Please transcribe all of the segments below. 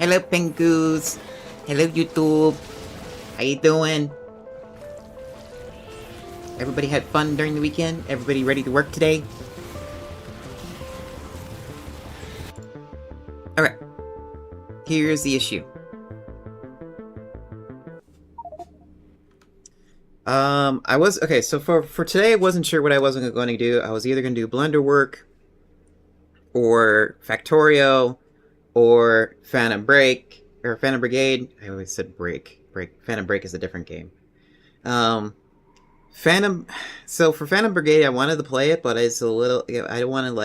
Hello, Pengus. Hello, YouTube. How you doing? Everybody had fun during the weekend? Everybody ready to work today? Alright, here's the issue. Okay, so for today, I wasn't sure what I wasn't going to do. I was either going to do Blender work, or Factorio, or Phantom Break, or Phantom Brigade. I always said Break. Phantom Break is a different game. Um, Phantom. So for Phantom Brigade, I wanted to play it, but it's a little. I don't want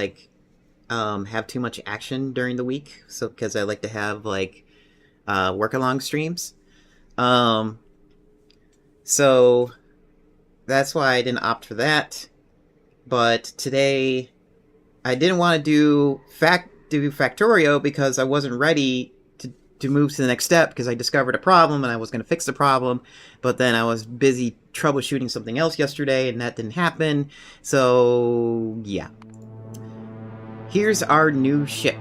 to have too much action during the week. So because I like to have work along streams. Um, so that's why I didn't opt for that. But today, I didn't want to do Factorio because I wasn't ready to move to the next step because I discovered a problem and I was going to fix the problem, but then I was busy troubleshooting something else yesterday and that didn't happen. So, yeah. Here's our new ship.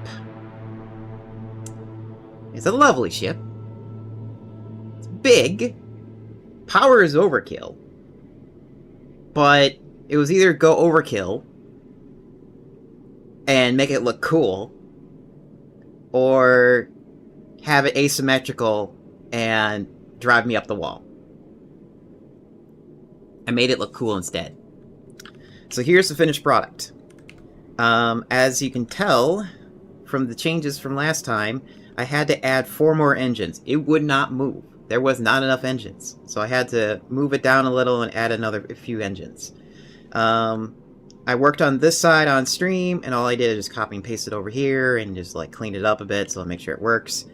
It's a lovely ship. It's big. Power is overkill. But it was either go overkill and make it look cool, or have it asymmetrical and drive me up the wall. I made it look cool instead. So here's the finished product. As you can tell from the changes from last time, I had to add 4 more engines. It would not move. There was not enough engines. So I had to move it down a little and add a few engines. I worked on this side on stream, and all I did is just copy and paste it over here and just clean it up a bit so I'll make sure it works.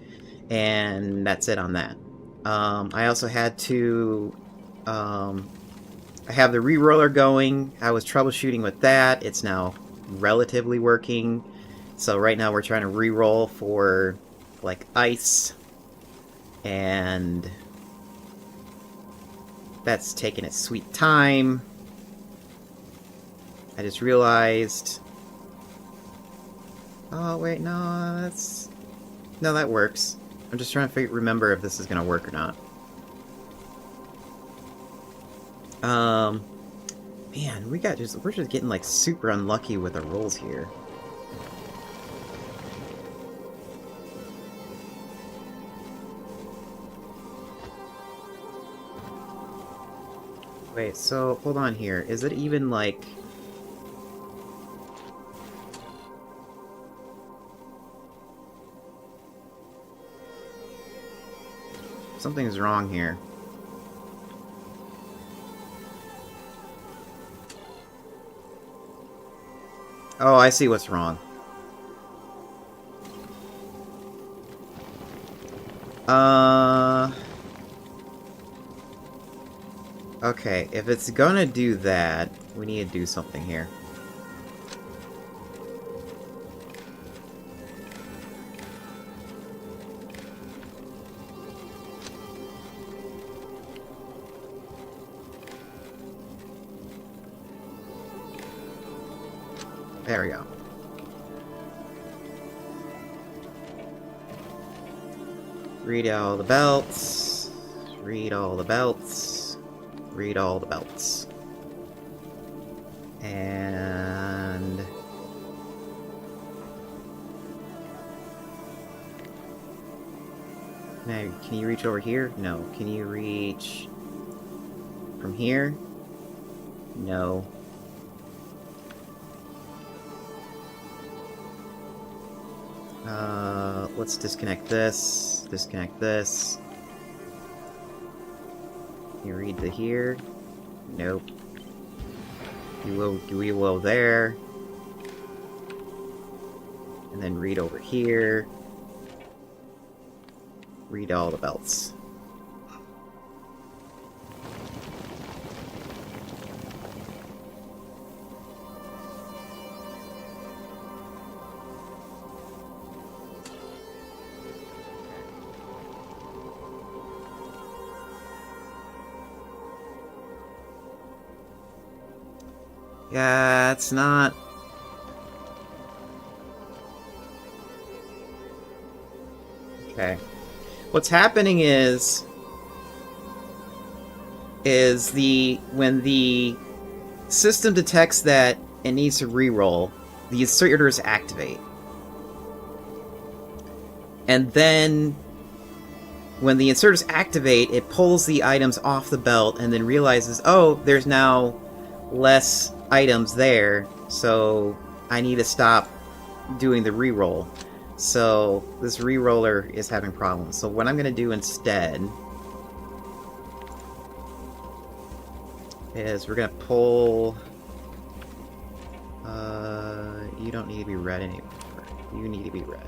And that's it on that. I also had to... I have the re-roller going. I was troubleshooting with that. It's now relatively working. So right now we're trying to re-roll for ice. And that's taking its sweet time. I just realized... Oh, wait, no, that's... No, that works. I'm just trying to remember if this is going to work or not. Man, we're just getting super unlucky with our rolls here. Wait, so hold on here. Is it even something's wrong here. Oh, I see what's wrong. Okay, if it's gonna do that, we need to do something here. There we go. Read all the belts. Read all the belts. Read all the belts. And... now, can you reach over here? No. Can you reach... from here? No. Let's disconnect this. Disconnect this. You read to here? Nope. We will there. And then read over here. Read all the belts. Yeah, it's not... Okay. What's happening is when the system detects that it needs to reroll, the inserters activate. And then when the inserters activate, it pulls the items off the belt and then realizes, oh, there's now less items there, so I need to stop doing the reroll. So this reroller is having problems. So what I'm going to do instead is we're going to pull... you don't need to be red anymore. You need to be red.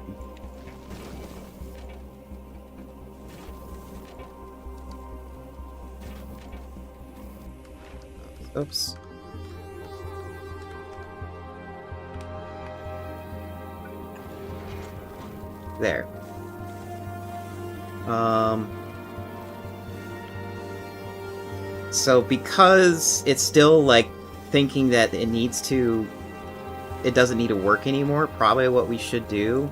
Oops. There. So because it's still, like, thinking that it doesn't need to work anymore, probably what we should do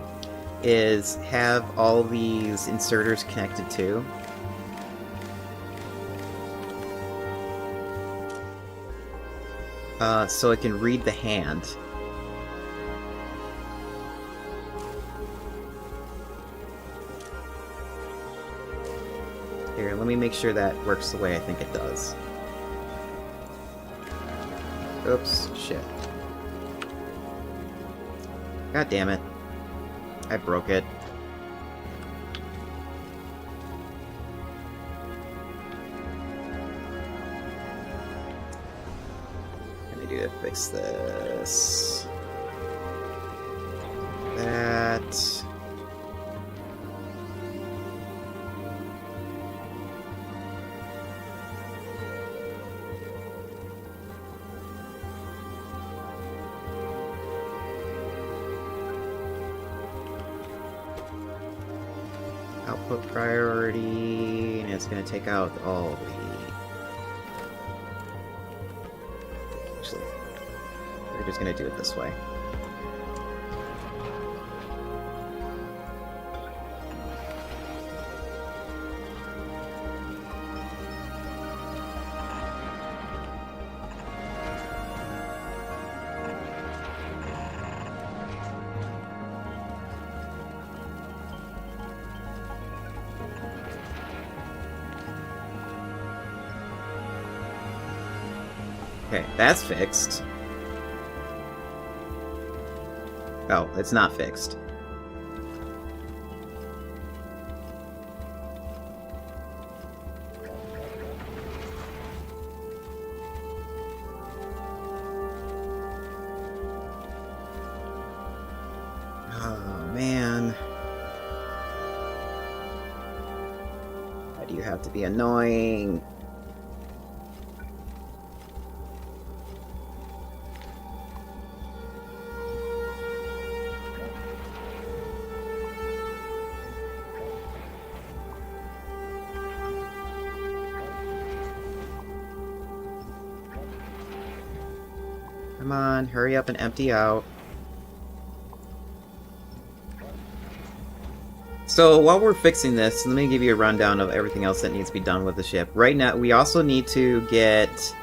is have all these inserters connected too. So it can read the hand. Here, let me make sure that works the way I think it does. Oops, shit. God damn it. I broke it. What can I do to fix this? That... Output priority, and it's going to take out all the... Actually, we're just going to do it this way. Okay, that's fixed. Oh, it's not fixed. Oh, man. Why do you have to be annoying? Come on, hurry up and empty out. So while we're fixing this, let me give you a rundown of everything else that needs to be done with the ship. Right now, we also need to get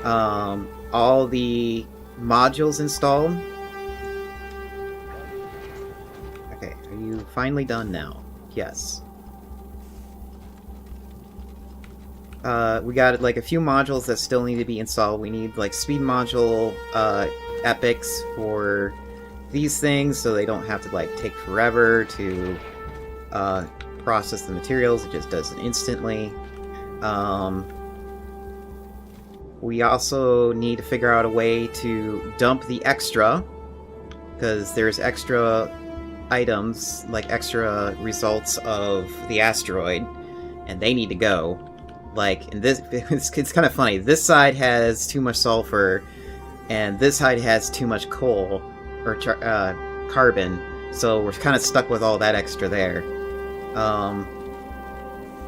all the modules installed. Okay, are you finally done now? Yes. We got like a few modules that still need to be installed. We need like speed module epics for these things, so they don't have to like take forever to process the materials. It just does it instantly. We also need to figure out a way to dump the extra, because there's extra items, like extra results of the asteroid, and they need to go. Like, in this, it's kind of funny. This side has too much sulfur, and this side has too much coal, or carbon, so we're kind of stuck with all that extra there.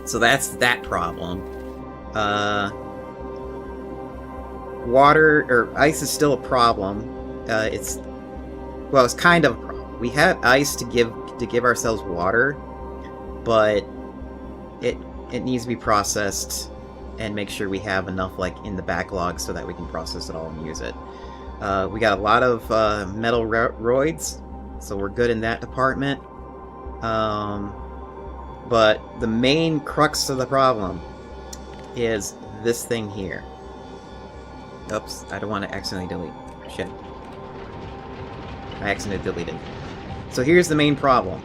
So that's that problem. Water, or ice is still a problem. It's kind of a problem. We have ice to give ourselves water, but it it needs to be processed and make sure we have enough like in the backlog so that we can process it all and use it. We got a lot of metal roids, so we're good in that department. But the main crux of the problem is this thing here. Oops, I don't want to accidentally delete. Shit. I accidentally deleted. So here's the main problem.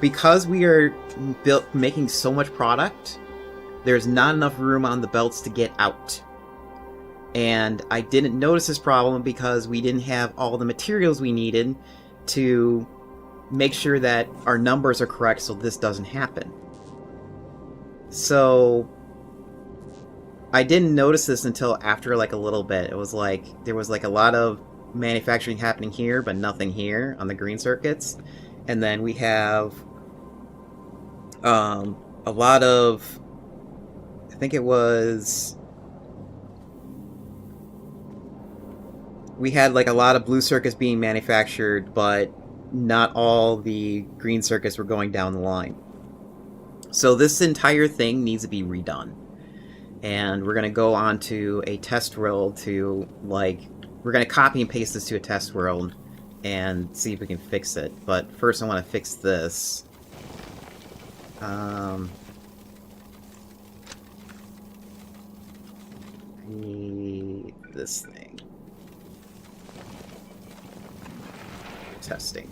Because we are making so much product, there's not enough room on the belts to get out. And I didn't notice this problem because we didn't have all the materials we needed to make sure that our numbers are correct so this doesn't happen. So I didn't notice this until after like a little bit. It was like there was like a lot of manufacturing happening here but nothing here on the green circuits. And then we have a lot of, I think it was, we had like a lot of blue circuits being manufactured, but not all the green circuits were going down the line. So this entire thing needs to be redone. And we're going to go on to a test world to, like, we're going to copy and paste this to a test world and see if we can fix it. But first I want to fix this. I need this thing. Testing.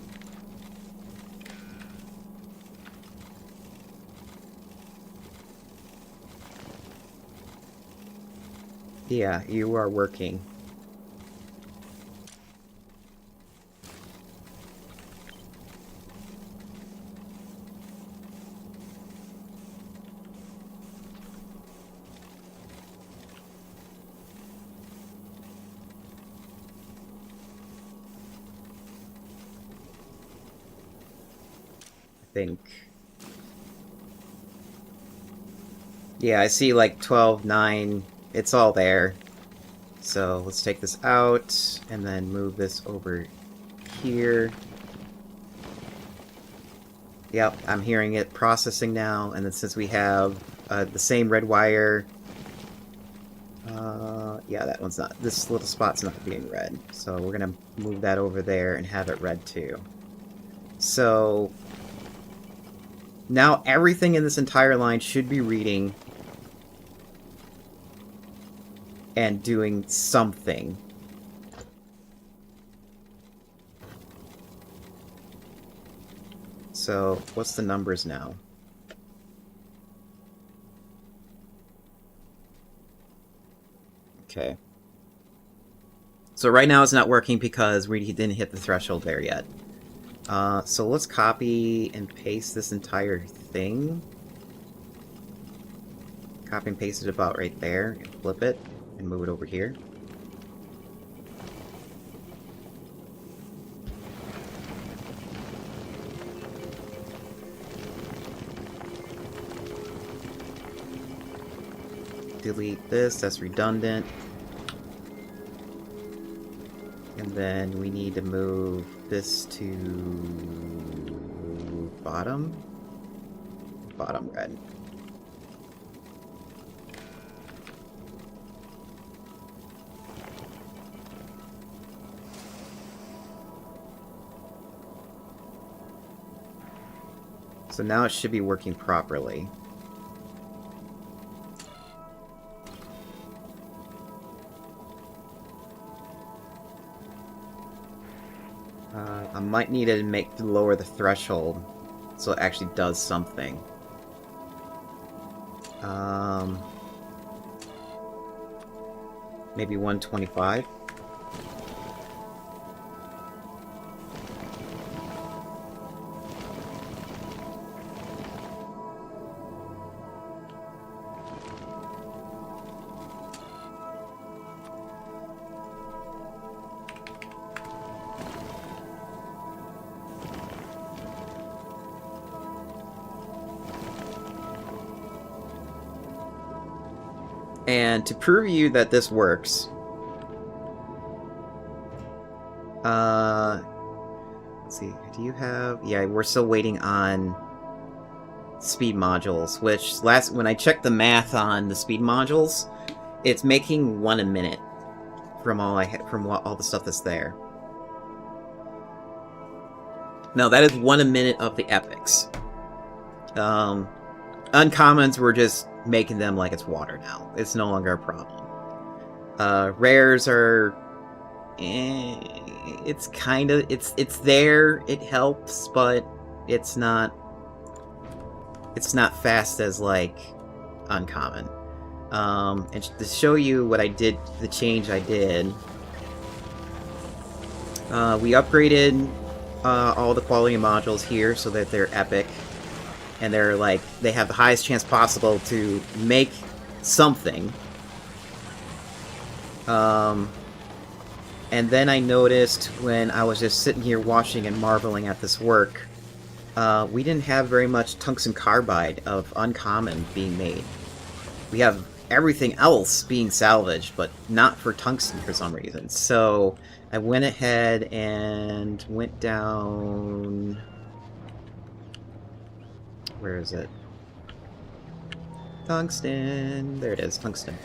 Yeah, you are working. Think. Yeah, I see like 12, 9, it's all there. So let's take this out and then move this over here. Yep, I'm hearing it processing now, and then since we have the same red wire, yeah, that one's not, this little spot's not being red. So we're gonna move that over there and have it red too. So now everything in this entire line should be reading and doing something. So what's the numbers now? Okay. So right now it's not working because we didn't hit the threshold there yet. So let's copy and paste this entire thing. Copy and paste it about right there, and flip it, and move it over here. Delete this, that's redundant. And then we need to move this to bottom red. So now it should be working properly. I might need to lower the threshold so it actually does something. Maybe 125? And to prove you that this works, Let's see, do you have... Yeah, we're still waiting on speed modules, which when I checked the math on the speed modules, it's making 1 a minute from all all the stuff that's there. No, that is 1 a minute of the epics. Uncommons, we're just making them like it's water now. It's no longer a problem. Rares are... it's kind of... It's there, it helps, but it's not fast as, like, uncommon. And to show you what I did, the change I did, we upgraded all the quality modules here so that they're epic, and they're like, they have the highest chance possible to make something. And then I noticed when I was just sitting here watching and marveling at this work, we didn't have very much tungsten carbide of uncommon being made. We have everything else being salvaged, but not for tungsten for some reason. So I went ahead and went down... Where is it? Tungsten. There it is, tungsten.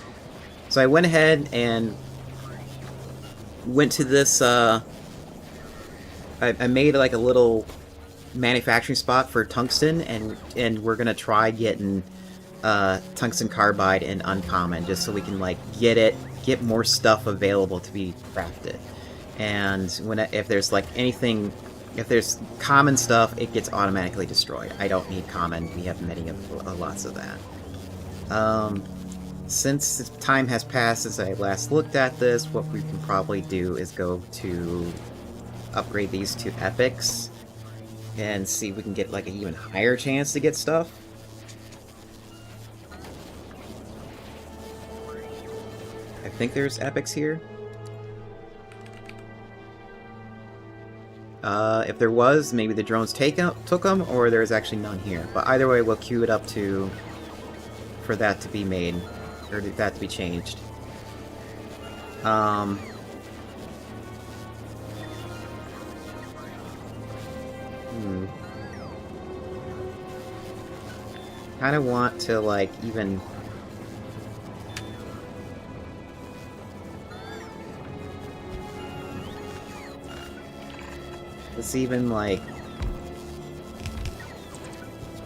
So I went ahead and went to this... I made like a little manufacturing spot for tungsten, and we're gonna try getting tungsten carbide and uncommon, just so we can like get more stuff available to be crafted. And if there's like anything, if there's common stuff, it gets automatically destroyed. I don't need common. We have lots of that. Since time has passed since I last looked at this, what we can probably do is go to upgrade these to epics and see if we can get like an even higher chance to get stuff. I think there's epics here. If there was, maybe the drones took them, or there's actually none here. But either way, we'll queue it up for that to be made, or that to be changed. Kind of want to like even... Let's even, like,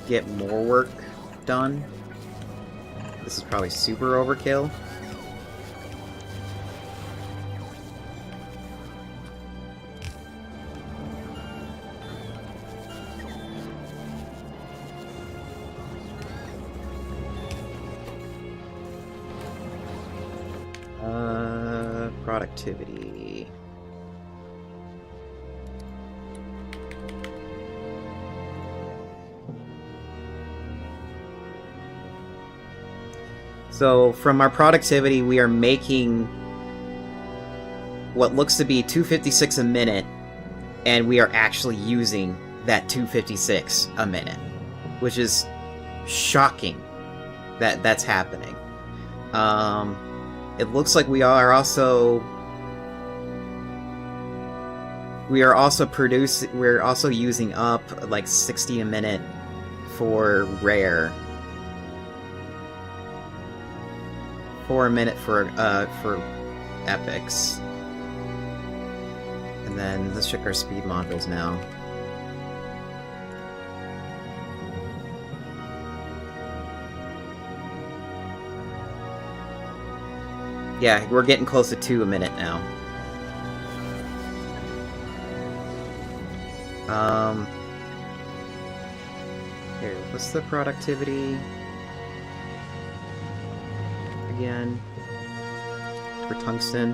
get more work done. This is probably super overkill. Productivity. So from our productivity, we are making what looks to be 256 a minute, and we are actually using that 256 a minute, which is shocking that that's happening. It looks like we are also using up like 60 a minute for rare. 4 a minute for epics. And then let's check our speed modules now. Yeah, we're getting close to 2 a minute now. Here, what's the productivity? Again, for tungsten.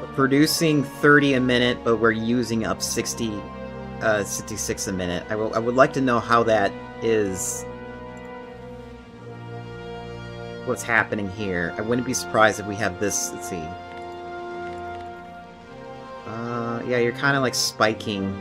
We're producing 30 a minute, but we're using up 66 a minute. I would like to know how that is. What's happening here? I wouldn't be surprised if we have this. Let's see. Yeah, you're kind of like spiking.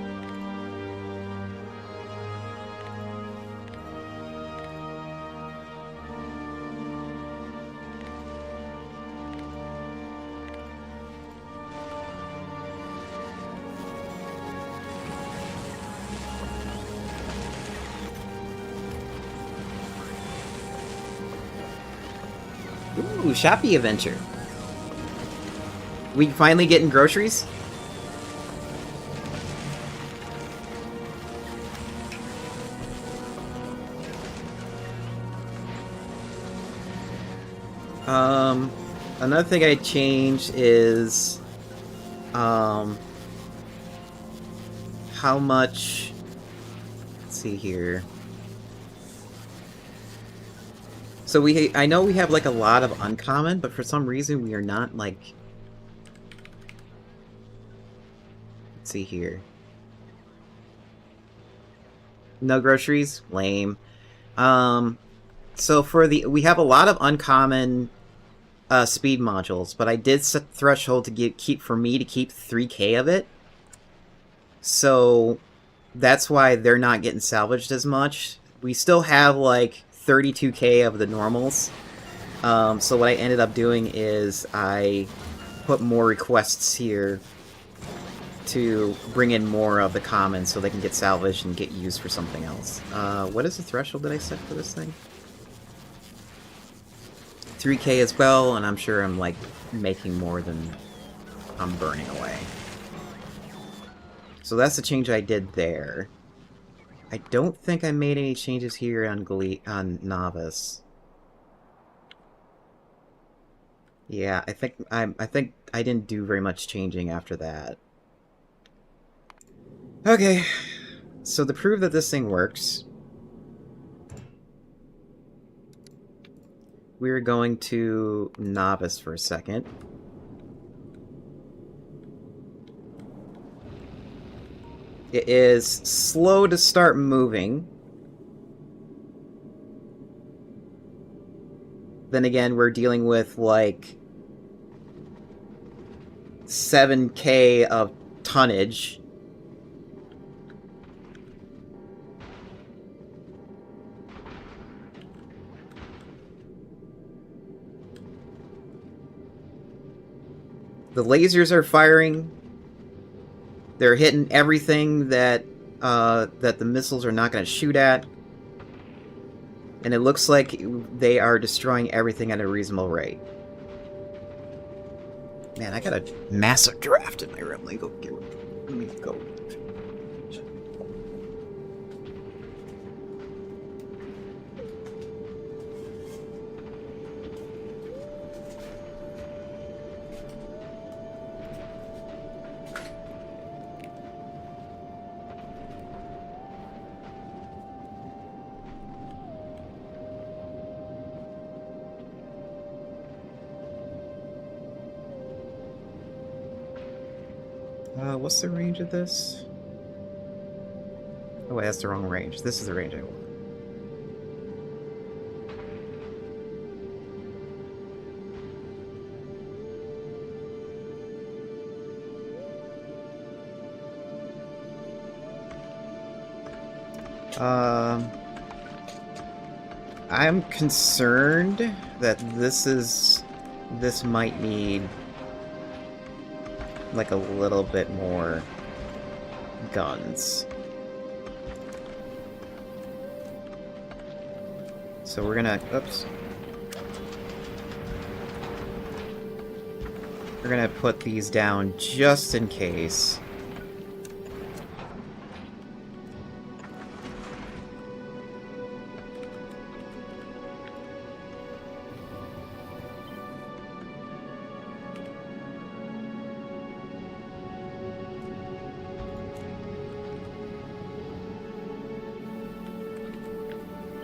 Ooh, Shopee adventure. We finally getting groceries? Another thing I changed is, how much... Let's see here. So I know we have, like, a lot of uncommon, but for some reason we are not, like... Let's see here. No groceries? Lame. So we have a lot of uncommon speed modules, but I did set the threshold to keep 3K of it. So that's why they're not getting salvaged as much. We still have like 32K of the normals. So what I ended up doing is I put more requests here to bring in more of the commons so they can get salvaged and get used for something else. What is the threshold that I set for this thing? 3K as well, and I'm sure I'm, like, making more than I'm burning away. So that's the change I did there. I don't think I made any changes here on Novice. Yeah, I think I didn't do very much changing after that. Okay, so to prove that this thing works, we're going to Novice for a second. It is slow to start moving. Then again, we're dealing with, like, 7K of tonnage. The lasers are firing. They're hitting everything that the missiles are not going to shoot at. And it looks like they are destroying everything at a reasonable rate. Man, I got a massive draft in my room. Let me go. What's the range of this? Oh, wait, that's the wrong range. This is the range I want. I'm concerned that this might need like a little bit more guns. So we're gonna, oops. We're gonna put these down just in case.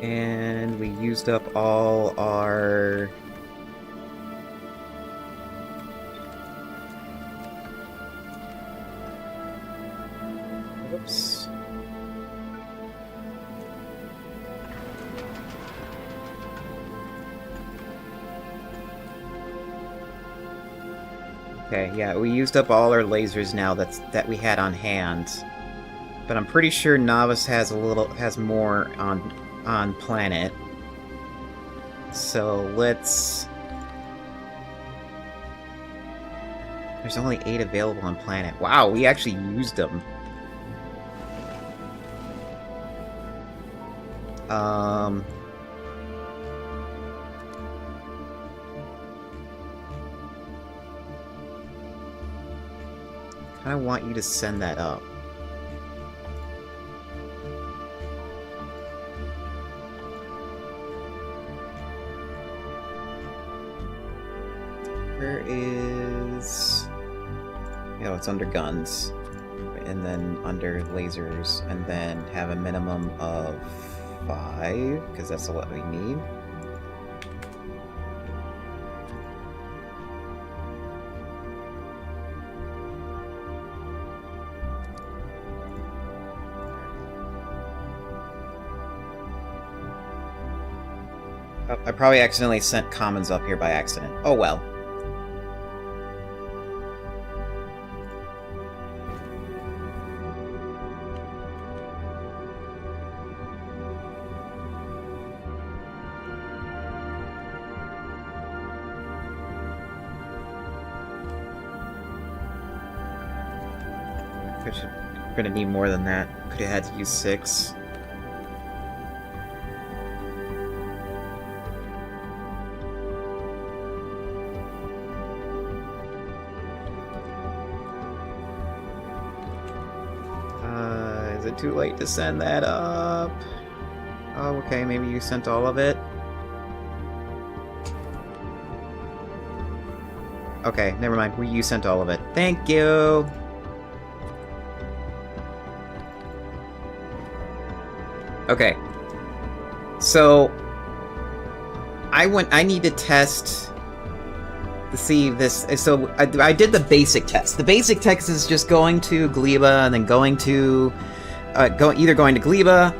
And we used up all our... Whoops. Okay, yeah, we used up all our lasers now that we had on hand. But I'm pretty sure Novice has more on planet. So let's... There's only 8 available on planet. Wow, we actually used them. I want you to send that up. Where is... Oh, it's under guns. And then under lasers. And then have a minimum of 5, because that's what we need. Oh, I probably accidentally sent commons up here by accident. Oh well. We're gonna need more than that. Could have had to use 6. Is it too late to send that up? Oh, okay, maybe you sent all of it? Okay, never mind. You sent all of it. Thank you! Okay. So... I need to test... to see this... So, I did the basic test. The basic test is just going to Gleba, and then going to... either going to Gleba,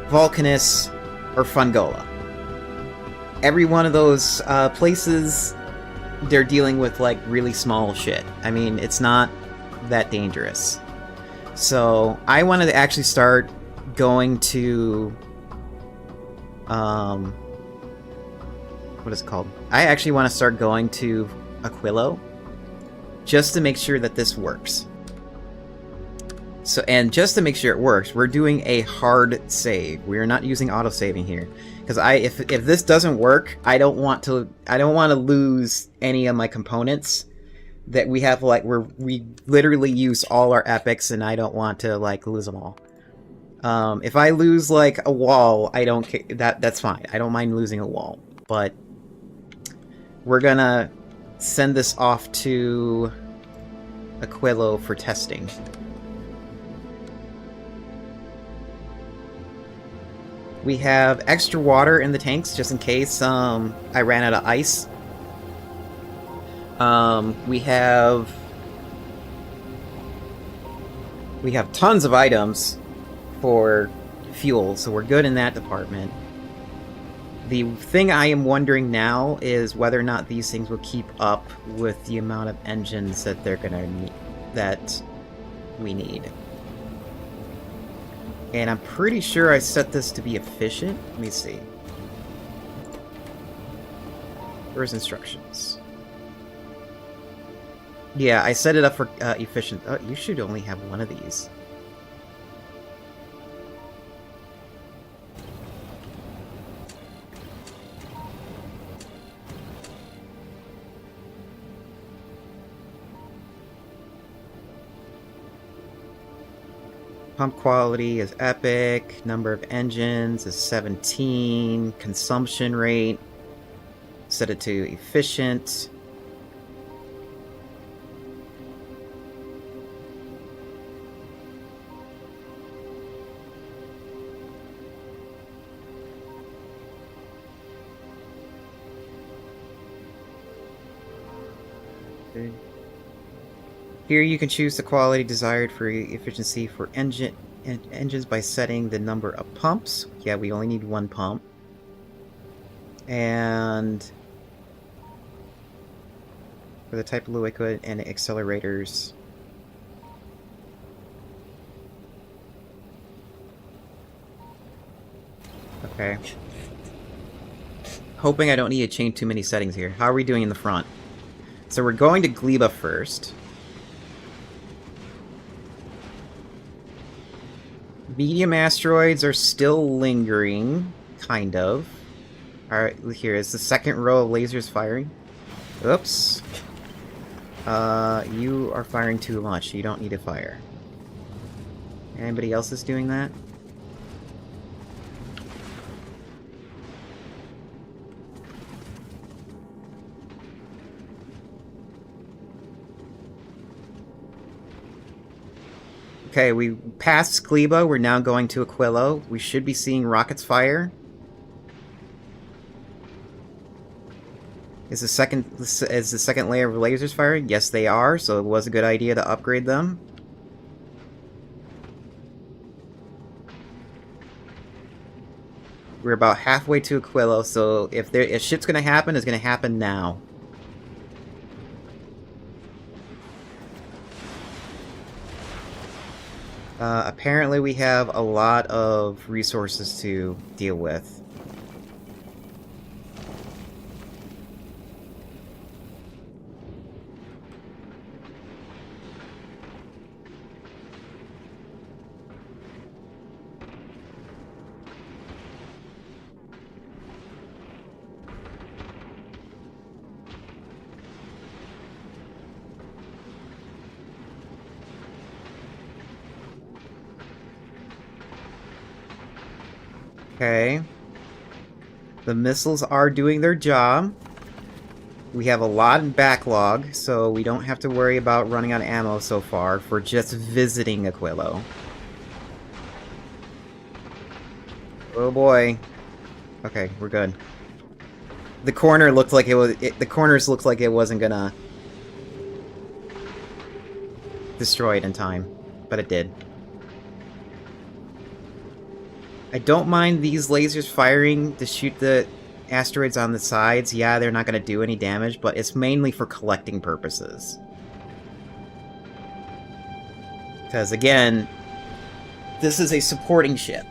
Vulcanus, or Fungola. Every one of those places, they're dealing with, like, really small shit. I mean, it's not that dangerous. So, I wanted to actually start going to... what is it called? I actually want to start going to Aquilo, just to make sure that this works. So, and just to make sure it works, we're doing a hard save. We are not using auto-saving here, because if this doesn't work, I don't want to lose any of my components that we have. Like we literally use all our epics, and I don't want to like lose them all. If I lose like a wall, I don't care. That's fine. I don't mind losing a wall, but we're gonna send this off to Aquilo for testing. We have extra water in the tanks, just in case I ran out of ice. We have tons of items for fuel, so we're good in that department. The thing I am wondering now is whether or not these things will keep up with the amount of engines that they're gonna need, that we need. And I'm pretty sure I set this to be efficient. Let me see. Where's instructions? Yeah, I set it up for efficient. Oh, you should only have one of these. Pump quality is epic. Number of engines is 17. Consumption rate, set it to efficient. Okay. Here you can choose the quality desired for efficiency for engines by setting the number of pumps. Yeah, we only need one pump. And for the type of liquid and accelerators. Okay. Hoping I don't need to change too many settings here. How are we doing in the front? So we're going to Gleba first. Medium asteroids are still lingering, kind of. Alright, here is the second row of lasers firing. Oops. You are firing too much. You don't need to fire. Anybody else is doing that? Okay, we passed Skleba. We're now going to Aquilo. We should be seeing rockets fire. Is the second layer of lasers firing? Yes, they are. So it was a good idea to upgrade them. We're about halfway to Aquilo, so if shit's gonna happen, it's gonna happen now. Apparently we have a lot of resources to deal with. Okay. The missiles are doing their job. We have a lot in backlog, so we don't have to worry about running out of ammo so far for just visiting Aquilo. Oh boy. Okay, we're good. The corner looked like the corners looked like it wasn't gonna destroy it in time, but it did. I don't mind these lasers firing to shoot the asteroids on the sides. Yeah, they're not going to do any damage, but it's mainly for collecting purposes. Because, again, this is a supporting ship.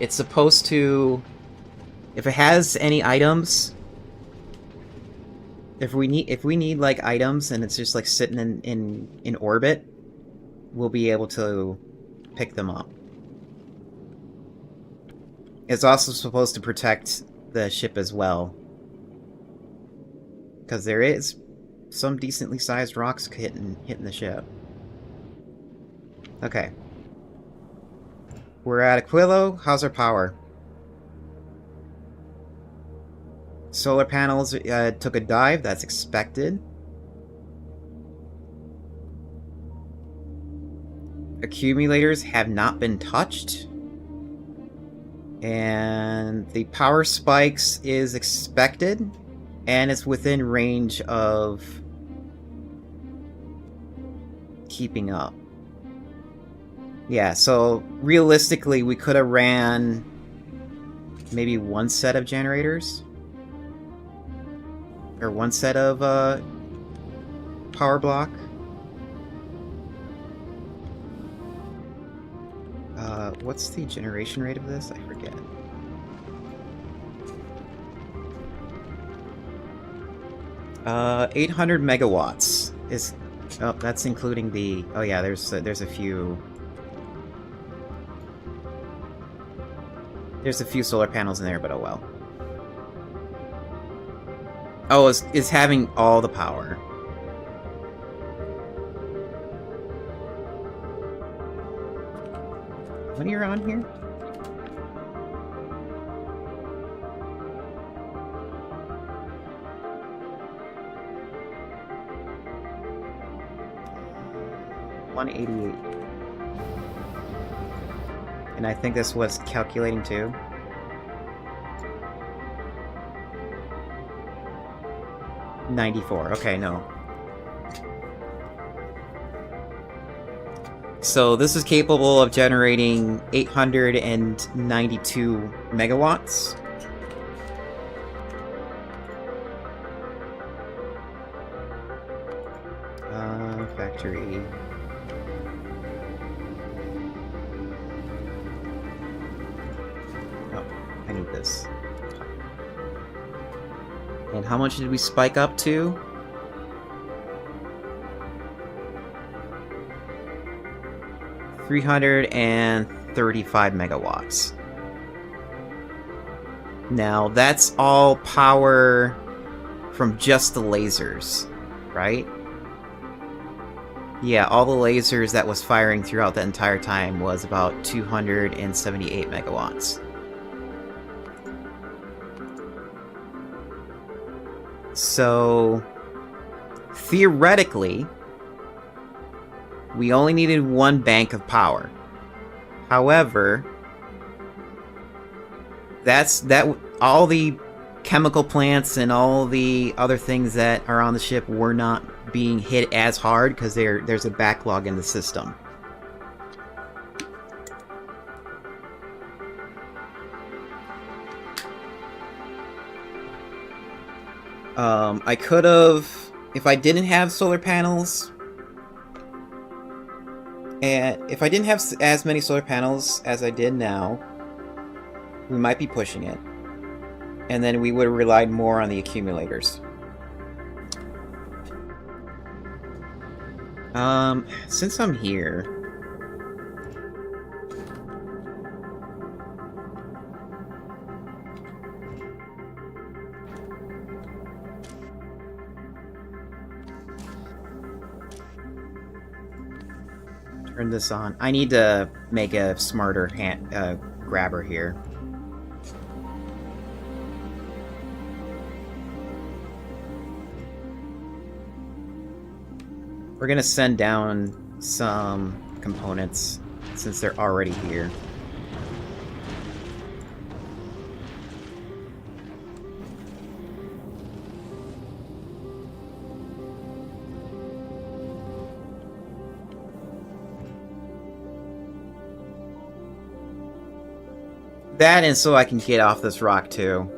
It's supposed to... If it has any items... If we need like, items and it's just, like, sitting in orbit, we'll be able to pick them up. It's also supposed to protect the ship as well. Because there is some decently sized rocks hitting the ship. Okay. We're at Aquilo. How's our power? Solar panels took a dive. That's expected. Accumulators have not been touched. And the power spikes is expected, and it's within range of keeping up. Yeah, so realistically, we could have ran maybe one set of generators. Or one set of power block. What's the generation rate of this? I forget. Uh, 800 megawatts is... Oh, that's including the... Oh yeah, there's a few... There's a few solar panels in there, but oh well. Oh, it's having all the power. When you're on here? $188. And I think this was calculating too. $94. Okay, no. So this is capable of generating 892 megawatts. Factory. Oh, I need this. And how much did we spike up to? $335 megawatts. Now, that's all power from just the lasers, right? Yeah, all the lasers that was firing throughout the entire time was about 278 megawatts. So, theoretically, we only needed one bank of power. However, all the chemical plants and all the other things that are on the ship were not being hit as hard because there's a backlog in the system. I could have, if I didn't have solar panels, and if I didn't have as many solar panels as I did now, we might be pushing it. And then we would have relied more on the accumulators. Since I'm here... Turn this on. I need to make a smarter grabber here. We're gonna send down some components since they're already here. That, and so I can get off this rock too.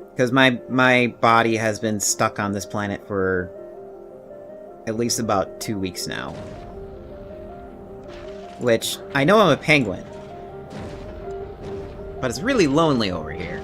Because my body has been stuck on this planet for at least about 2 weeks now. Which, I know I'm a penguin. But it's really lonely over here.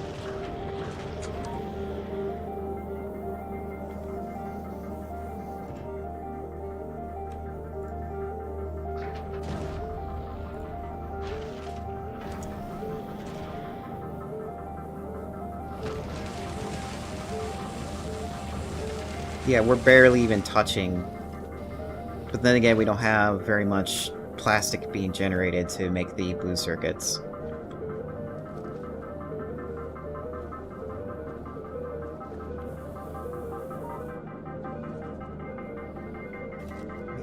Yeah, we're barely even touching. But then again, we don't have very much plastic being generated to make the blue circuits.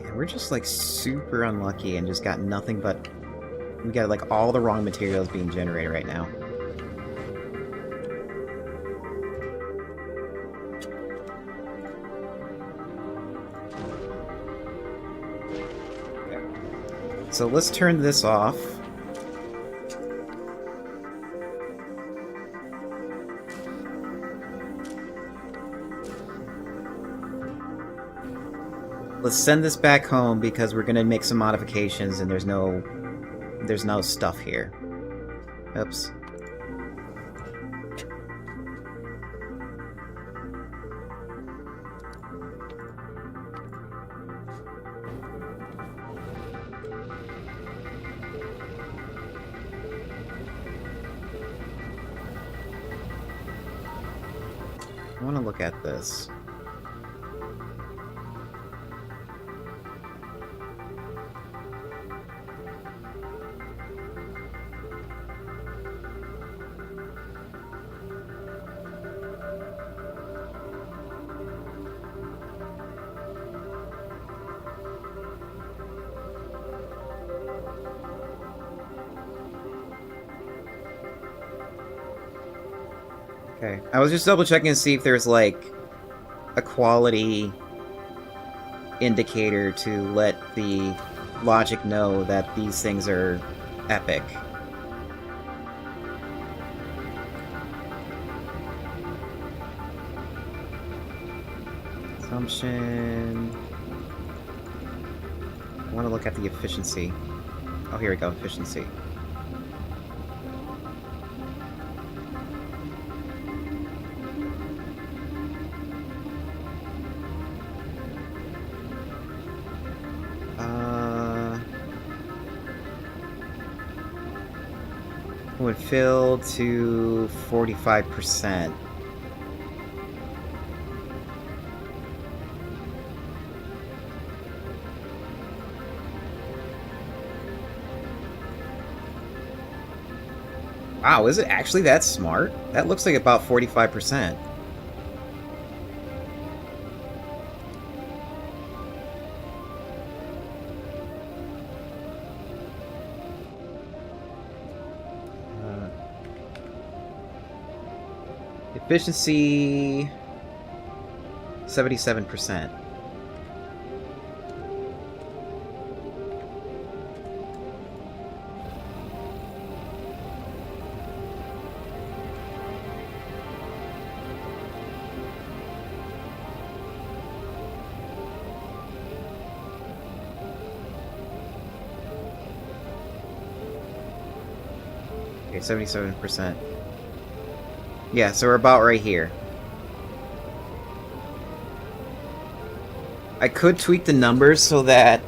Yeah, we're just like super unlucky and just got nothing but... We got like all the wrong materials being generated right now. So let's turn this off. Let's send this back home because we're gonna make some modifications and there's no stuff here. Oops. I want to look at this. Okay, I was just double checking to see if there's like a quality indicator to let the logic know that these things are epic. Consumption. I want to look at the efficiency. Oh, here we go, efficiency. would fill to 45%. Wow, is it actually that smart? That looks like about 45%. Uh, Efficiency 77%. Okay, 77%. Yeah, so we're about right here. I could tweak the numbers so that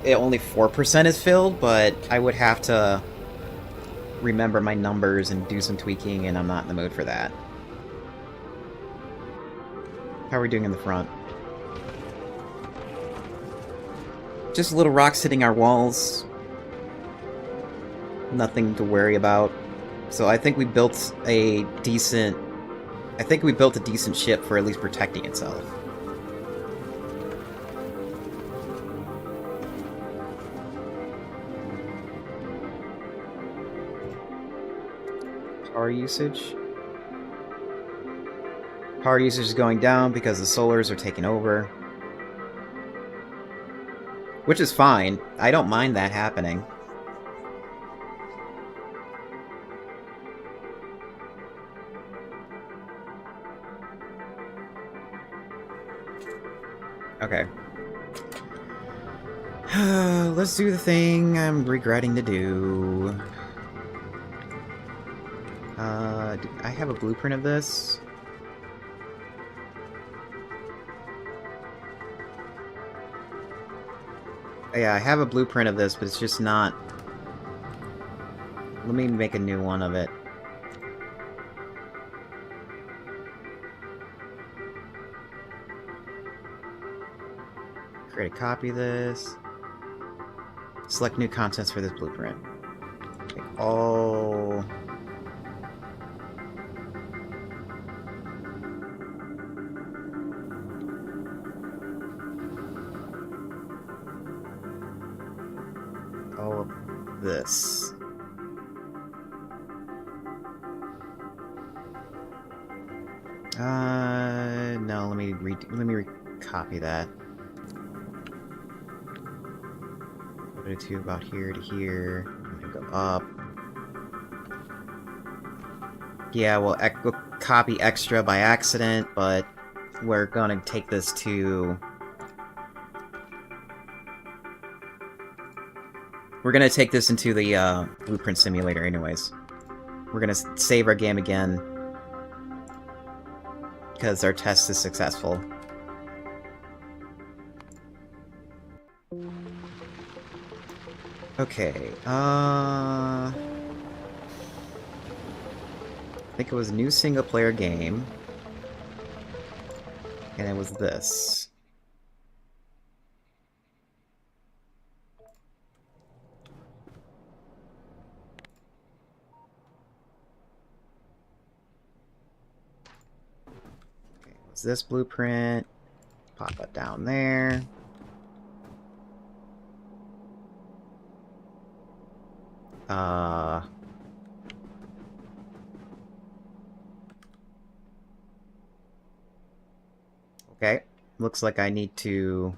only 4% is filled, but I would have to remember my numbers and do some tweaking, and I'm not in the mood for that. How are we doing in the front? Just little rocks hitting our walls. Nothing to worry about. So I think we built a decent... I think we built a decent ship for at least protecting itself. Power usage. Power usage is going down because the solars are taking over. Which is fine. I don't mind that happening. Okay. Let's do the thing I'm regretting to do. I have a blueprint of this. Yeah, I have a blueprint of this, but it's just not... Let me make a new one of it. Create a copy of this. Select new contents for this blueprint. Take all... all of this. No, let me copy that. Go to about here to here. I'm gonna go up. Yeah, we'll copy extra by accident, but we're gonna take this to... We're gonna take this into the blueprint simulator anyways. We're gonna save our game again because our test is successful. Okay, I think it was a new single-player game. And it was this. Okay, it was this blueprint. Pop it down there. Okay. Looks like I need to...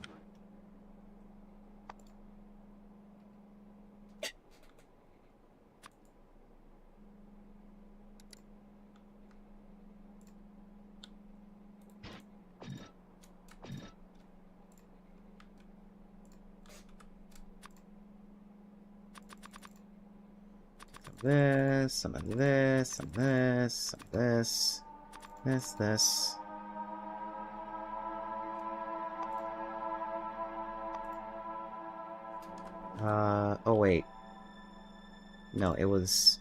some of this, some of this, some of this, this. Oh wait. No, it was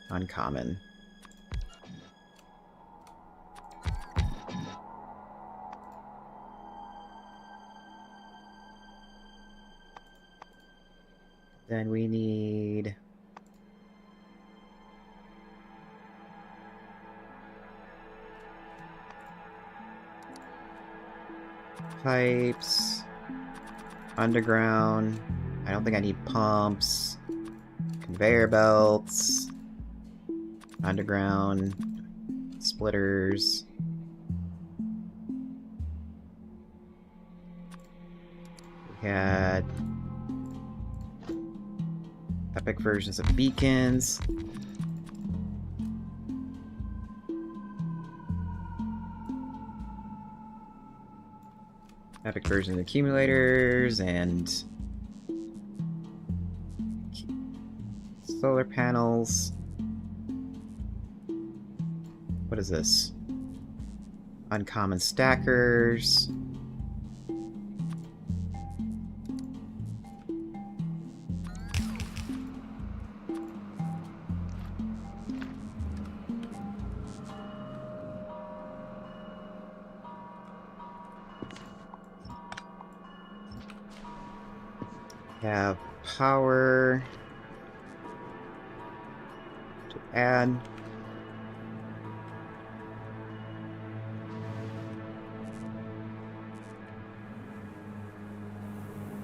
uncommon. Then we need... pipes. Underground. I don't think I need pumps. Conveyor belts. Underground. Splitters. We had epic versions of beacons. Epic version of accumulators and solar panels. What is this? Uncommon stackers. Have power to add.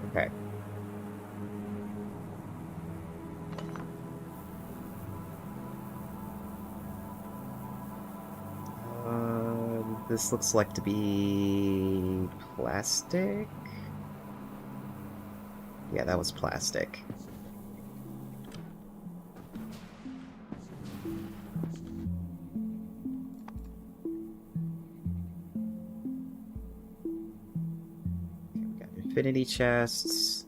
Okay. This looks like to be plastic. Yeah, that was plastic. Okay, we got infinity chests.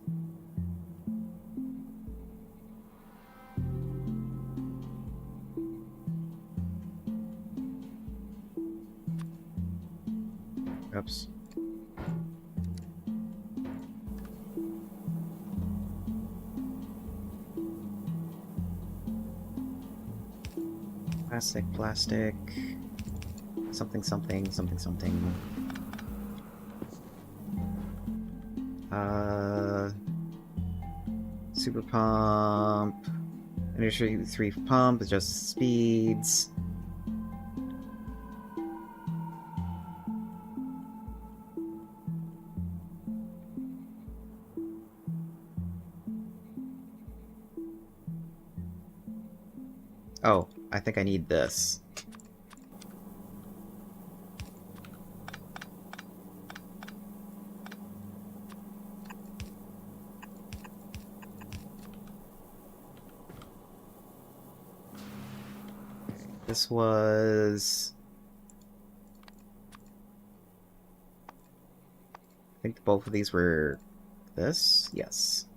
Oops. Plastic. Something. Super pump. Initially 3 pump, adjust speeds. Oh, I think I need this. This was... I think both of these were this? Yes.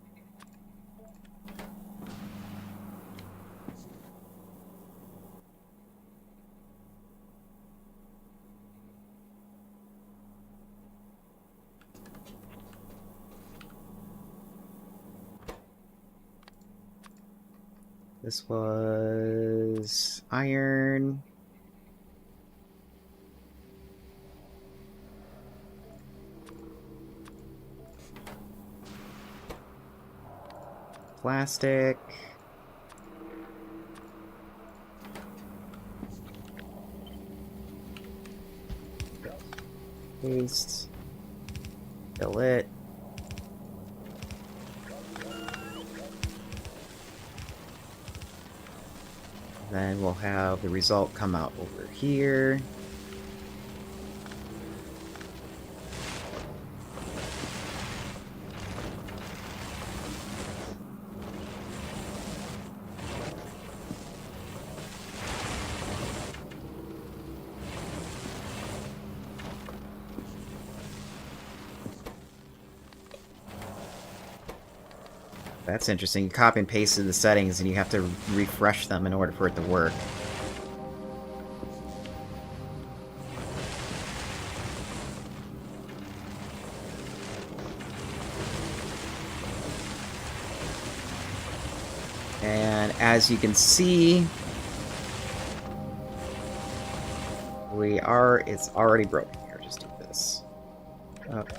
This was iron. Plastic. Paste. Fill it. Then we'll have the result come out over here. That's interesting. You copy and paste in the settings and you have to refresh them in order for it to work. And as you can see, it's already broken here. Just do this. Okay.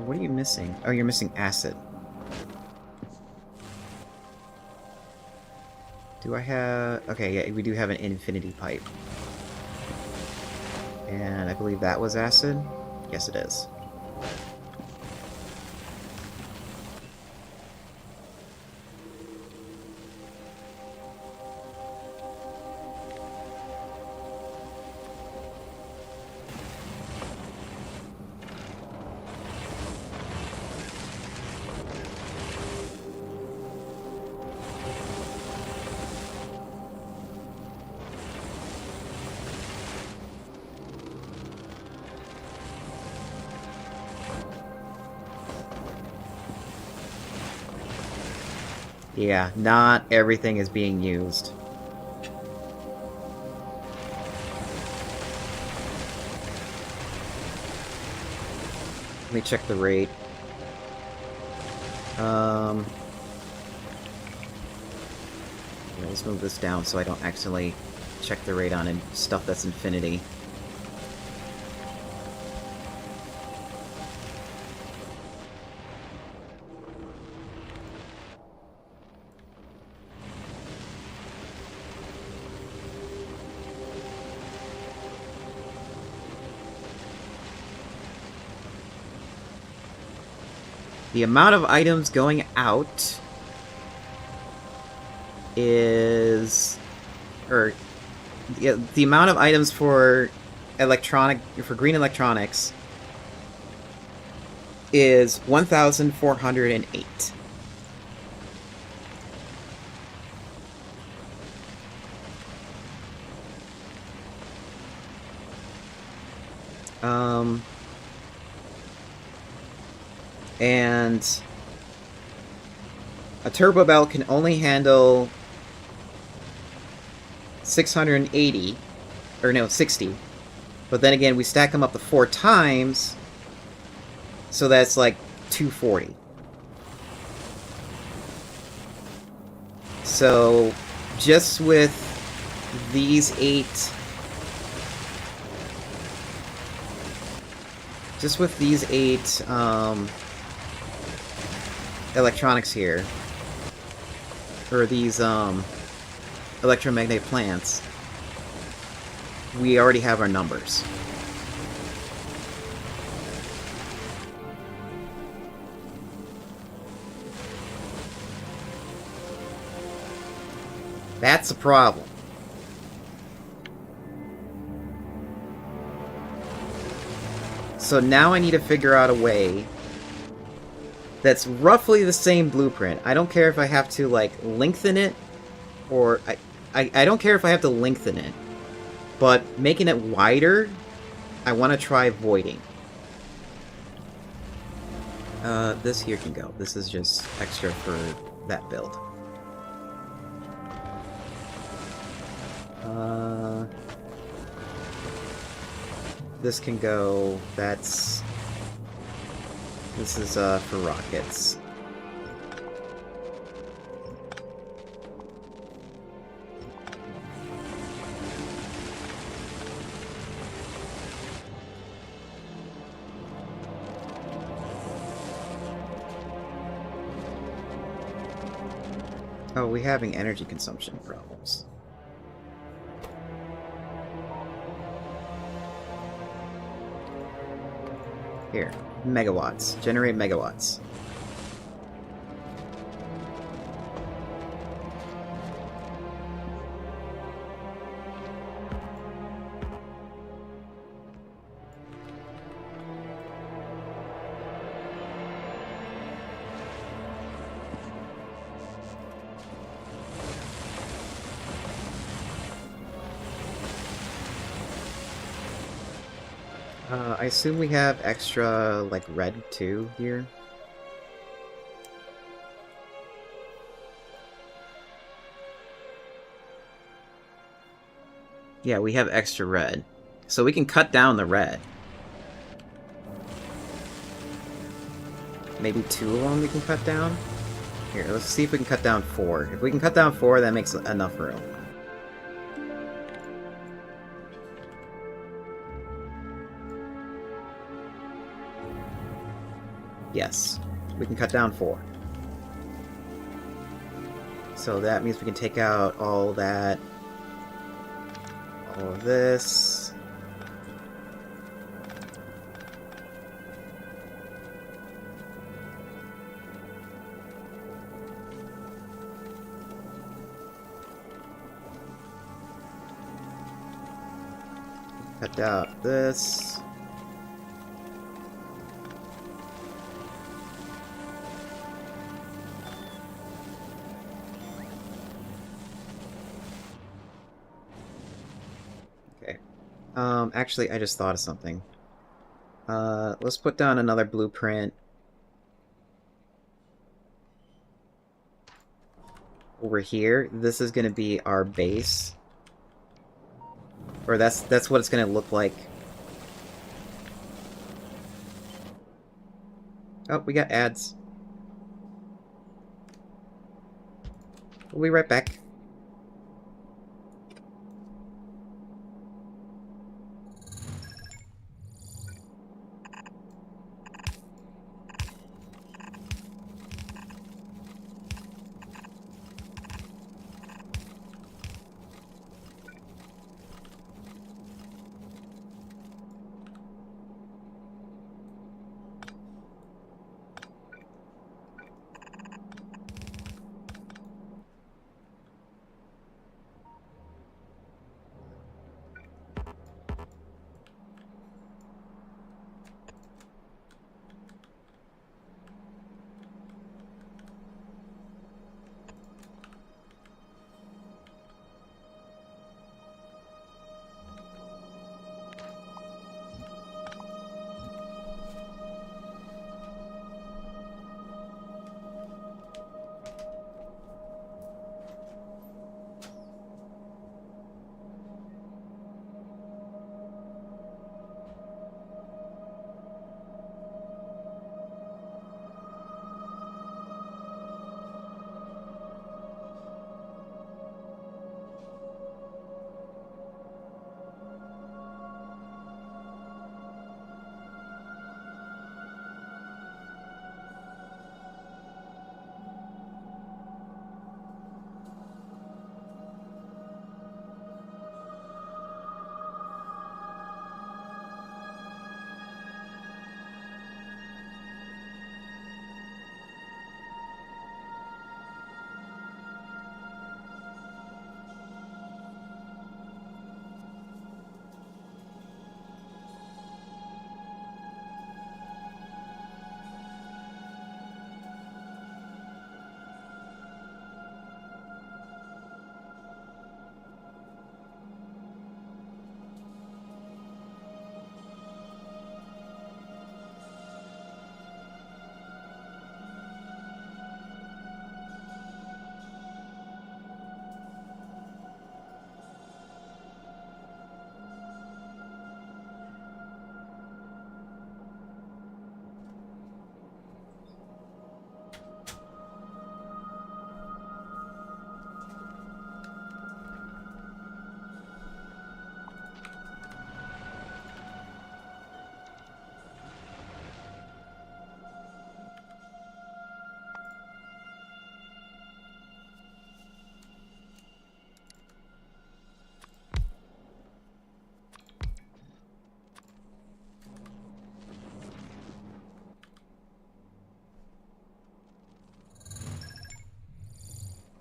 What are you missing? Oh, you're missing acid. Do I have... Okay, yeah, we do have an infinity pipe. And I believe that was acid? Yes, it is. Yeah, not everything is being used. Let me check the rate. Yeah, let's move this down so I don't accidentally check the rate on stuff that's infinity. The amount of items going out is... Or... the amount of items for green electronics is 1,408. And a turbo belt can only handle 680, or no, 60. But then again, we stack them up to 4 times, so that's like 240. So, just with these 8... Just with these 8, electronics here, or these, electromagnetic plants, we already have our numbers. That's a problem. So now I need to figure out a way that's roughly the same blueprint. I don't care if I have to, like, lengthen it, or... I don't care if I have to lengthen it, but making it wider, I want to try voiding. This here can go. This is just extra for that build. This can go. This is for rockets. Oh, we're having energy consumption problems. Here, megawatts. Generate megawatts. I assume we have extra, like, red too here. Yeah, we have extra red. So we can cut down the red. Maybe 2 of them we can cut down? Here, let's see if we can cut down 4. If we can cut down 4, that makes enough room. Yes, we can cut down 4. So that means we can take out all that, all of this. Cut out this. Okay. Actually, I just thought of something. Let's put down another blueprint over here. This is gonna be our base. Or that's what it's gonna look like. Oh, we got ads. We'll be right back.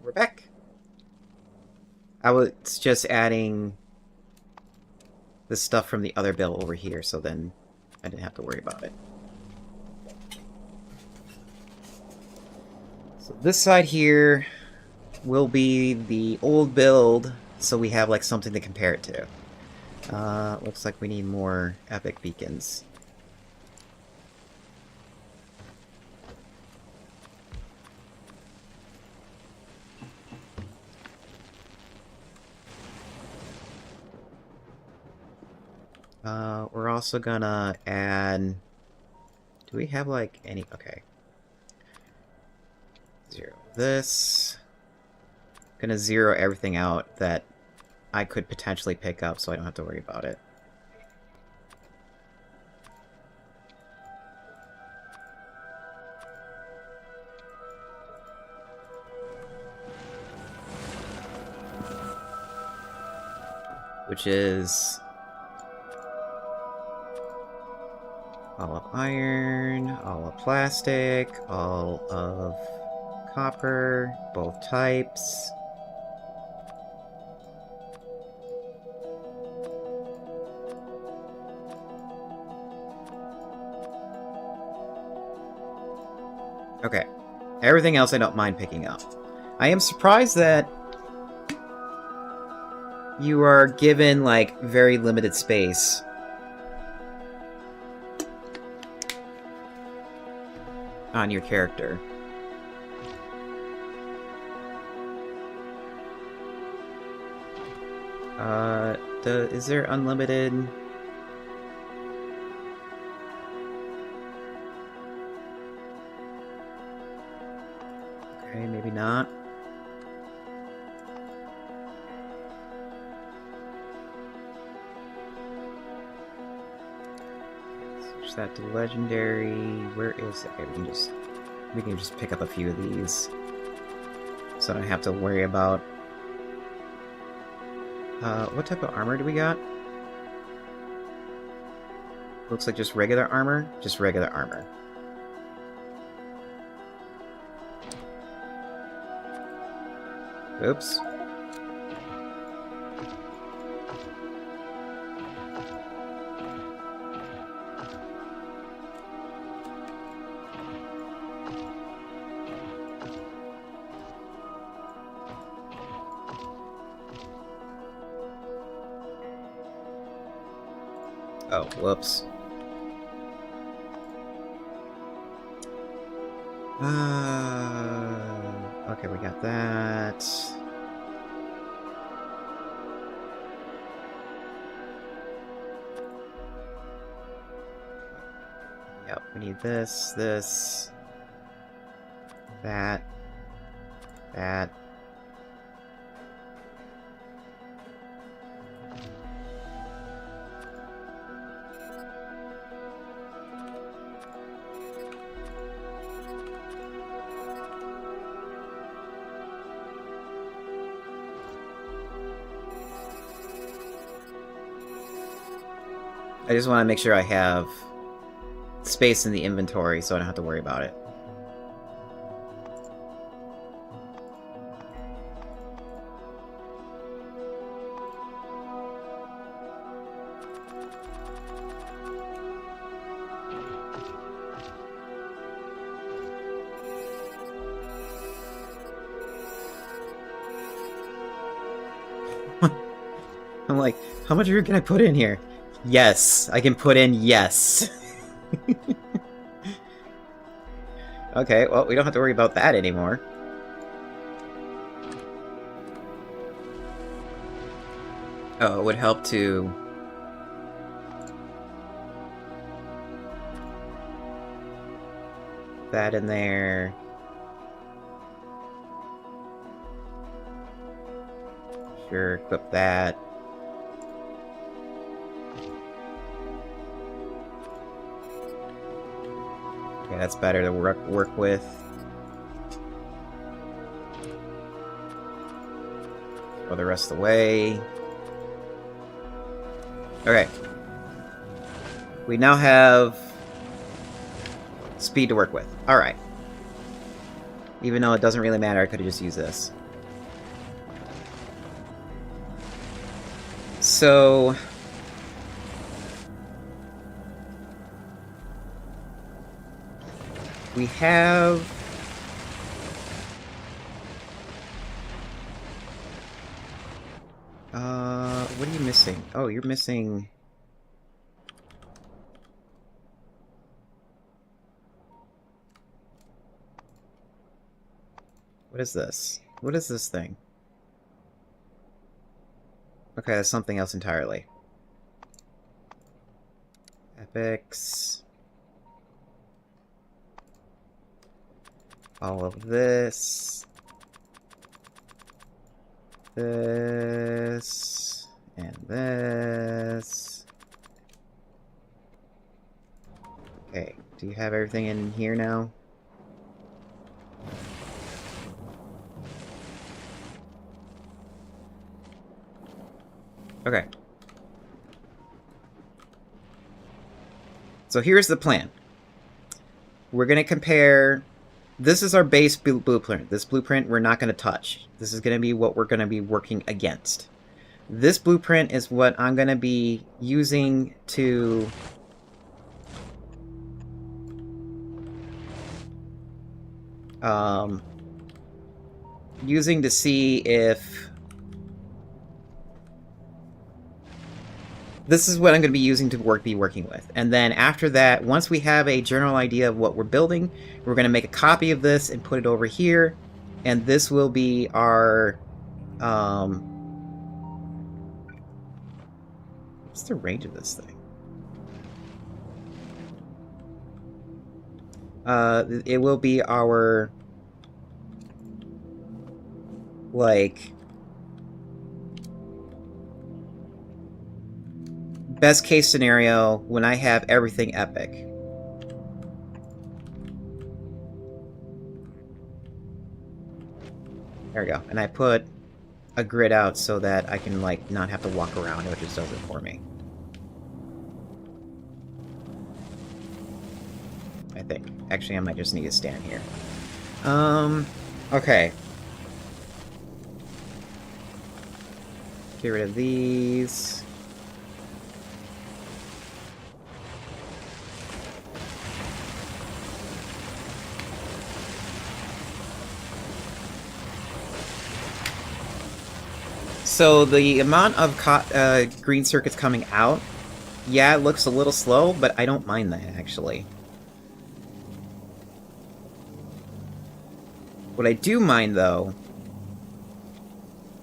We're back. I was just adding the stuff from the other bill over here, so then I didn't have to worry about it. So this side here will be the old build, so we have like something to compare it to. Looks like we need more epic beacons. We're also gonna add... Do we have, like, any... Okay. 0 this. Gonna zero everything out that I could potentially pick up so I don't have to worry about it. Which is... all of iron, all of plastic, all of copper, both types. Okay. Everything else I don't mind picking up. I am surprised that you are given, like, very limited space. On your character. Is there unlimited... Okay, maybe not. Switch that to legendary. Where is it? Okay, we can just pick up a few of these. So I don't have to worry about... what type of armor do we got? Looks like just regular armor? Just regular armor. Oops. Oh, whoops. Okay, we got that. Yep, we need this, that. I just want to make sure I have space in the inventory so I don't have to worry about it. I'm like, how much room can I put in here? Yes, I can put in yes. Okay, well, we don't have to worry about that anymore. Oh, it would help to... that in there. Sure, equip that. Okay, that's better to work with. Throw the rest of the way. Okay. We now have speed to work with. Alright. Even though it doesn't really matter, I could have just used this. So... we have... What are you missing? Oh, you're missing... What is this? What is this thing? Okay, that's something else entirely. Epics. All of this. This. And this. Okay, do you have everything in here now? Okay. So here's the plan. We're going to compare... This is our base blueprint. This blueprint we're not going to touch. This is going to be what we're going to be working against. This blueprint is what I'm going to be using to... using to see if... This is what I'm going to be using to be working with. And then after that, once we have a general idea of what we're building, we're going to make a copy of this and put it over here. And this will be our... what's the range of this thing? It will be our... like... best case scenario when I have everything epic. There we go. And I put a grid out so that I can, like, not have to walk around. It just does it for me. I think. Actually, I might just need to stand here. Okay. Get rid of these. So the amount of green circuits coming out, yeah, it looks a little slow, but I don't mind that, actually. What I do mind, though...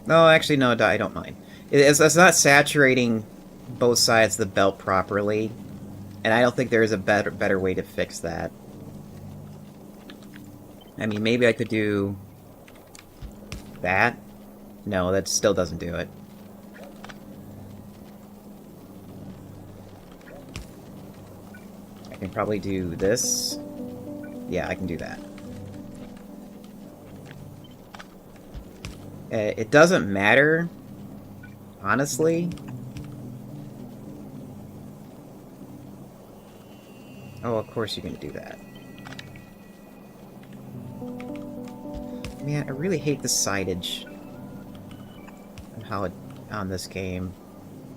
No, actually, no, I don't mind. It's not saturating both sides of the belt properly, and I don't think there is a better way to fix that. I mean, maybe I could do... that? No, that still doesn't do it. I can probably do this. Yeah, I can do that. It doesn't matter, honestly. Oh, of course you can do that. Man, I really hate the sightage on this game.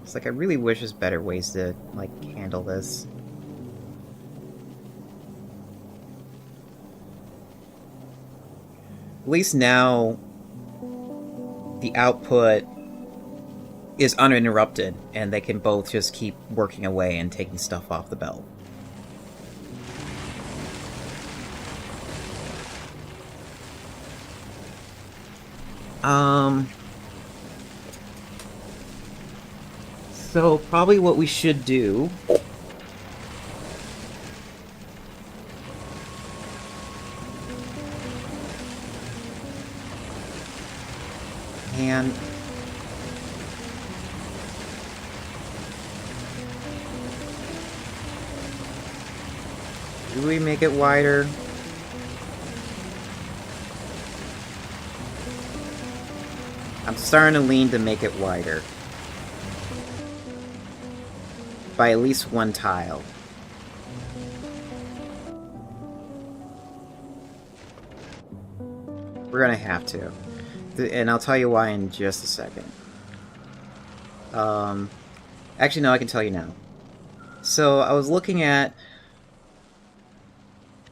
It's like I really wish there's better ways to, like, handle this. At least now the output is uninterrupted and they can both just keep working away and taking stuff off the belt. So probably what we should do and do we make it wider? I'm starting to lean to make it wider. By at least one tile. We're gonna have to. And I'll tell you why in just a second. Actually, no, I can tell you now. So, I was looking at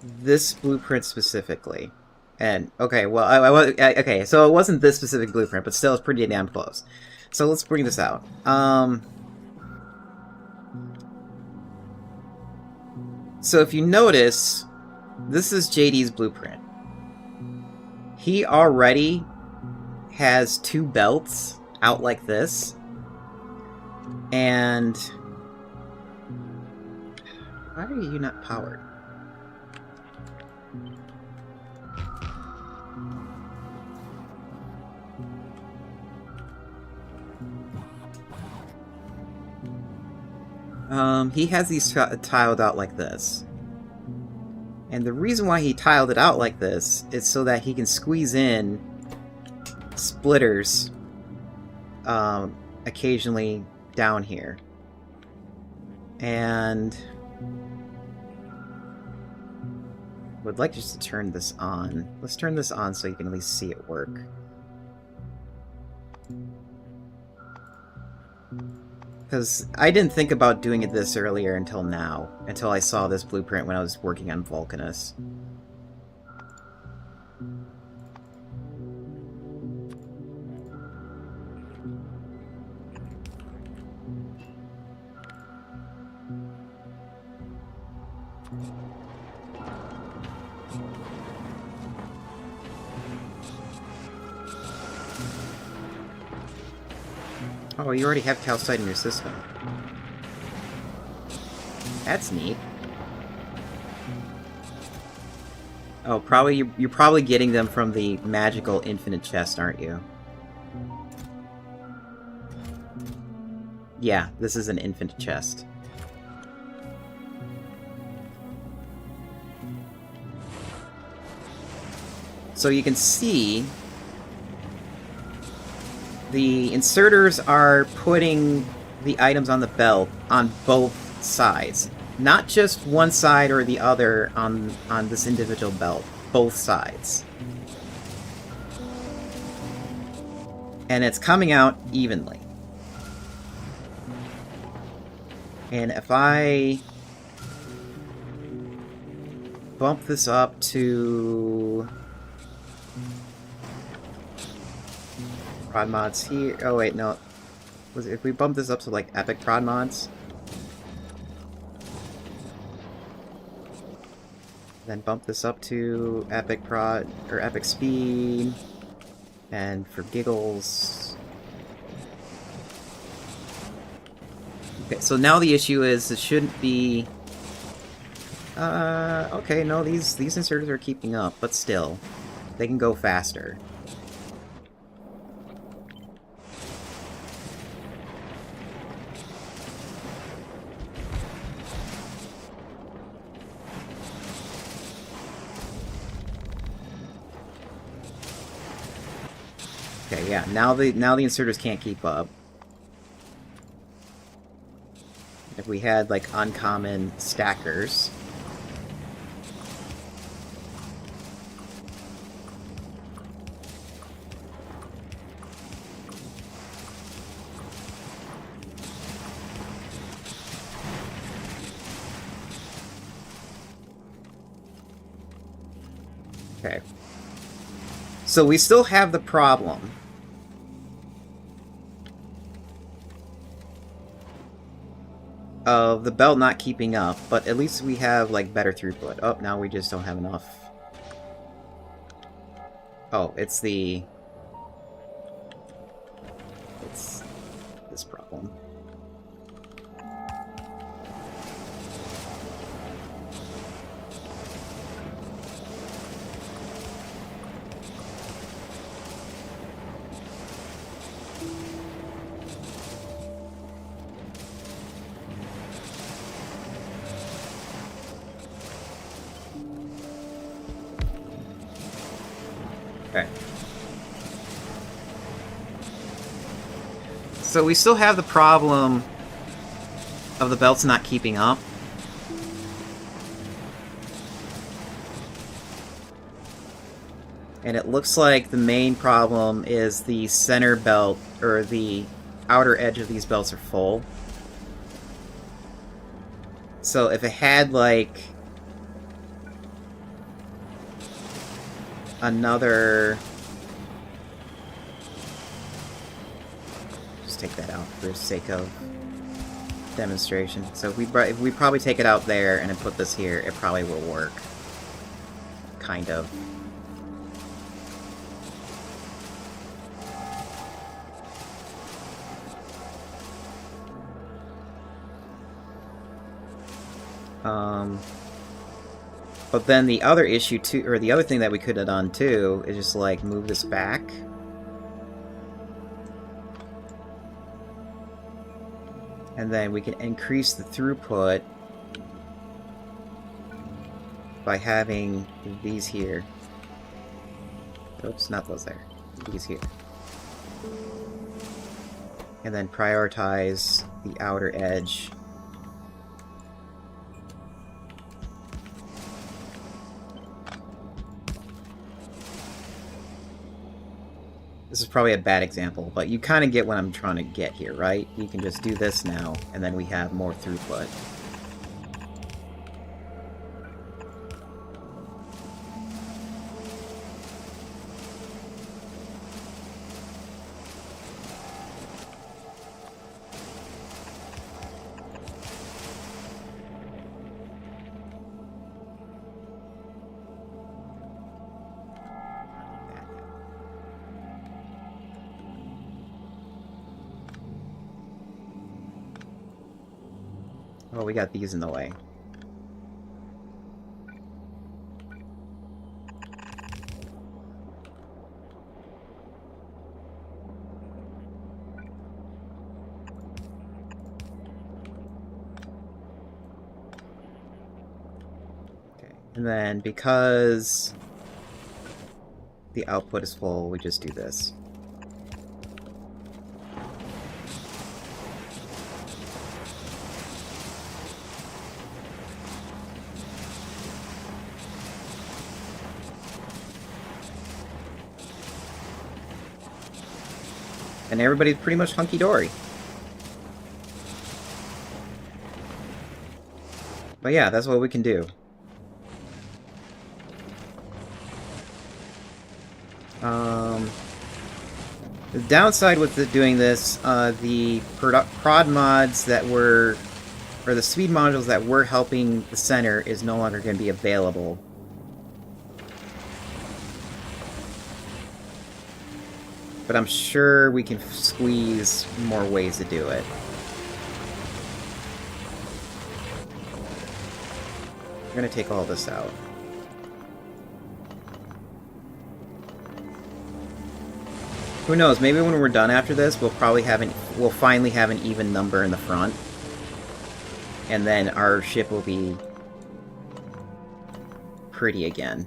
this blueprint specifically. And, okay, well, okay, so it wasn't this specific blueprint, but still it's pretty damn close. So let's bring this out. So if you notice, this is JD's blueprint. He already has 2 belts out like this. And why are you not powered? He has these tiled out like this. And the reason why he tiled it out like this is so that he can squeeze in splitters occasionally down here. And would like just to turn this on. Let's turn this on so you can at least see it work. Because I didn't think about doing it this earlier until now. Until I saw this blueprint when I was working on Vulcanus. Oh, you already have calcite in your system. That's neat. Oh, probably you're probably getting them from the magical infinite chest, aren't you? Yeah, this is an infinite chest. So you can see the inserters are putting the items on the belt on both sides. Not just one side or the other on this individual belt. Both sides. And it's coming out evenly. And if I bump this up to prod mods here. Oh wait, no. If we bump this up to like epic prod mods, then bump this up to epic prod or epic speed, and for giggles. Okay, so now the issue is it shouldn't be. Okay, no, these inserters are keeping up, but still, they can go faster. Okay, yeah, now the inserters can't keep up. If we had like uncommon stackers. Okay. So we still have the problem of the belt not keeping up, but at least we have like better throughput. Oh, now we just don't have enough. Oh, it's this problem. Okay. So we still have the problem of the belts not keeping up. And it looks like the main problem is the center belt, or the outer edge of these belts are full. So if it had like another take that out for the sake of demonstration. So if we probably take it out there and then put this here, it probably will work. Kind of. But then the other issue too, or the other thing that we could have done too, is just like move this back. And then we can increase the throughput by having these here. Oops, not those there. These here. And then prioritize the outer edge. This is probably a bad example, but you kind of get what I'm trying to get here, right? You can just do this now, and then we have more throughput. Oh, we got these in the way. Okay, and then because the output is full, we just do this. And everybody's pretty much hunky-dory. But yeah, that's what we can do. The downside with doing this, the prod mods that were, or the speed modules that were helping the center is no longer going to be available. But I'm sure we can squeeze more ways to do it. We're gonna take all this out. Who knows? Maybe when we're done after this, we'll finally have an even number in the front, and then our ship will be pretty again.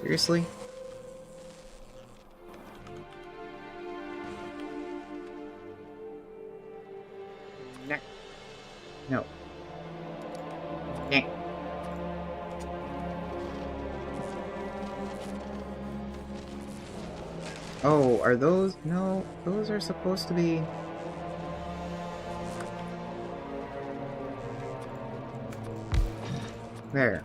Seriously? No. Oh, are those... No, those are supposed to be... There.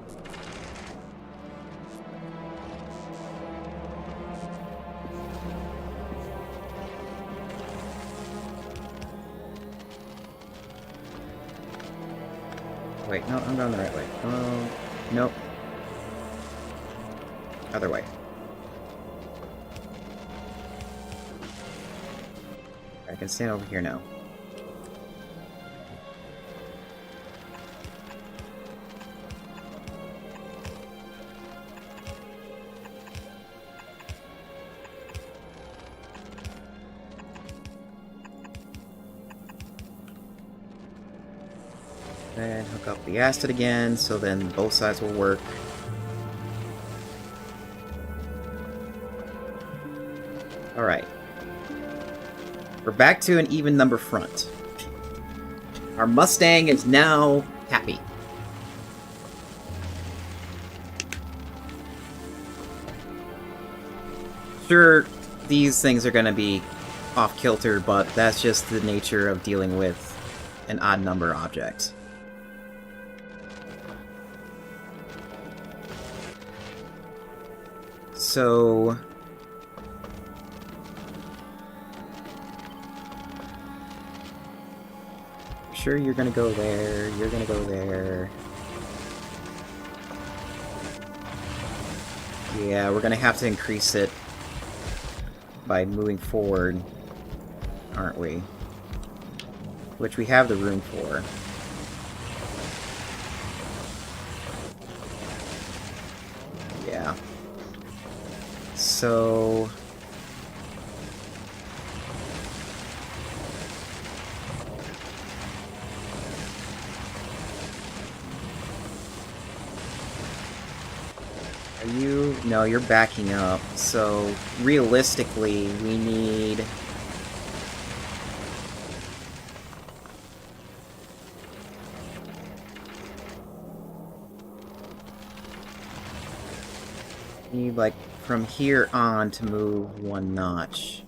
Wait, no, I'm going the right way. Oh, nope. Other way. I can stand over here now. Then hook up the acid again, so then both sides will work. Alright. We're back to an even number front. Our Mustang is now happy. Sure, these things are going to be off-kilter, but that's just the nature of dealing with an odd number object. So... sure, you're gonna go there, you're gonna go there. Yeah, we're gonna have to increase it by moving forward, aren't we? Which we have the room for. Yeah. So... are you... no, you're backing up. So, realistically, we need... need, like, from here on to move one notch.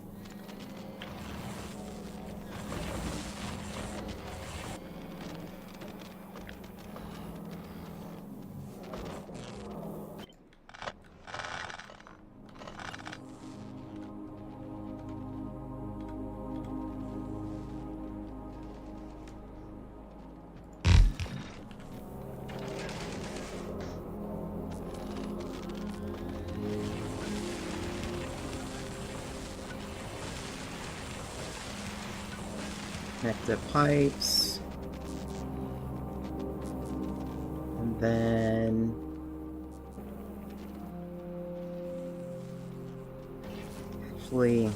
Connect the pipes. And then... actually...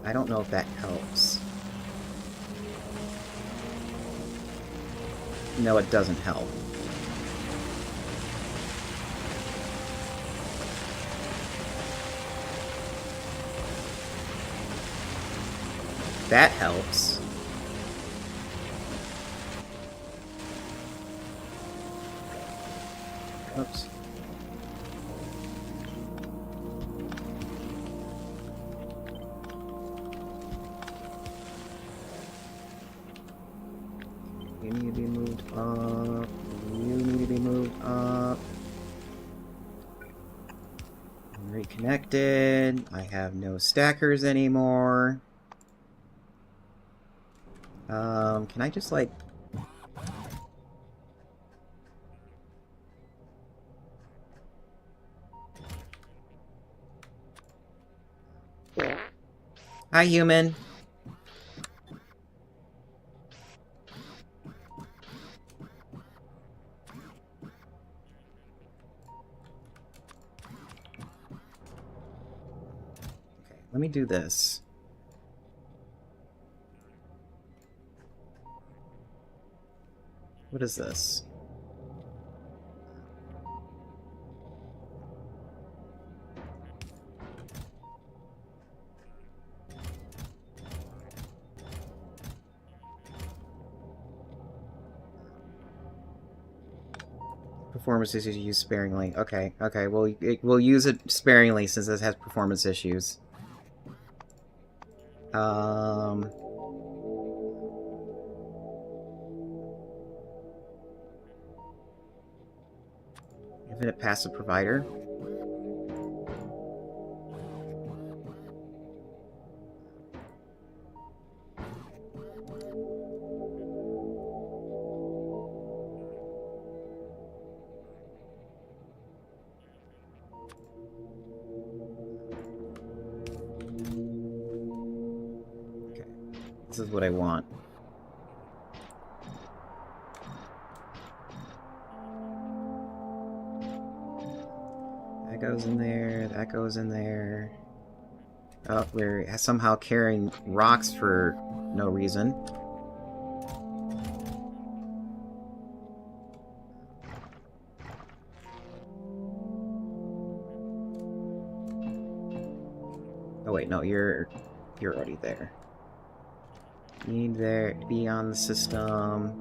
I don't know if that helps. No, it doesn't help. That helps. Oops. You need to be moved up. You need to be moved up. I'm reconnected. I have no stackers anymore. Can I just, like... hi, human. Okay, let me do this. What is this? Performance issues used sparingly. Okay, okay, we'll use it sparingly since this has performance issues. Infinite passive provider. Okay, this is what I want. That goes in there, that goes in there. Oh, we're somehow carrying rocks for no reason. Oh wait, no, you're already there. Need there to be on the system.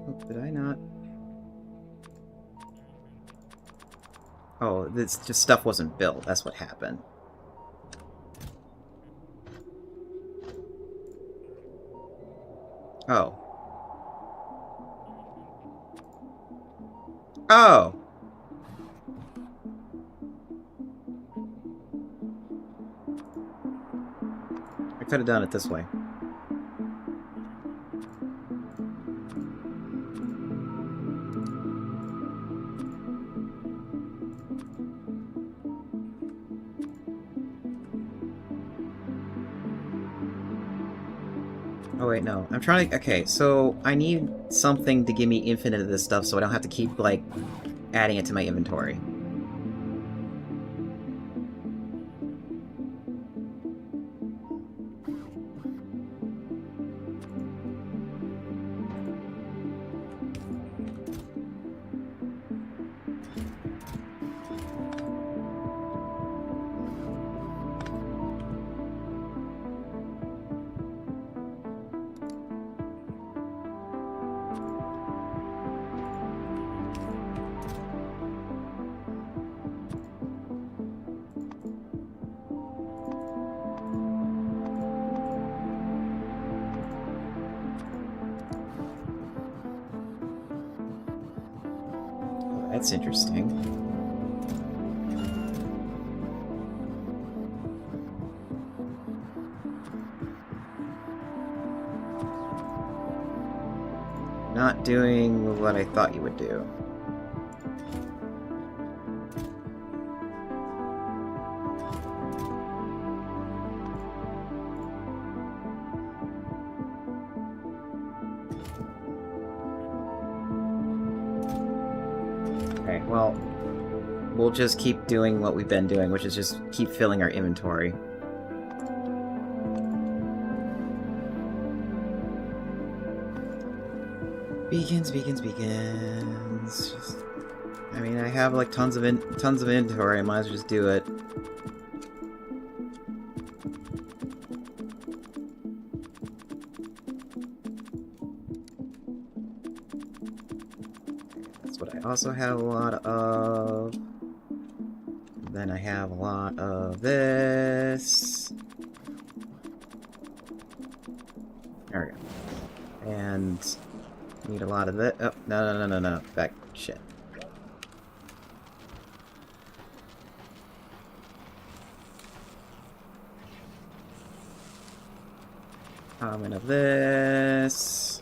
Oh, did I not? Oh, this just stuff wasn't built. That's what happened. Oh. Oh! I could have done it this way. Oh wait, no. I'm trying to... Okay, so I need something to give me infinite of this stuff so I don't have to keep, like, adding it to my inventory. That's interesting. Not doing what I thought you would do. Okay, well, we'll just keep doing what we've been doing, which is just keep filling our inventory. Beacons, beacons, beacons. Just, I mean, I have like tons of inventory. I might as well just do it. That's what I also have a lot of. Then I have a lot of this. There we go. And need a lot of this. Oh, no. Back. Shit. Common of this.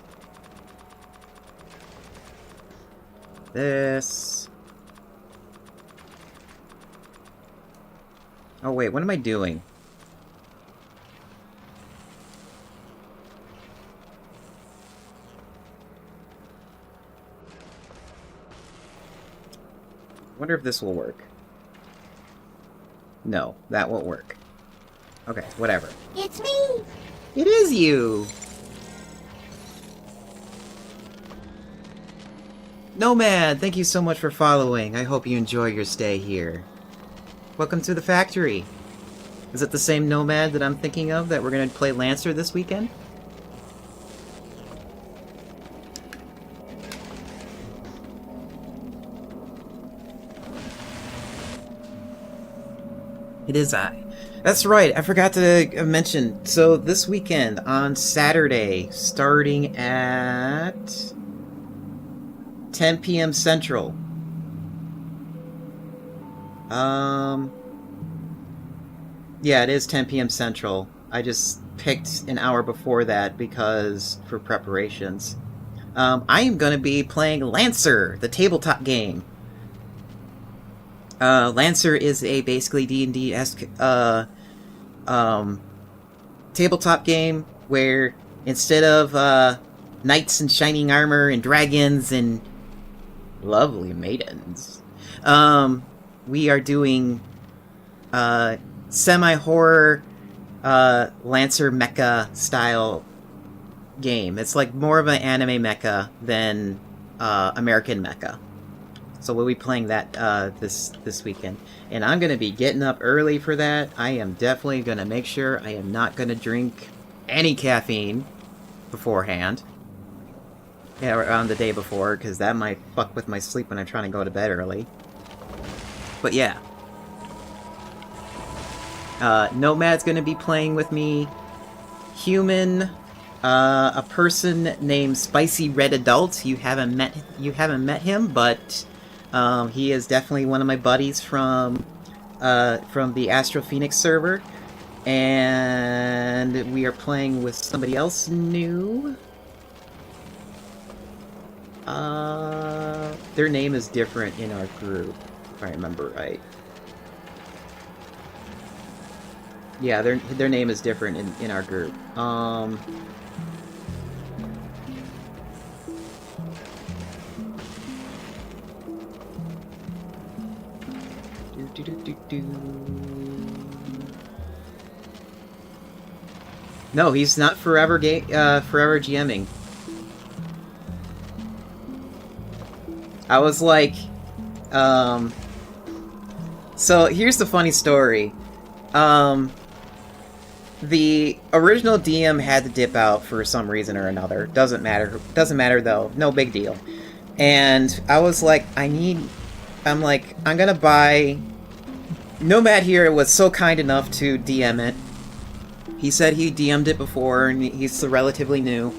This. Oh wait, what am I doing? Wonder if this will work. No, that won't work. Okay, whatever. It's me! It is you! Nomad, thank you so much for following. I hope you enjoy your stay here. Welcome to the factory. Is it the same Nomad that I'm thinking of that we're going to play Lancer this weekend? It is I. That's right, I forgot to mention. So this weekend, on Saturday, starting at 10 p.m. Central. Yeah, it is 10 p.m. Central. I just picked an hour before that because for preparations. I am going to be playing Lancer, the tabletop game. Lancer is a basically D&D-esque tabletop game where instead of knights in shining armor and dragons and lovely maidens, we are doing semi-horror Lancer mecha style game. It's like more of an anime mecha than American mecha. So we'll be playing that this weekend, and I'm gonna be getting up early for that. I am definitely gonna make sure I am not gonna drink any caffeine beforehand. Yeah, or on the day before, because that might fuck with my sleep when I'm trying to go to bed early. But yeah. Nomad's gonna be playing with me. Human, a person named Spicy Red Adult. You haven't met him, but he is definitely one of my buddies from the Astro Phoenix server. And we are playing with somebody else new. Their name is different in our group, if I remember right. Yeah, their name is different in our group. No, he's not forever GMing. I was like, so here's the funny story. The original DM had to dip out for some reason or another. Doesn't matter though. No big deal. And I was like, I'm gonna buy... Nomad here was so kind enough to DM it. He said he DM'd it before, and he's relatively new.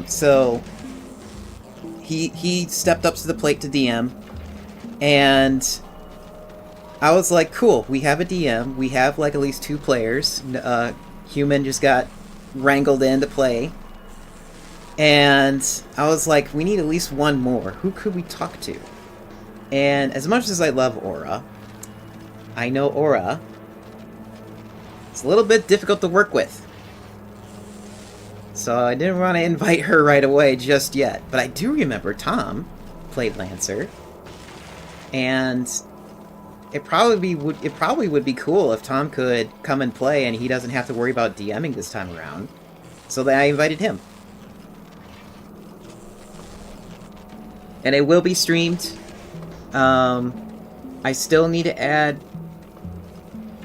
So... He stepped up to the plate to DM, and I was like, cool, we have a DM, we have like at least 2 players. Human just got wrangled in to play, and I was like, we need at least one more. Who could we talk to? And as much as I love Aura, I know Aura is a little bit difficult to work with. So I didn't want to invite her right away just yet. But I do remember Tom played Lancer. And it probably would be cool if Tom could come and play and he doesn't have to worry about DMing this time around. So then I invited him. And it will be streamed. I still need to add...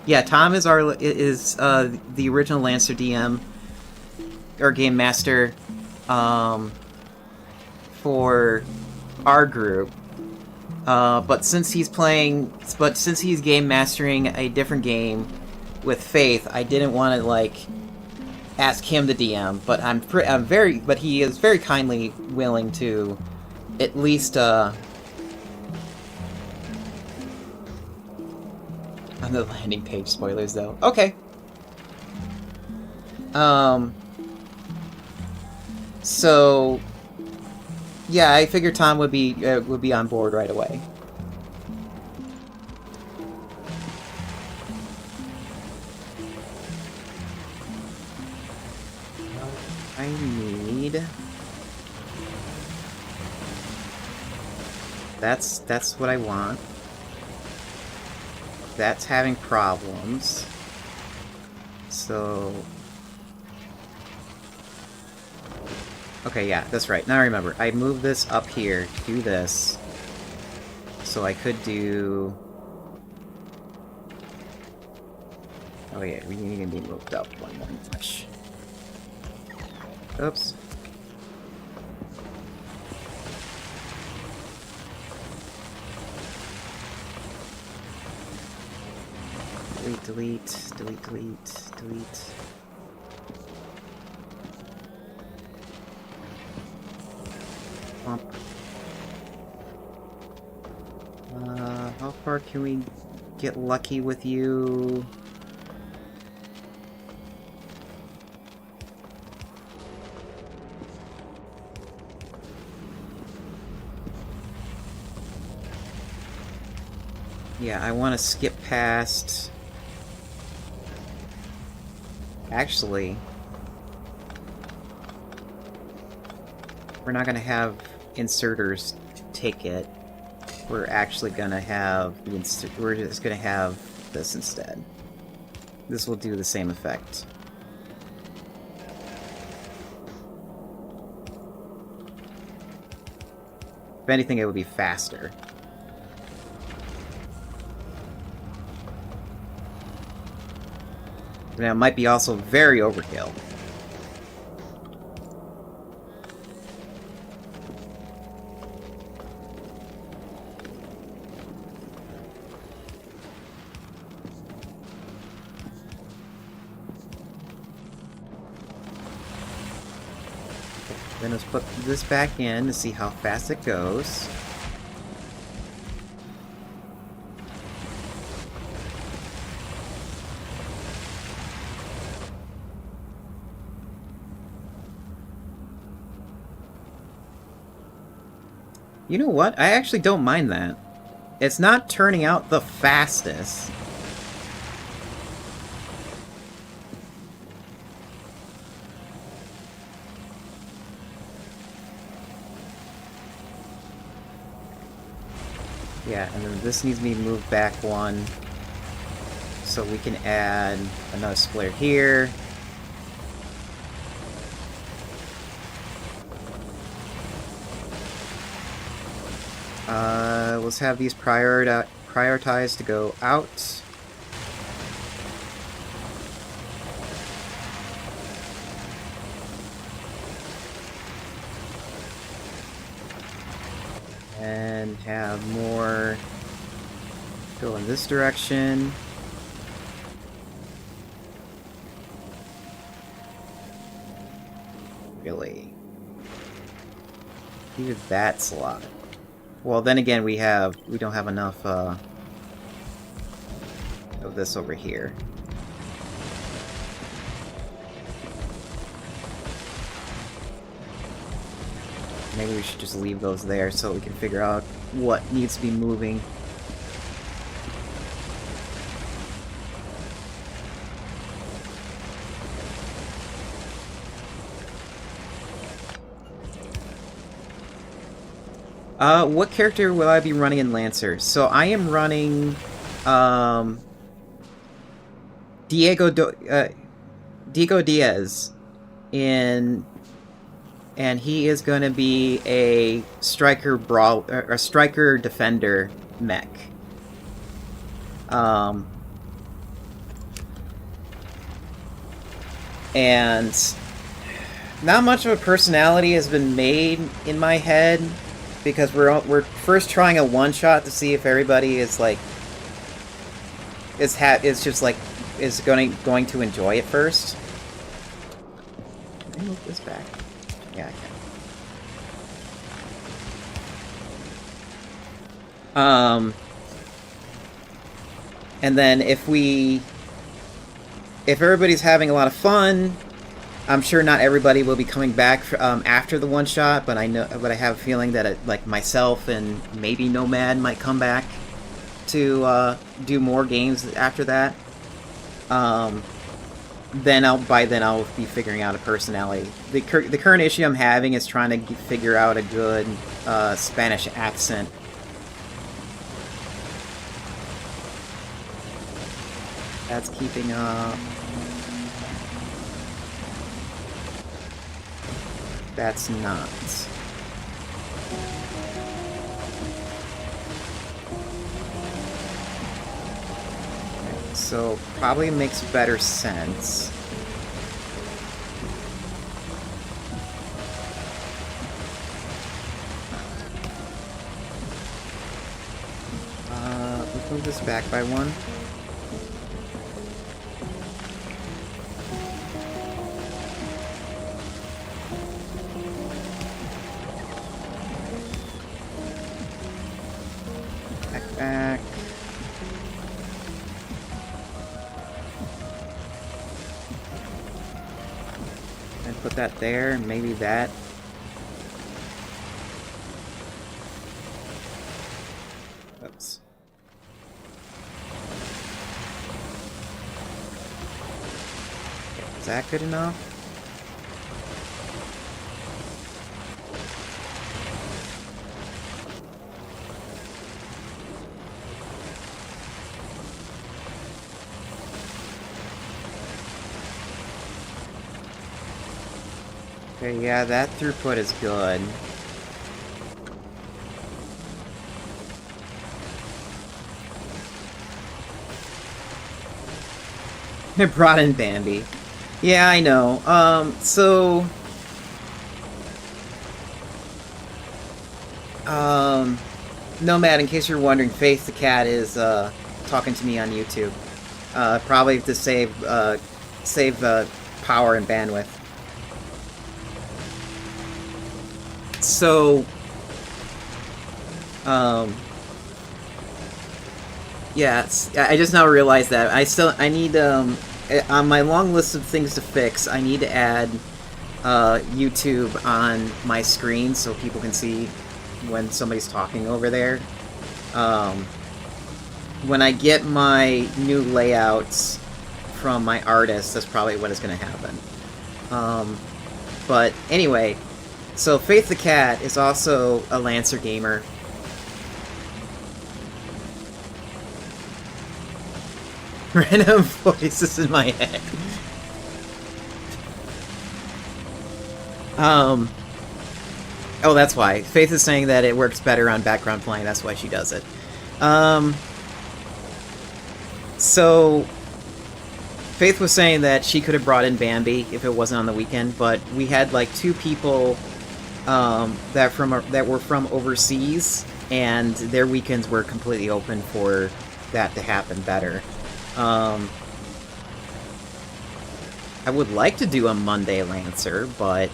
Yeah, Tom is the original Lancer DM. Or Game Master for our group. But since he's game mastering a different game with Faith, I didn't want to like ask him to DM. But but he is very kindly willing to at least on the landing page spoilers though. Okay. So, yeah, I figured Tom would be on board right away. I need... That's what I want. That's having problems. So... Okay, yeah, that's right. Now I remember. I moved this up here to do this. So I could do... Oh yeah, we need to be moved up one more notch. Oops. Delete. How far can we get lucky with you? Yeah, I want to skip past... Actually... We're not going to have inserters take it. We're actually going to have... We're just going to have this instead. This will do the same effect. If anything, it would be faster. Now, it might be also very overkill. Then let's put this back in to see how fast it goes. You know what? I actually don't mind that. It's not turning out the fastest. Yeah, and then this needs to be moved back one. So we can add another splitter here. Let's have these prioritized to go out. And have more go in this direction. Really? Even that slot. Well, then again, we don't have enough of this over here. Maybe we should just leave those there so we can figure out what needs to be moving. What character will I be running in Lancer? So I am running, Diego Diaz and he is going to be a striker defender mech. And not much of a personality has been made in my head because we're first trying a one shot to see if everybody is like is going to enjoy it first. Can I move this back? Yeah, I can. And then if everybody's having a lot of fun, I'm sure not everybody will be coming back after the one shot, but I have a feeling that like myself and maybe Nomad might come back to do more games after that. Then I'll be figuring out a personality. The current issue I'm having is trying to figure out a good Spanish accent. That's keeping up. That's not. So probably makes better sense. Let's move this back by one. Back. And put that there, and maybe that. Oops. Is that good enough? Okay, yeah, that throughput is good. I brought in Bambi. Yeah, I know. So... Nomad, in case you're wondering, Faith the cat is, talking to me on YouTube. Probably to save power and bandwidth. So, um, yeah, I just now realized that I need, on my long list of things to fix, I need to add, YouTube on my screen so people can see when somebody's talking over there. When I get my new layouts from my artist, that's probably what is going to happen. But anyway, so Faith the Cat is also a Lancer gamer. Random voices in my head. Oh, that's why. Faith is saying that it works better on background playing, that's why she does it. So, Faith was saying that she could have brought in Bambi if it wasn't on the weekend, but we had like 2 people that were from overseas, and their weekends were completely open for that to happen better. I would like to do a Monday Lancer, but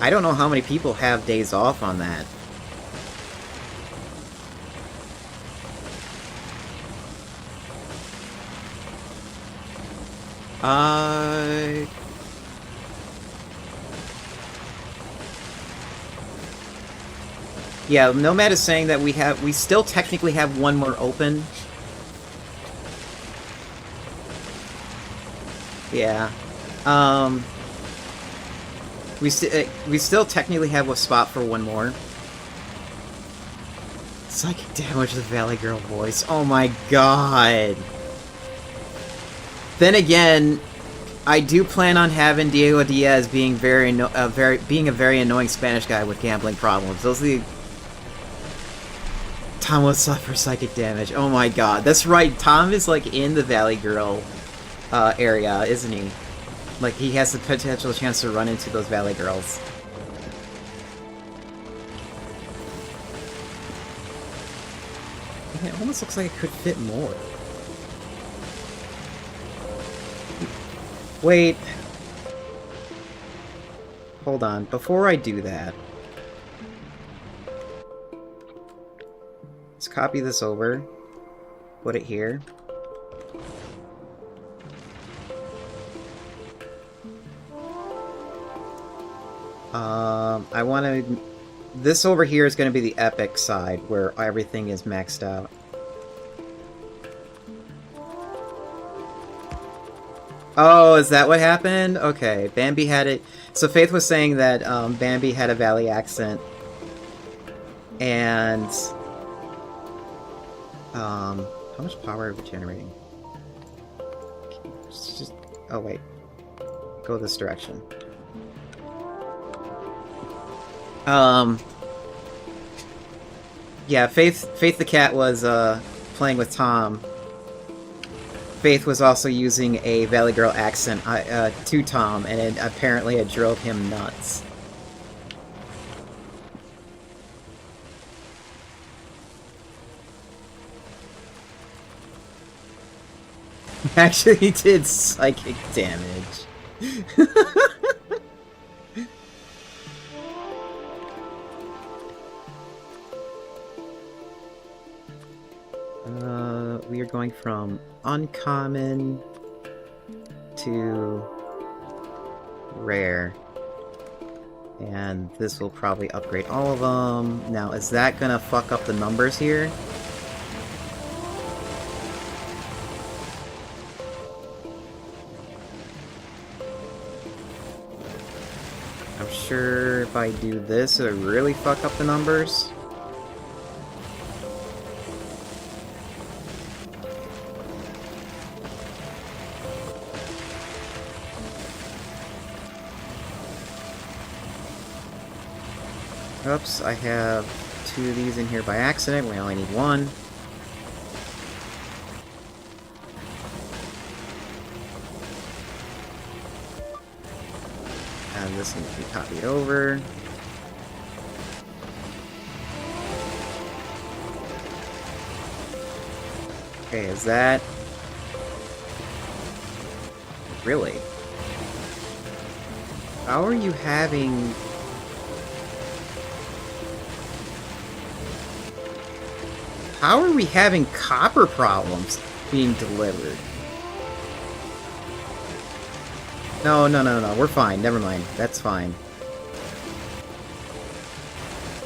I don't know how many people have days off on that. Yeah, Nomad is saying that we still technically have one more open. Yeah. We still technically have a spot for one more. Psychic damage the Valley Girl voice. Oh my god. Then again, I do plan on having Diego Diaz being a very annoying Spanish guy with gambling problems. Those are the... Tom will suffer psychic damage. Oh my god. That's right. Tom is like in the Valley Girl area, isn't he? Like, he has the potential chance to run into those Valley Girls. It almost looks like it could fit more. Wait. Hold on. Before I do that, let's copy this over. Put it here. I want to... This over here is going to be the epic side, where everything is maxed out. Oh, is that what happened? Okay, Bambi had it... So Faith was saying that Bambi had a Valley accent. And... how much power are we generating? Just... Oh, wait. Go this direction. Yeah, Faith the cat was, playing with Tom. Faith was also using a Valley Girl accent, to Tom, and apparently it drove him nuts. Actually, he did psychic damage. We are going from uncommon to rare. And this will probably upgrade all of them. Now, is that gonna fuck up the numbers here? I'm sure if I do this, it'll really fuck up the numbers. Oops, I have 2 of these in here by accident. We only need 1. And this needs to be copied over. Okay, is that... Really? How are you having... How are we having copper problems being delivered? No, no, no, no, we're fine. Never mind. That's fine.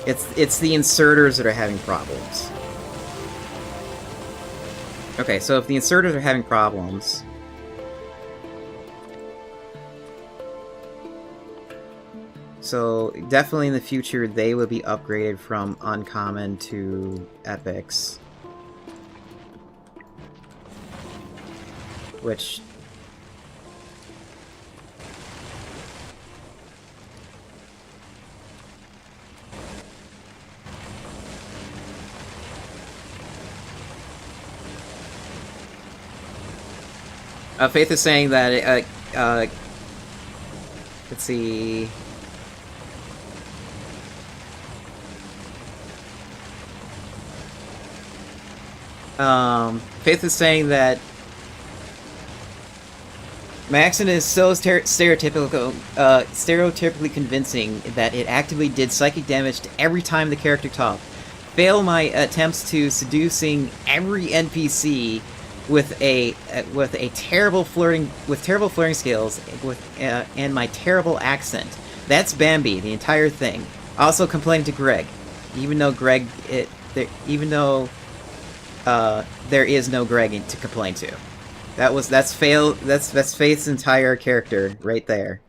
It's the inserters that are having problems. Okay, so if the inserters are having problems... So, definitely in the future, they will be upgraded from uncommon to epics. Which... Faith is saying that, let's see... Faith is saying that my accent is so stereotypically convincing that it actively did psychic damage to every time the character talked. Fail my attempts to seducing every NPC with terrible flirting skills and my terrible accent. That's Bambi, the entire thing. Also complaining to Greg, even though there is no Greg to complain to. That's Faith's entire character right there.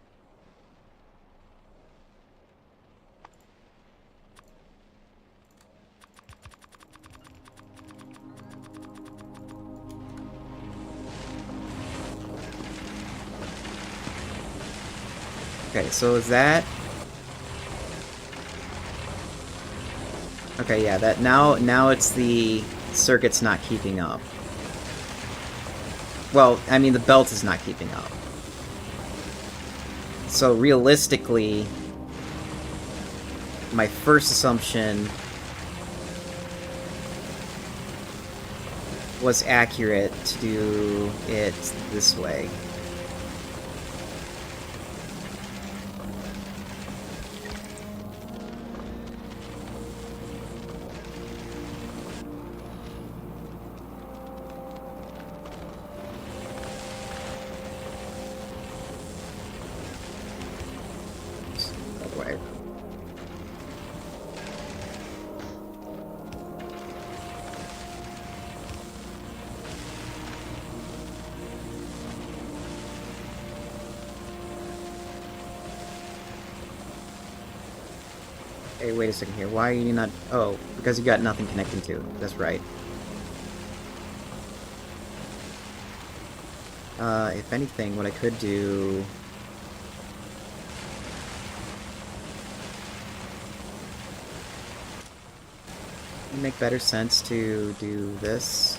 Okay, so is that... Okay, yeah, that now it's the circuit's not keeping up. Well, I mean, the belt is not keeping up. So realistically, my first assumption was accurate to do it this way. Hey, wait a second here. Why are you not... Oh, because you got nothing connecting to. That's right. If anything, what I could do... It'd make better sense to do this.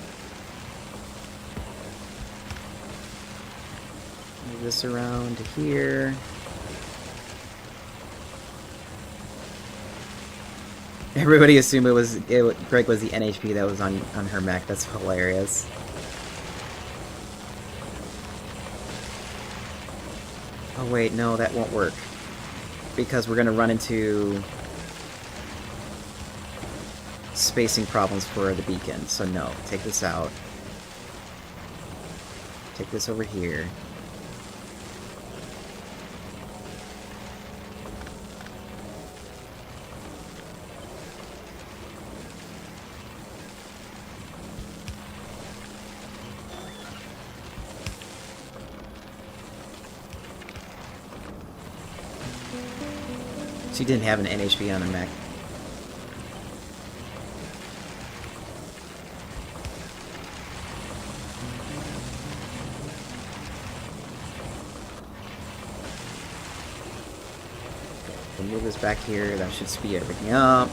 Move this around to here. Everybody assumed Greg was the NHP that was on her mech. That's hilarious. Oh wait, no, that won't work. Because we're gonna run into spacing problems for the beacon. So no, take this out. Take this over here. She didn't have an NHP on her mech. So move this back here. That should speed everything up.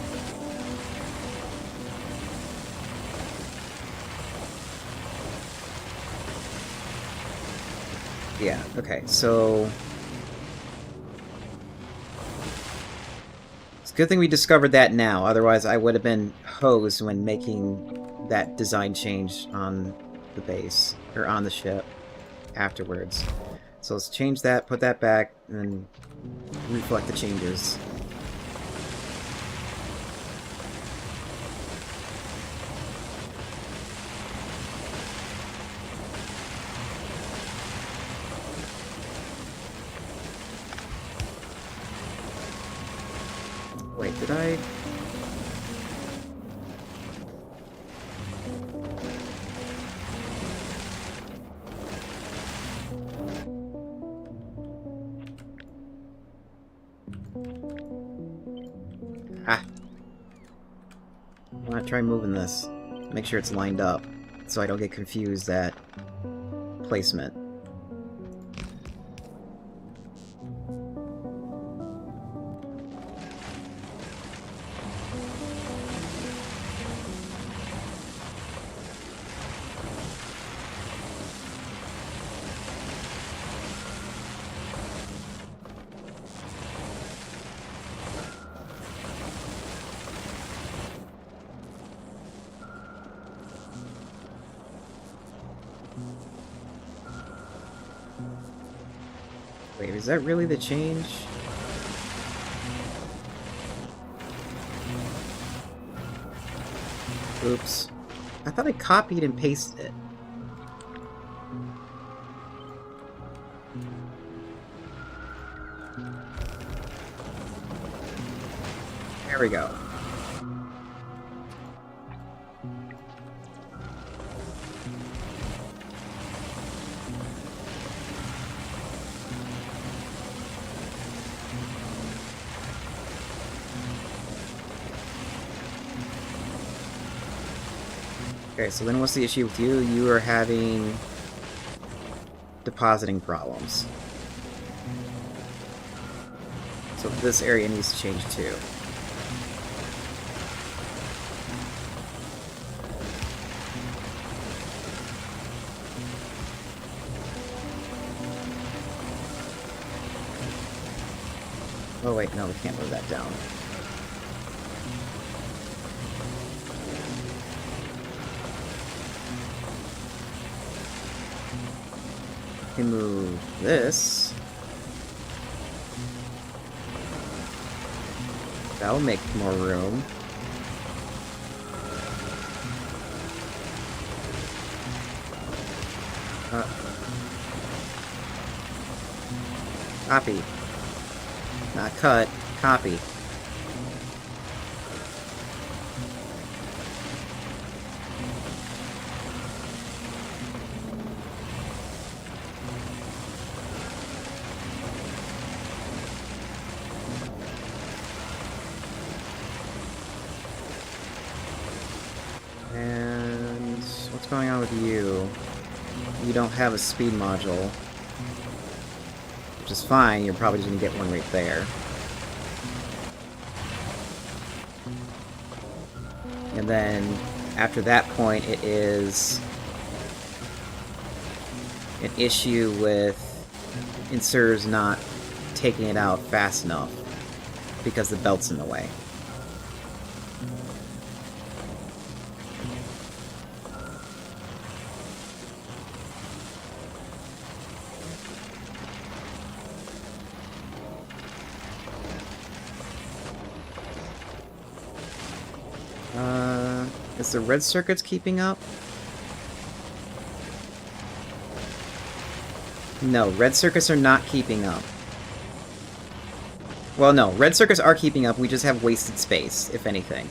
Yeah, okay, so... It's a good thing we discovered that now, otherwise I would have been hosed when making that design change on the base, or on the ship, afterwards. So let's change that, put that back, and reflect the changes. Wait, did I... Ah! I want to try moving this. Make sure it's lined up, so I don't get confused at placement. Wait, is that really the change? Oops. I thought I copied and pasted it. There we go. Okay, so then what's the issue with you? You are having depositing problems. So this area needs to change too. Oh wait, no, we can't move that down. We can move this. That'll make more room. Copy. Not cut. Copy. And what's going on with you? You don't have a speed module. Which is fine, you're probably just gonna get one right there. And then, after that point, it is an issue with inserters not taking it out fast enough because the belt's in the way. Is the red circuits keeping up? No, red circuits are not keeping up. Well, no, red circuits are keeping up, we just have wasted space, if anything.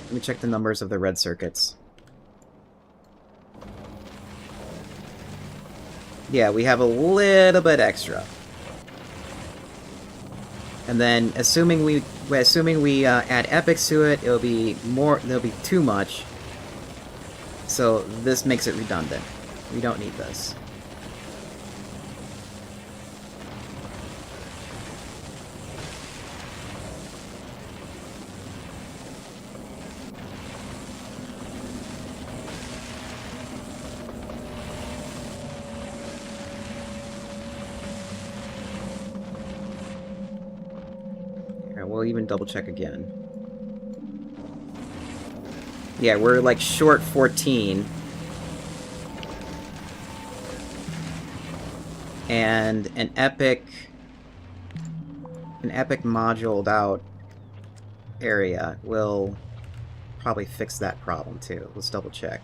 Let me check the numbers of the red circuits. Yeah, we have a little bit extra. And then, assuming we add epics to it, it'll be more. There'll be too much. So this makes it redundant. We don't need this. Here, we'll even double check again. Yeah, we're like short 14. And an epic moduled out area will probably fix that problem too. Let's double check.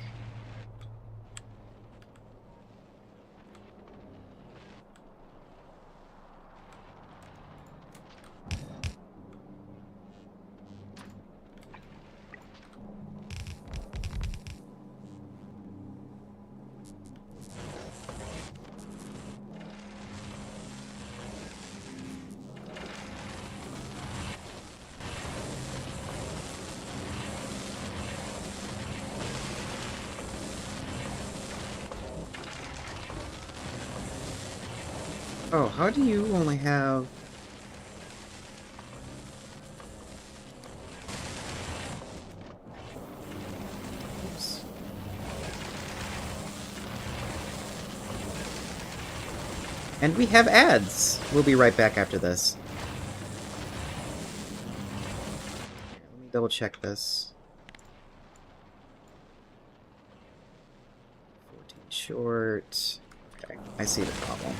Oh, how do you only have... Oops. And we have ads! We'll be right back after this. Let me double check this. 14 short... Okay, I see the problem.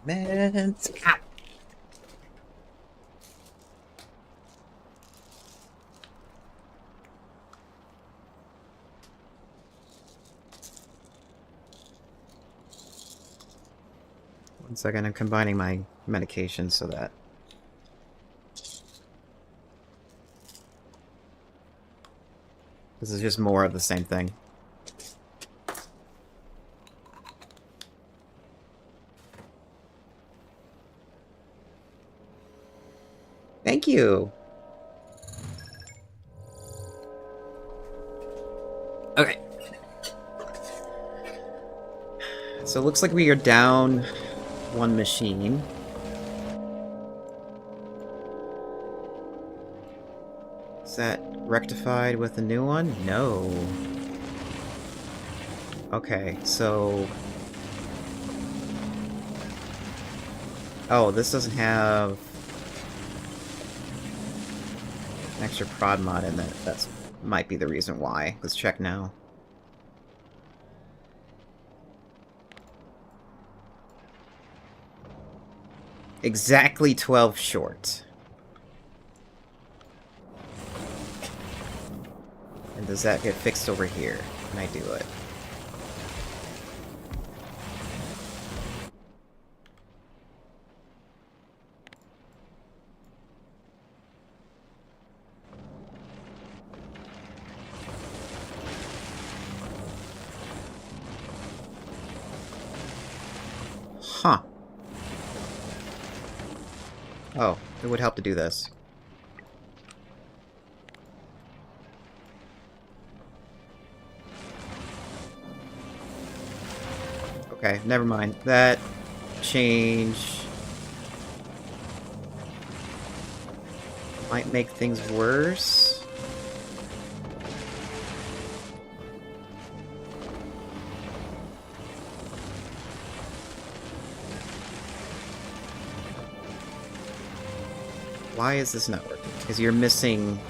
Meds. Ow. One second, I'm combining my medications so that... This is just more of the same thing. Thank you! Okay. So it looks like we are down one machine. Is that rectified with the new one? No. Okay, so... Oh, this doesn't have an extra prod mod in it. That's might be the reason why. Let's check now. Exactly 12 short. And does that get fixed over here? Can I do it? Huh. Oh, it would help to do this. Okay, never mind. That change might make things worse. Why is this not working? Because you're missing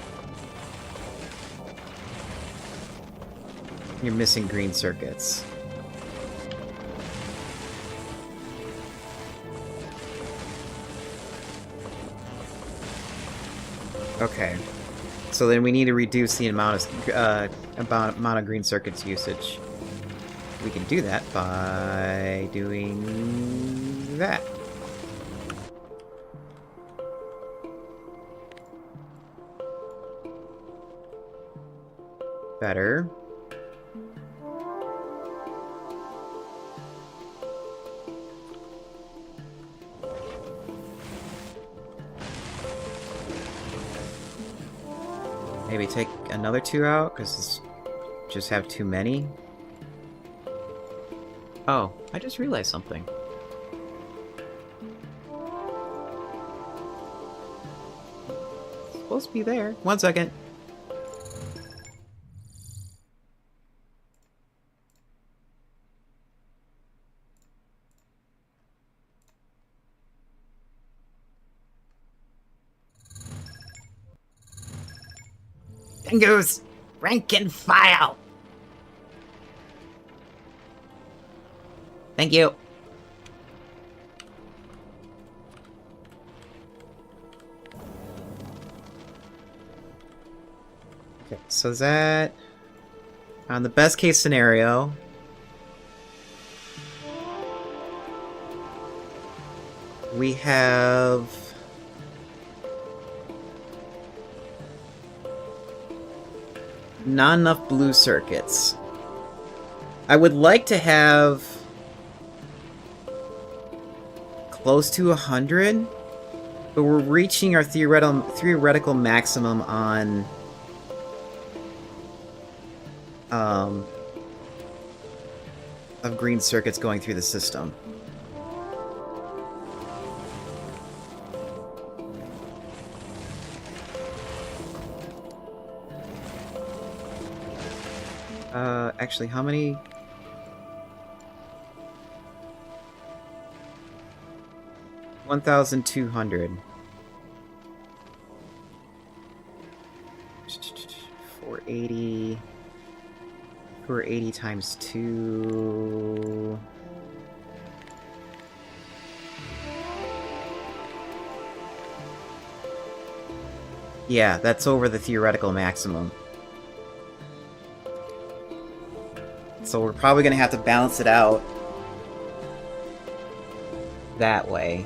green circuits. Okay, so then we need to reduce the amount of green circuits usage. We can do that by doing that. Better. Maybe take another 2 out, because just have too many. Oh, I just realized something. It's supposed to be there. 1 second. Pengu's rank and file. Thank you. Okay, so that on the best case scenario, we have not enough blue circuits. I would like to have close to 100, but we're reaching our theoretical maximum on of green circuits going through the system. Actually, how many? $1,200. 480. 480 times 2. Yeah, that's over the theoretical maximum. So we're probably gonna have to balance it out that way.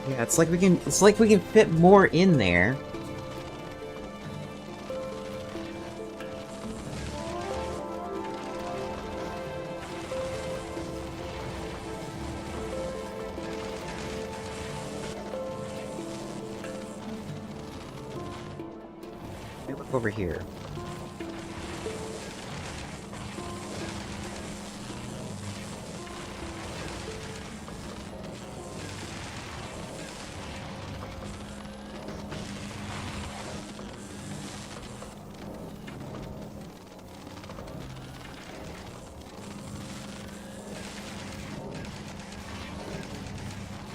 Yeah, it's like we can fit more in there. Let me look over here.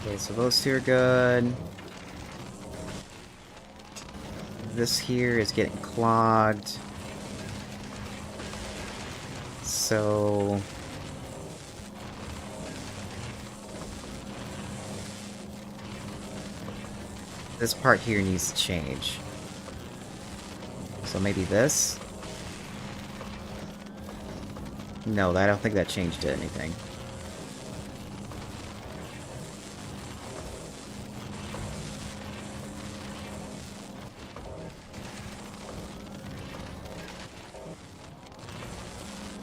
Okay, so those two are good. This here is getting clogged. So... this part here needs to change. So maybe this? No, I don't think that changed anything.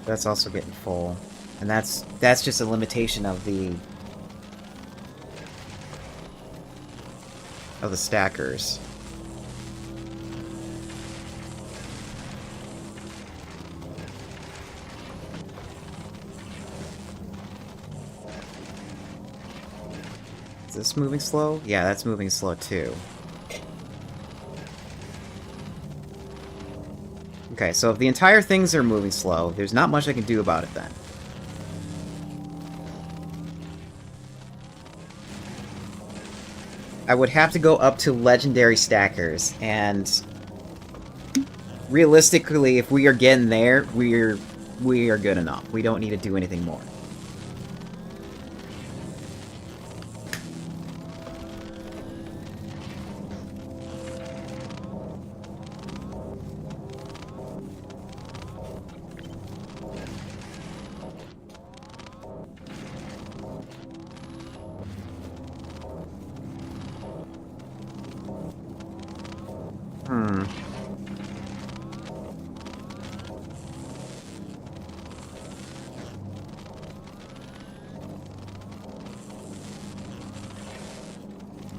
That's also getting full. And that's just a limitation of the stackers. Is this moving slow? Yeah, that's moving slow too. Okay, so if the entire things are moving slow, there's not much I can do about it then. I would have to go up to legendary stackers, and realistically, if we are getting there, we are good enough. We don't need to do anything more.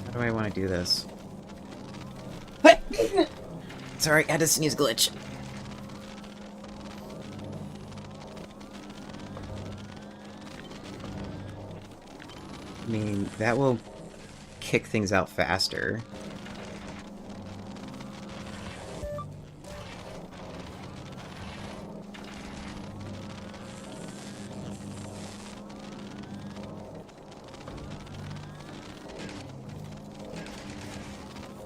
How do I want to do this? Sorry, I had a sneeze glitch. I mean, that will kick things out faster.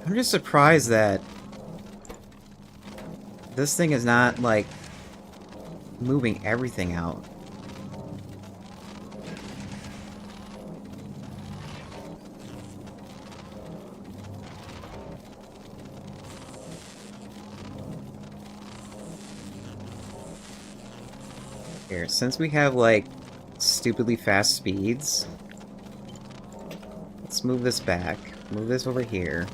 I'm just surprised that this thing is not, like, moving everything out. Here, since we have, like, stupidly fast speeds, let's move this back. Move this over here.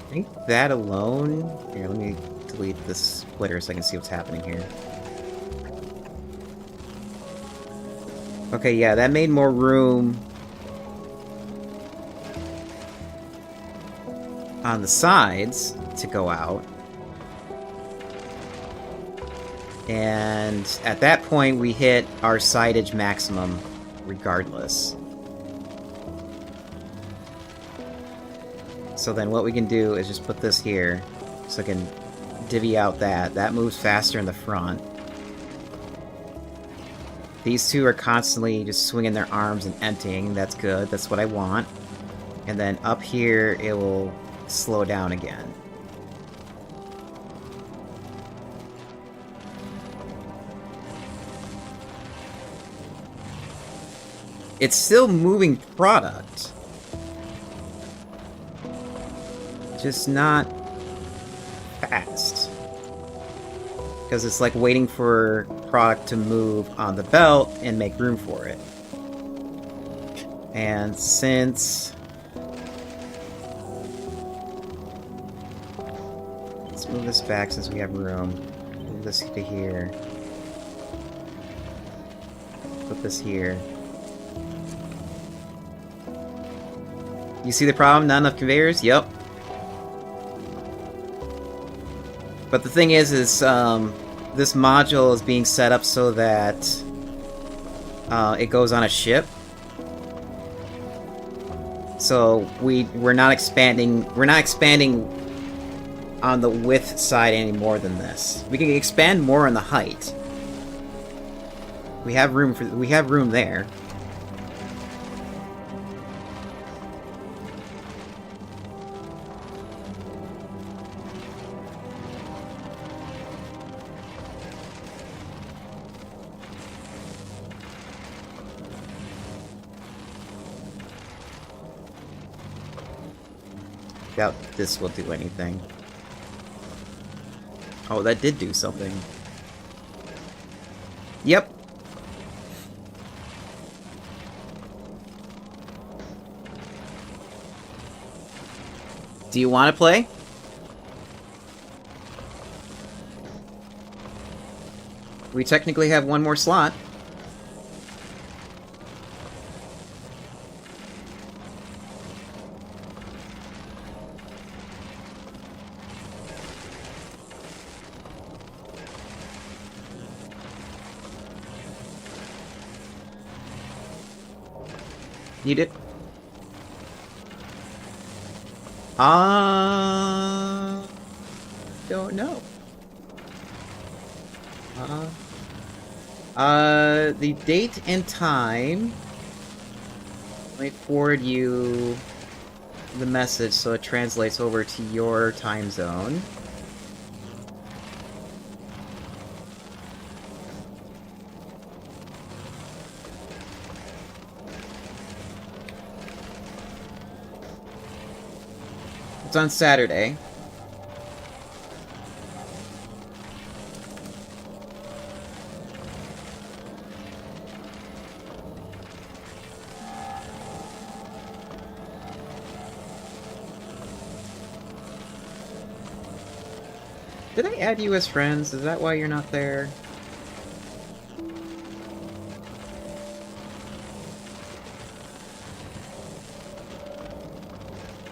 I think that alone... Here, let me delete this splitter so I can see what's happening here. Okay, yeah, that made more room on the sides to go out. And at that point, we hit our sideage maximum regardless. So then what we can do is just put this here, so I can divvy out that. That moves faster in the front. These two are constantly just swinging their arms and emptying. That's good. That's what I want. And then up here, it will slow down again. It's still moving product. Just not fast. Because it's like waiting for product to move on the belt and make room for it. And since... Let's move this back since we have room. Move this to here. Put this here. You see the problem? Not enough conveyors? Yep. But the thing is this module is being set up so that it goes on a ship. So we're not expanding on the width side any more than this. We can expand more on the height. We have room there. Doubt this will do anything. Oh, that did do something. Yep. Do you want to play? We technically have one more slot. Need it? Don't know. The date and time. Let me forward you the message so it translates over to your time zone. It's on Saturday. Did I add you as friends? Is that why you're not there?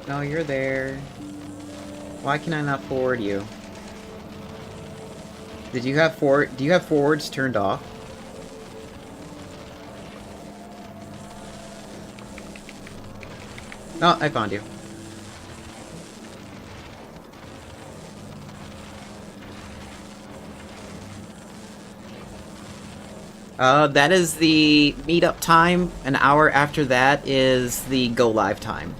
No, you're there. Why can I not forward you? Did you have do you have forwards turned off? Oh, I found you. That is the meetup time. An hour after that is the go live time.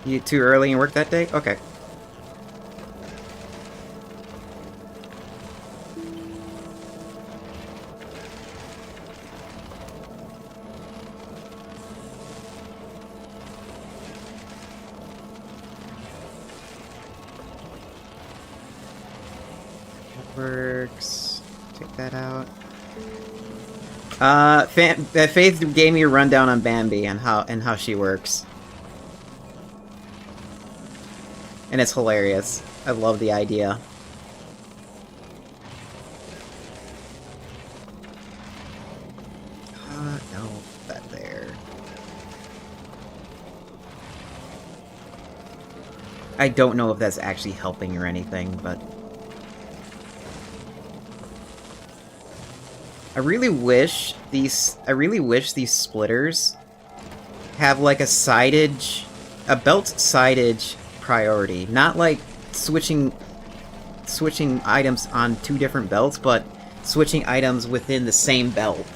You too early in work that day? Okay. That works. Take that out. Faith gave me a rundown on Bambi and how she works. And it's hilarious. I love the idea. I don't know if that's actually helping or anything, but I really wish these splitters have like a belt sidage priority, not like switching items on two different belts, but switching items within the same belt.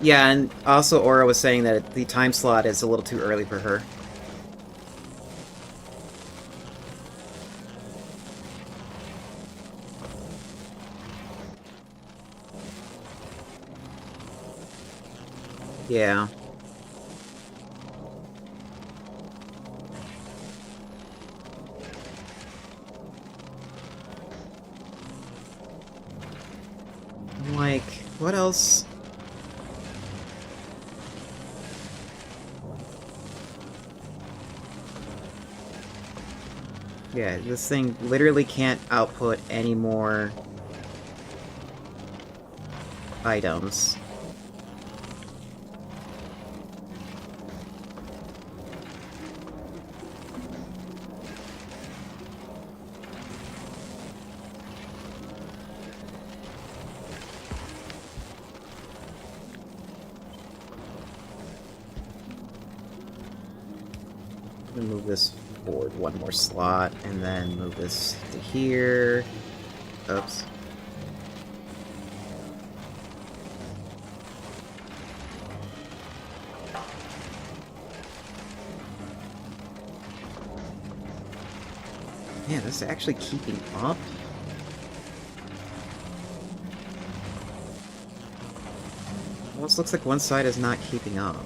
Yeah, and also Aura was saying that the time slot is a little too early for her. Yeah. I'm like, what else? Yeah, this thing literally can't output any more items. I'm gonna move this forward one more slot, and then move this to here. Oops. Yeah, this is actually keeping up. Almost looks like one side is not keeping up.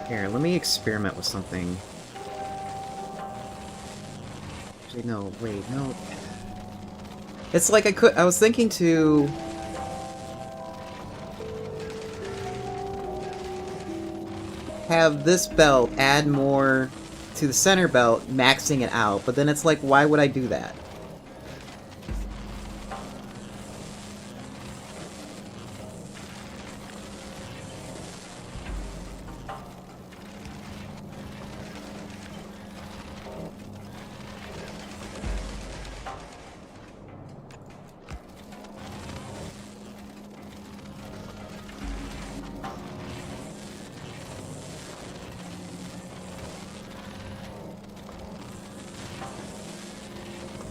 Here, let me experiment with something. Actually, no, wait, no. It's like I was thinking to have this belt add more to the center belt, maxing it out, but then it's like, why would I do that?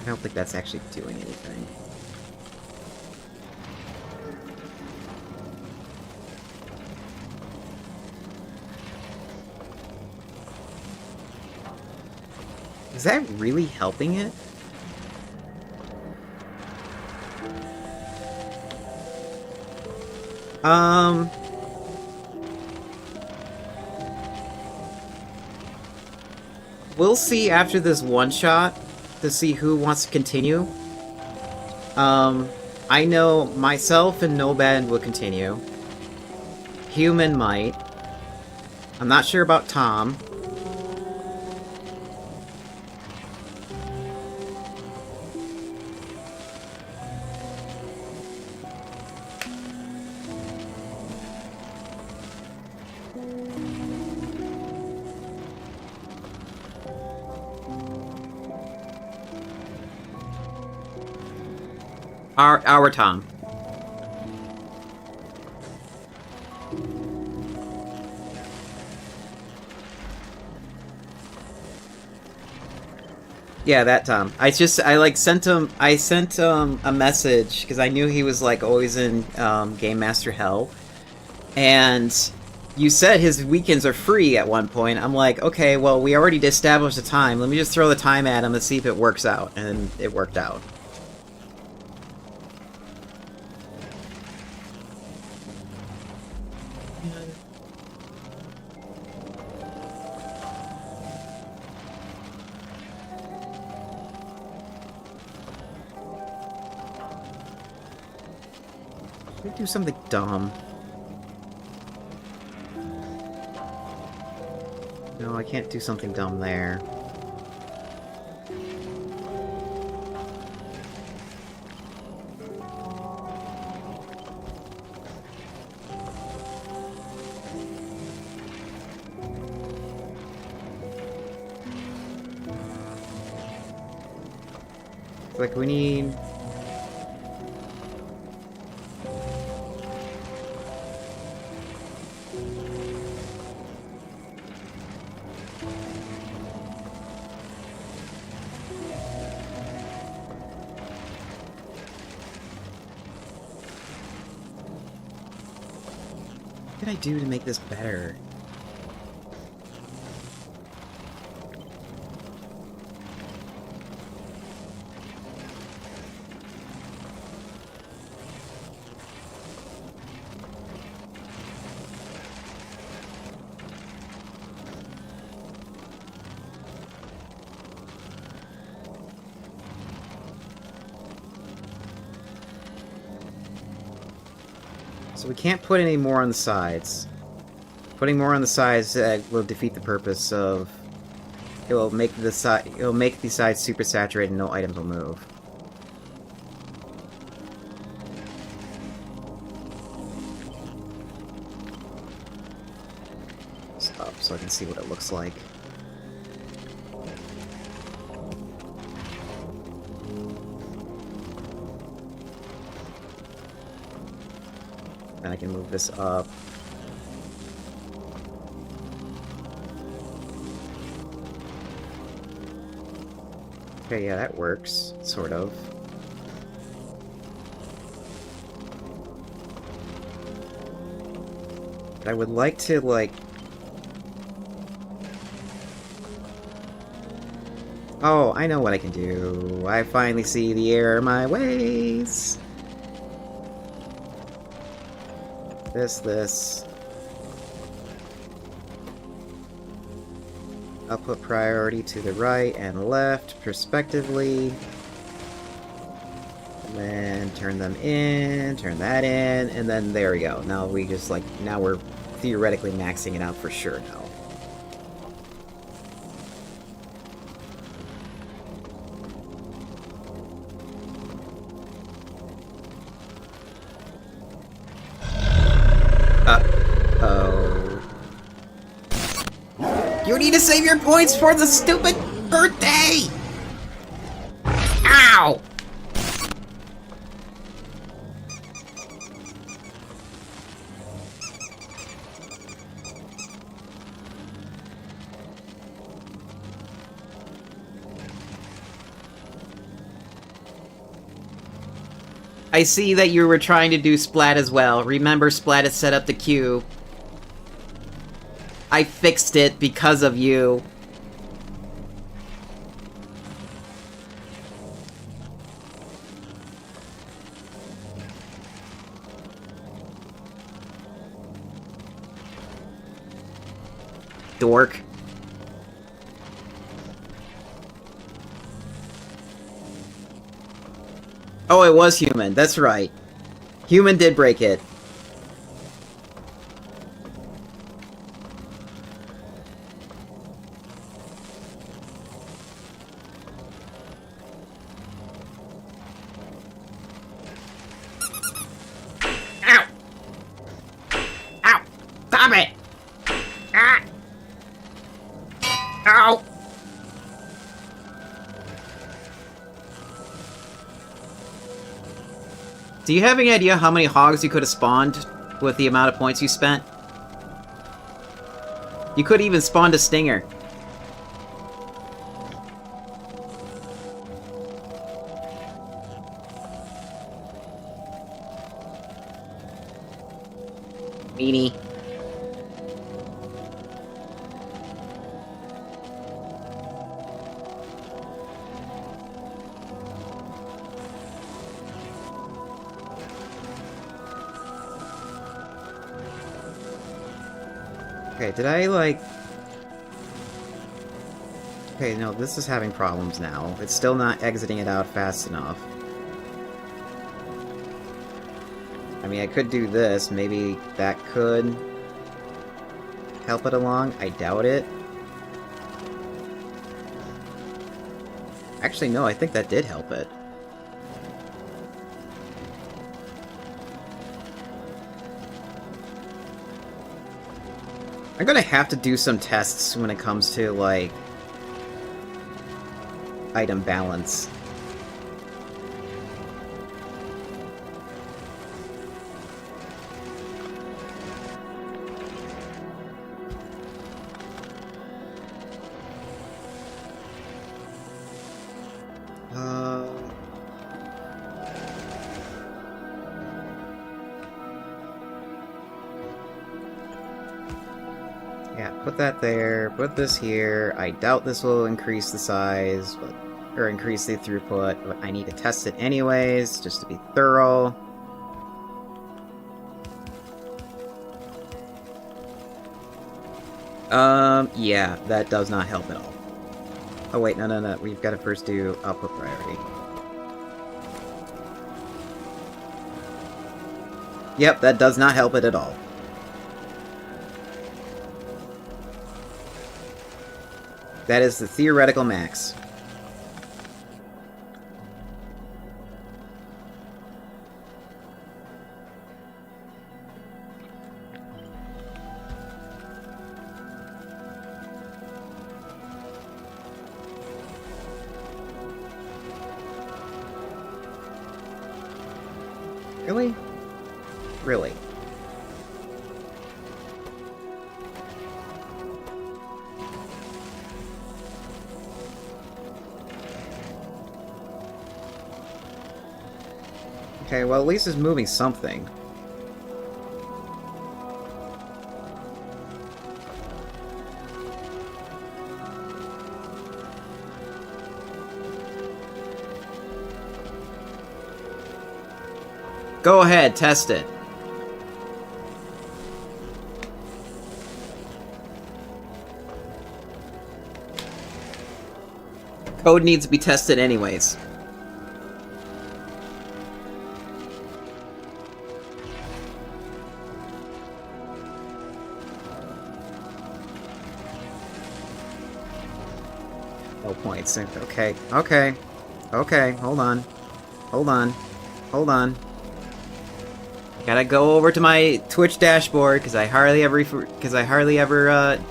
I don't think that's actually doing anything. Is that really helping it? We'll see after this one shot to see who wants to continue. I know myself and Nobad will continue. Human might. I'm not sure about Tom. Our Tom. Yeah, that Tom. I sent him a message because I knew he was like always in Game Master Hell, and you said his weekends are free at one point. I'm like, okay, well, we already established the time. Let me just throw the time at him and see if it works out, and it worked out. Let me do something dumb. No, I can't do something dumb there. Like, we need... What can I do to make this better? So we can't put any more on the sides. Putting more on the sides will defeat the purpose of... It will make the sides super saturated and no items will move. Stop so I can see what it looks like. And I can move this up. Okay, yeah, that works, sort of. But I would like to, like... Oh, I know what I can do. I finally see the error of my ways. This. I'll put priority to the right and left, respectively. And then turn them in, turn that in, and then there we go. Now we just, like, now we're theoretically maxing it out for sure now. Uh-oh. You need to save your points for the stupid birthday! Ow! I see that you were trying to do Splat as well. Remember, Splat has set up the queue. I fixed it because of you. Dork. Oh, it was human. That's right. Human did break it. Ow! Ow! Stop it! Ah! Ow! Do you have any idea how many hogs you could have spawned with the amount of points you spent? You could even spawn a stinger. Meanie. Okay, did I, like... Okay, no, this is having problems now. It's still not exiting it out fast enough. mean, I could do this. Maybe that could help it along. I doubt it. Actually, no, I think that did help it. I'm gonna have to do some tests when it comes to, like, item balance. Yeah, put that there, put this here. I doubt this will increase the size, or increase the throughput, but I need to test it anyways, just to be thorough. Yeah, that does not help at all. Oh wait, no, we've got to first do output priority. Yep, that does not help it at all. That is the theoretical max. Really? Really? Okay, well at least it's moving something. Go ahead, test it. Code needs to be tested anyways. No points. Okay, hold on. Gotta go over to my Twitch dashboard because I hardly ever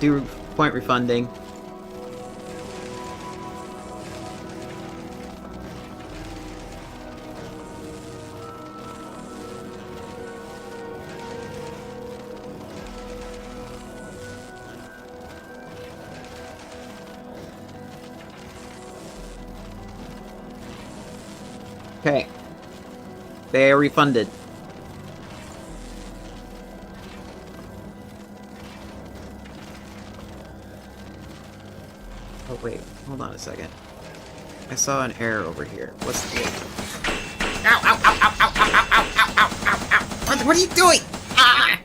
do point refunding. Okay, they are refunded. Oh wait, hold on a second. I saw an error over here. What's the... Ow, ow, ow, ow, ow, ow, ow, ow, ow, ow, ow! What are you doing? Ah!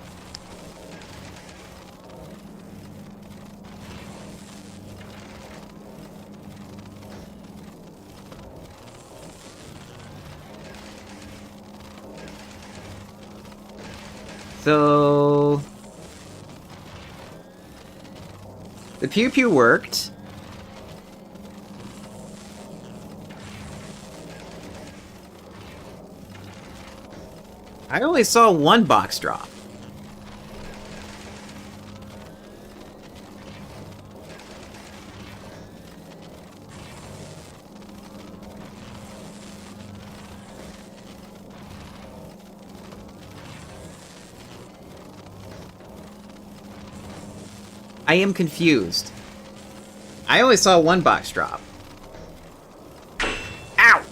So... the pew pew worked. I only saw one box drop. I am confused. I only saw one box drop. Ow!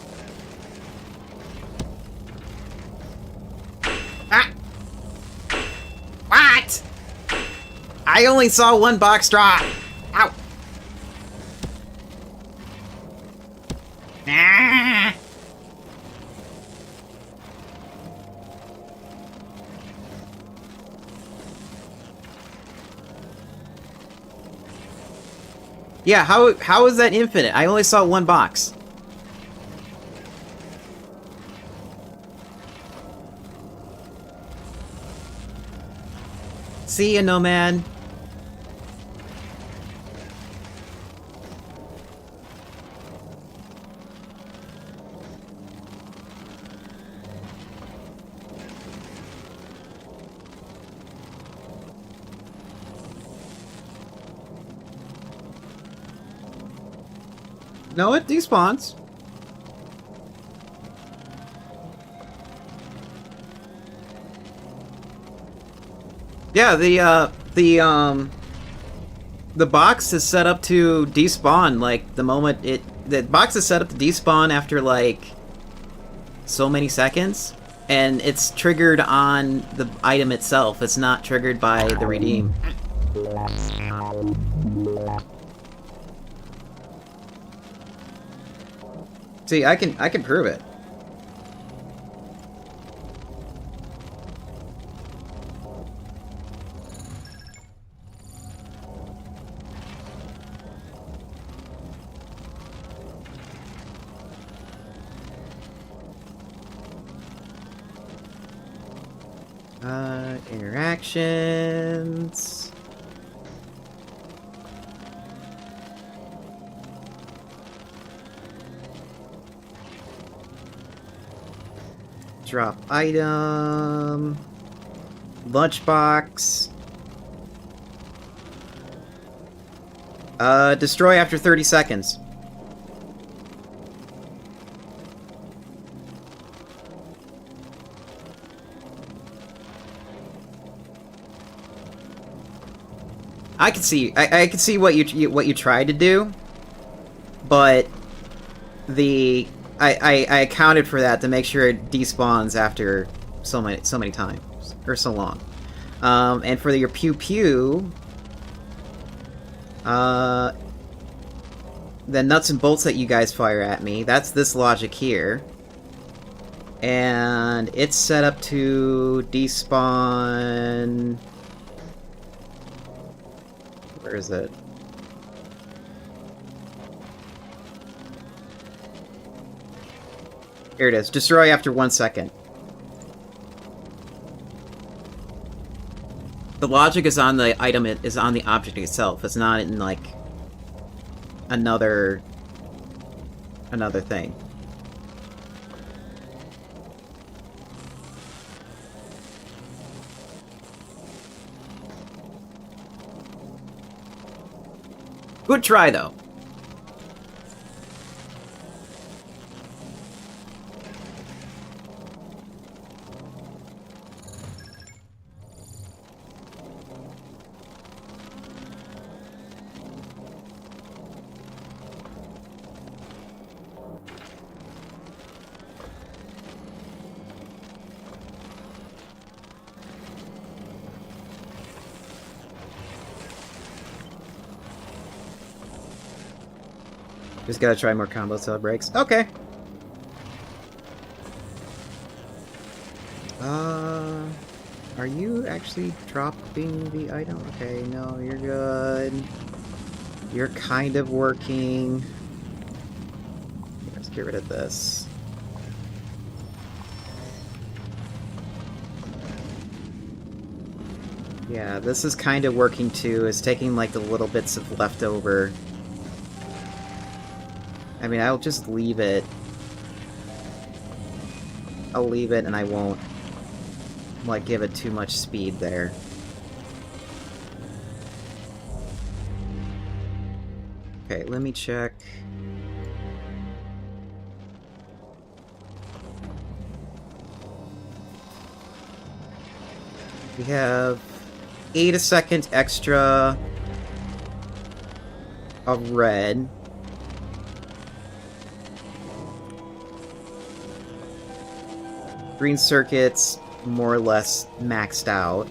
Ah! What? I only saw one box drop. Ow! Ah! Yeah, how is that infinite? I only saw one box. See ya, Nomad. No, it despawns. Yeah, the box is set up to despawn like the moment it the box is set up to despawn after like so many seconds, and it's triggered on the item itself. It's not triggered by the redeem. See, I can prove it. Interactions. Drop item. Lunchbox. Destroy after 30 seconds. I can see what you tried to do, but I accounted for that to make sure it despawns after so many times or so long. And for your pew pew, the nuts and bolts that you guys fire at me, that's this logic here, and it's set up to despawn. Where is it? Here it is. Destroy after 1 second. The logic is on the item, it is on the object itself. It's not in, like, another thing. Good try, though. Just gotta try more combos till it breaks. Okay. Are you actually dropping the item? Okay, no, you're good. You're kind of working. Let's get rid of this. Yeah, this is kind of working too. It's taking like the little bits of leftover. I mean, I'll just leave it. I'll leave it and I won't, like, give it too much speed there. Okay, let me check. We have 8 a second extra of red. Green circuits more or less maxed out.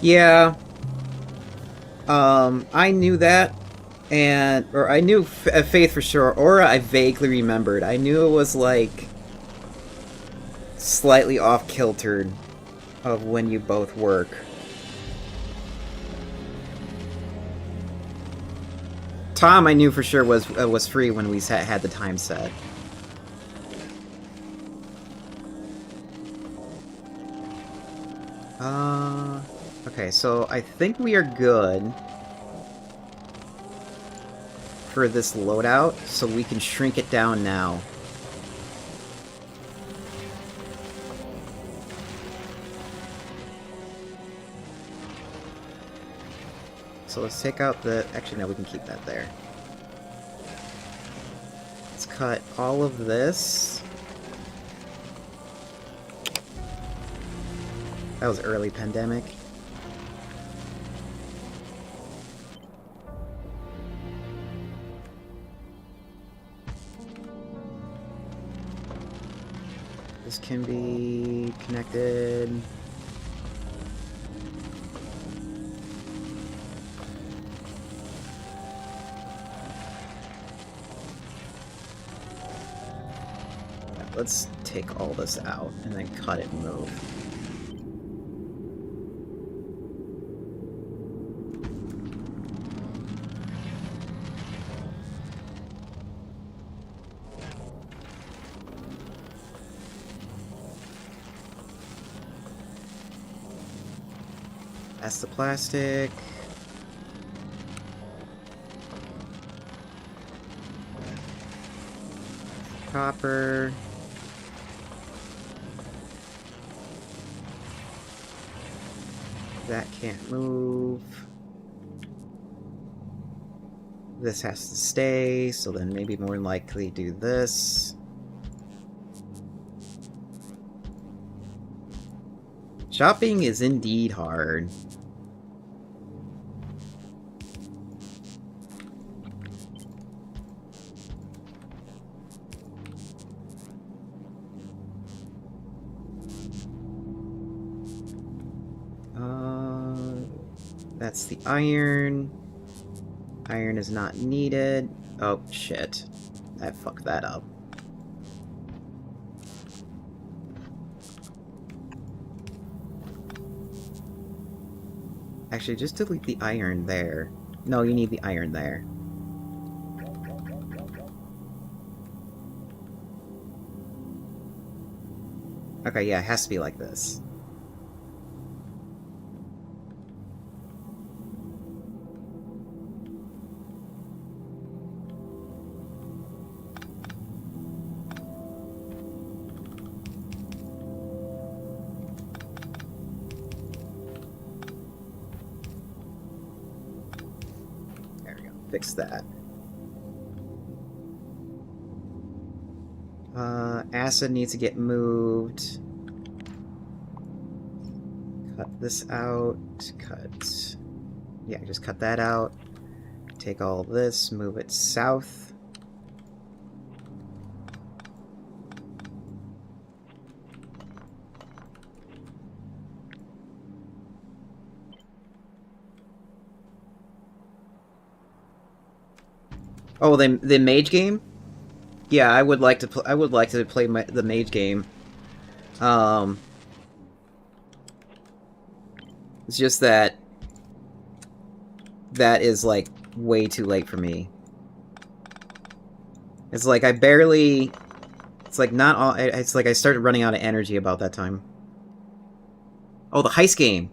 Yeah. I knew that. Or I knew Faith for sure. Aura I vaguely remembered. I knew it was like slightly off-kiltered of when you both work. Tom, I knew for sure was free when we had the time set. Okay, so I think we are good for this loadout, so we can shrink it down now. So let's take out the... Actually, no, we can keep that there. Let's cut all of this. That was early pandemic. This can be connected. Let's take all this out and then cut it and move. That's the plastic. Copper. That can't move. This has to stay, so then maybe more likely do this. Shopping is indeed hard. That's the iron. Iron is not needed. Oh, shit. I fucked that up. Actually, just delete the iron there. No, you need the iron there. Okay, yeah, it has to be like this. Fix that. Acid needs to get moved. Cut this out. Cut. Yeah, just cut that out. Take all of this, move it south. Oh, the mage game? Yeah, I would like to. I would like to play the mage game. It's just that that is like way too late for me. It's like I barely. It's like not all. It's like I started running out of energy about that time. Oh, the heist game.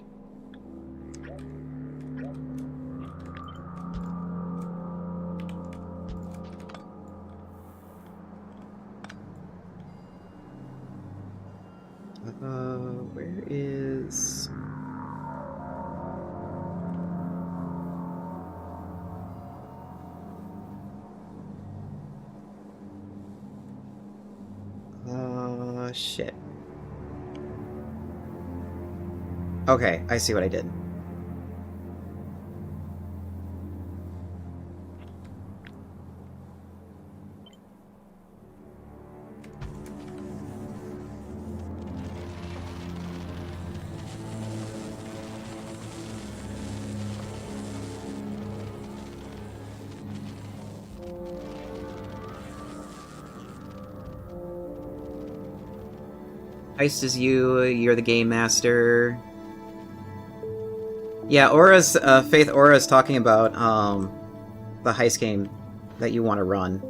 Where is... shit. Okay, I see what I did. Heist is you. You're the game master. Yeah, Aura's Faith Aura is talking about the heist game that you want to run.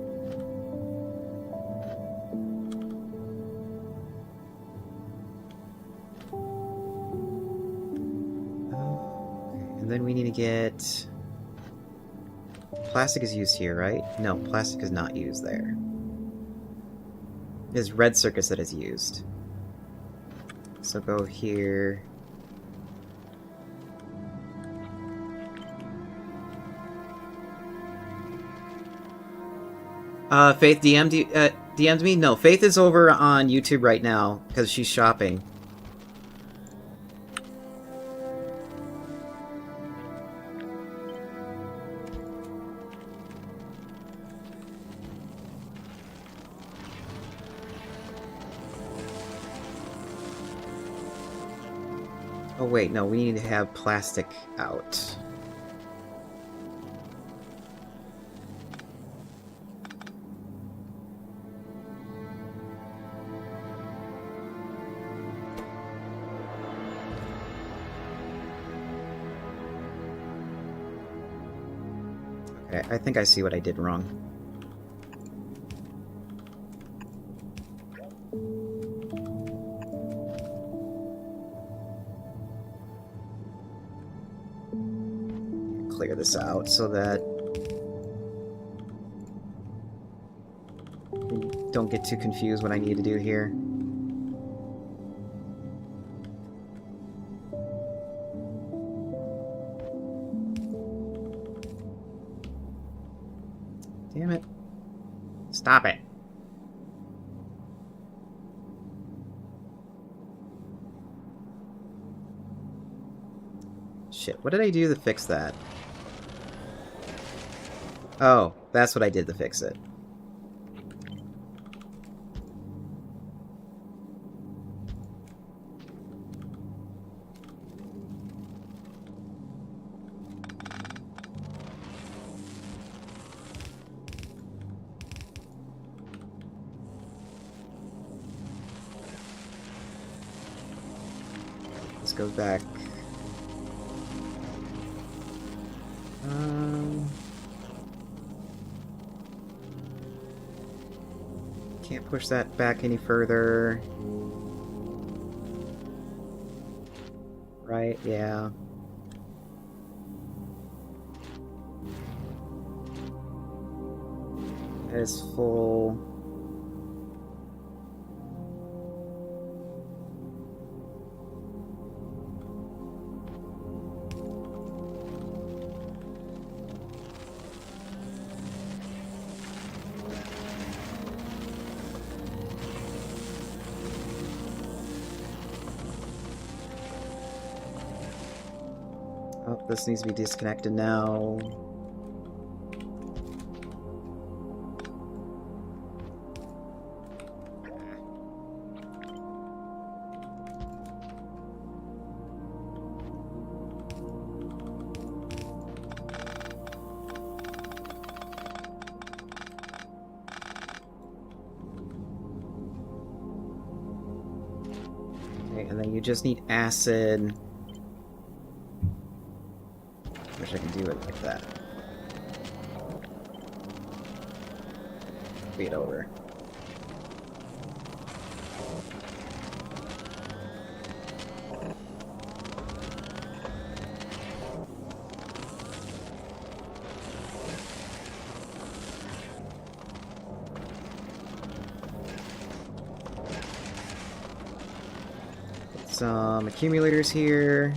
And then we need to get... Plastic is used here, right? No, plastic is not used there. It's red circuits that is used. So go here. Faith DM'd me? No, Faith is over on YouTube right now because she's shopping. Oh wait, no, we need to have plastic out. Okay, I think I see what I did wrong. Clear this out so that I don't get too confused what I need to do here. Damn it. Stop it. Shit, what did I do to fix that? Oh, that's what I did to fix it. This goes back. Can't push that back any further. Right, yeah. That is full. Oh, this needs to be disconnected now. Okay, and then you just need acid. Wish I could do it like that. Beat over. Put some accumulators here.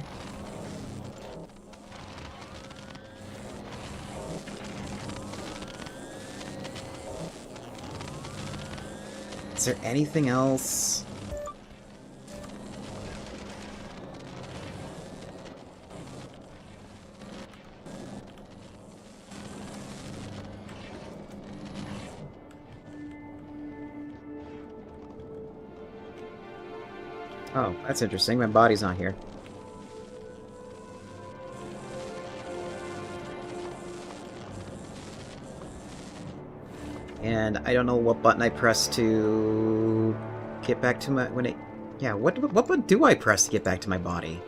Is there anything else? Oh, that's interesting. My body's not here. And I don't know what button I pressed to get back to my... when it Yeah, what button do I press to get back to my body?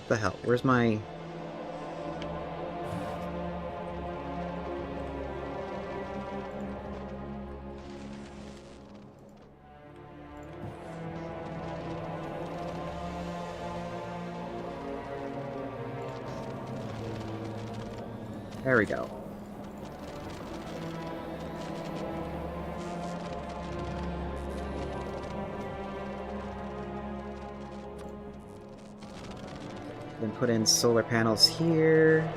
The hell? Where's my... There we go. Then put in solar panels here.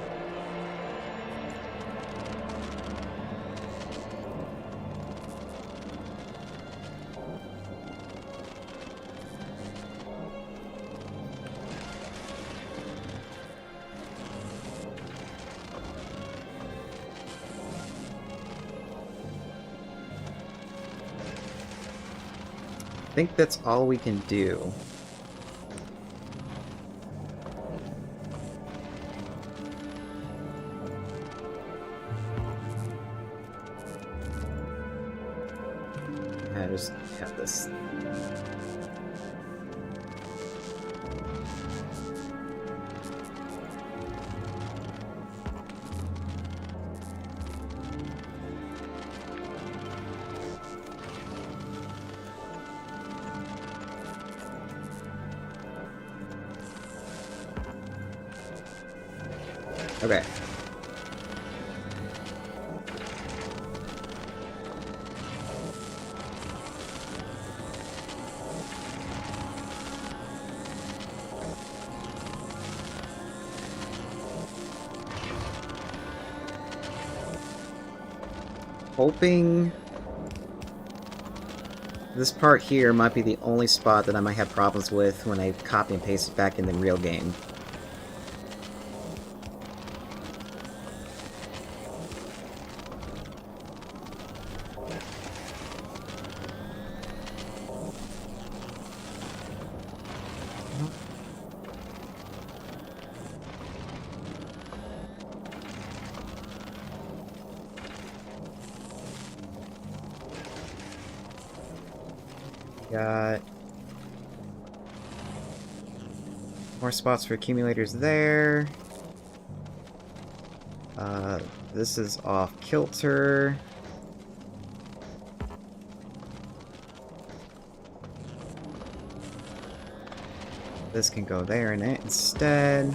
I think that's all we can do. I just have this. Okay. Hoping this part here might be the only spot that I might have problems with when I copy and paste it back in the real game. Got more spots for accumulators there. This is off kilter. This can go there instead.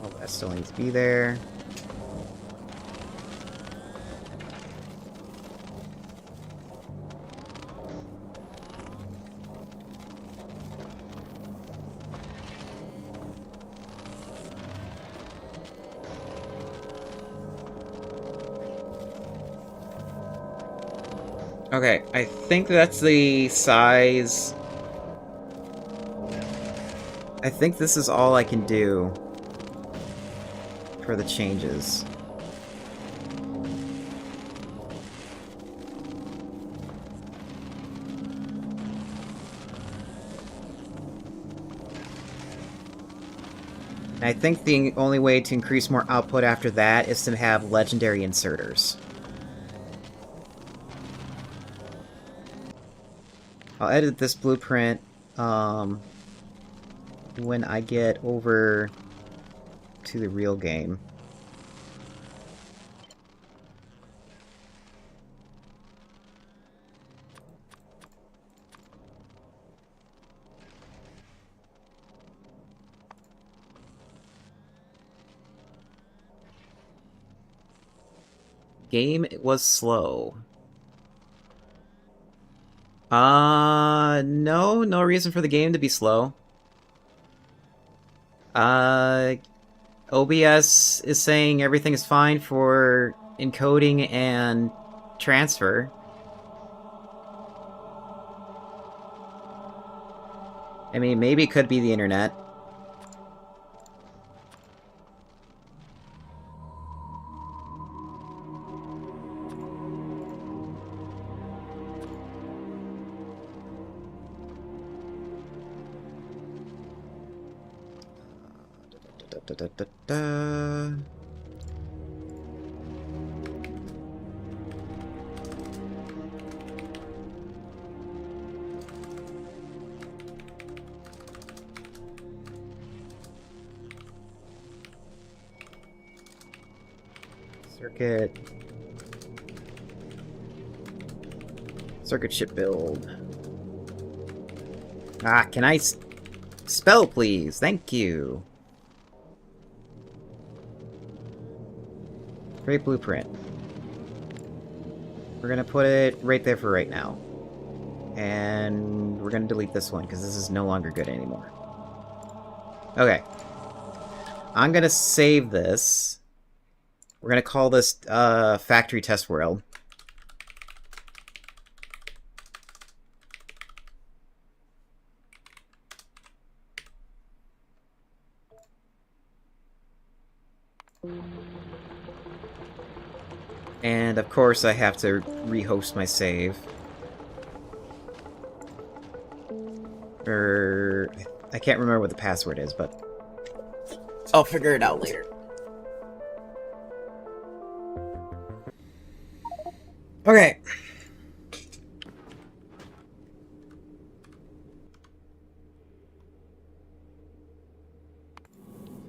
Oh, that still needs to be there. Okay, I think that's the size. I think this is all I can do for the changes. I think the only way to increase more output after that is to have legendary inserters. I'll edit this blueprint when I get over to the real game. Game was slow. No, no reason for the game to be slow. Uh, OBS is saying everything is fine for encoding and transfer. I mean, maybe it could be the internet. Da, da, da, da. Circuit. Circuit chip build. Ah, can I spell, please? Thank you. Great blueprint. We're gonna put it right there for right now. And we're gonna delete this one, because this is no longer good anymore. Okay. I'm gonna save this. We're gonna call this, Factory Test World. And of course I have to rehost my save. I can't remember what the password is, but I'll figure it out later. Okay.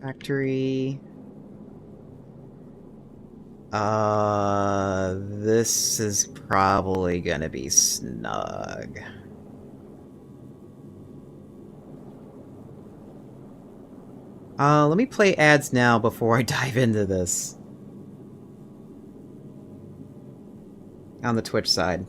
Factory. This is probably gonna be snug. Let me play ads now before I dive into this. On the Twitch side.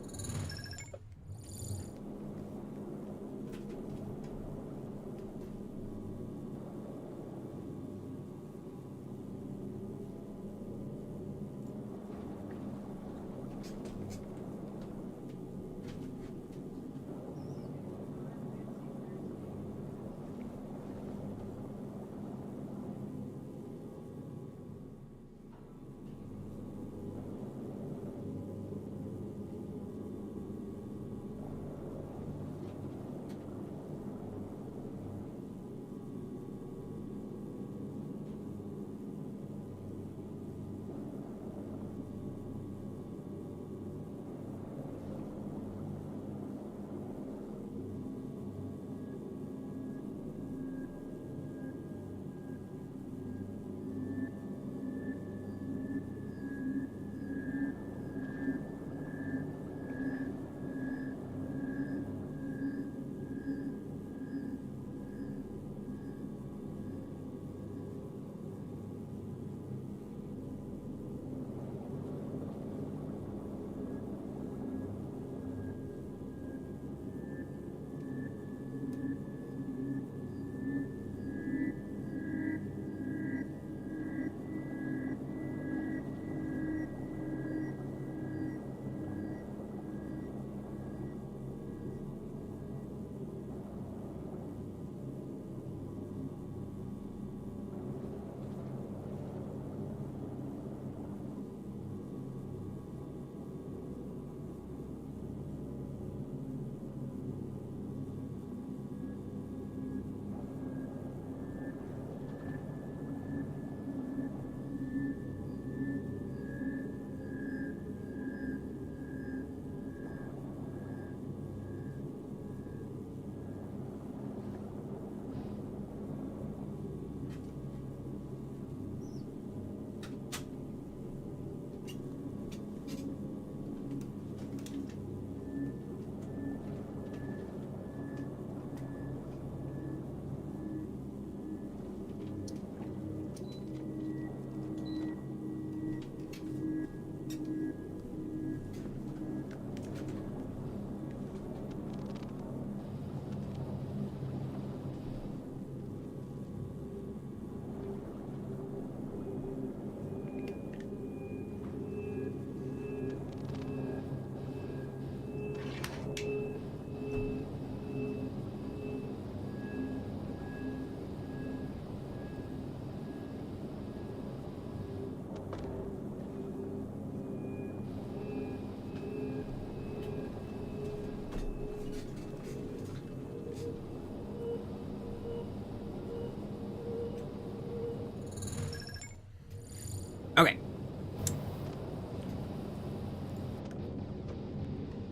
Okay.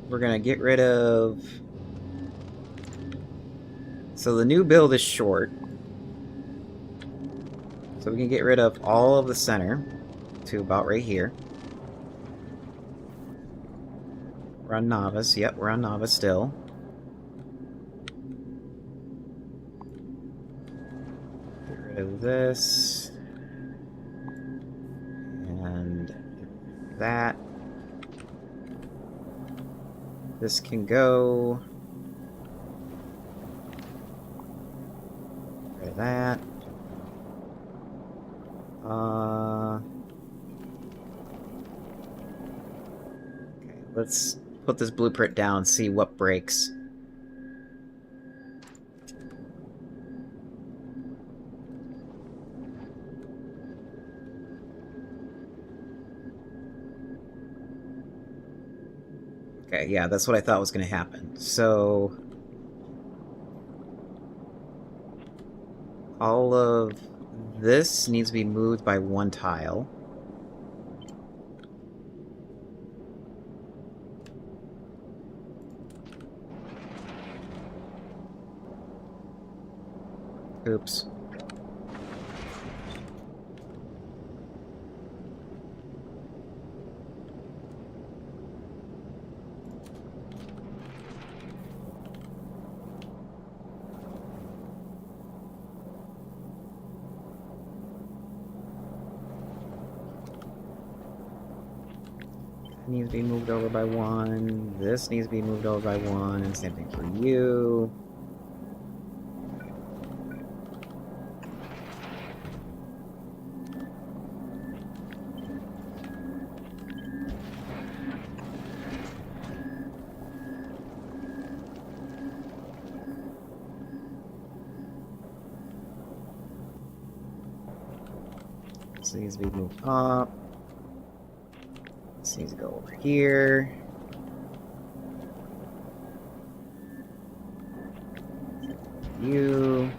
We're gonna get rid of... So the new build is short. So we can get rid of all of the center to about right here. We're on Novice. Yep, we're on Novice still. Get rid of this. And that. This can go. Get rid of that. Okay, let's put this blueprint down and see what breaks. Okay, yeah, that's what I thought was going to happen. So... all of this needs to be moved by one tile. Oops. Needs to be moved over by one. This needs to be moved over by one. And same thing for you. This needs to be moved up. This needs to go over here. You.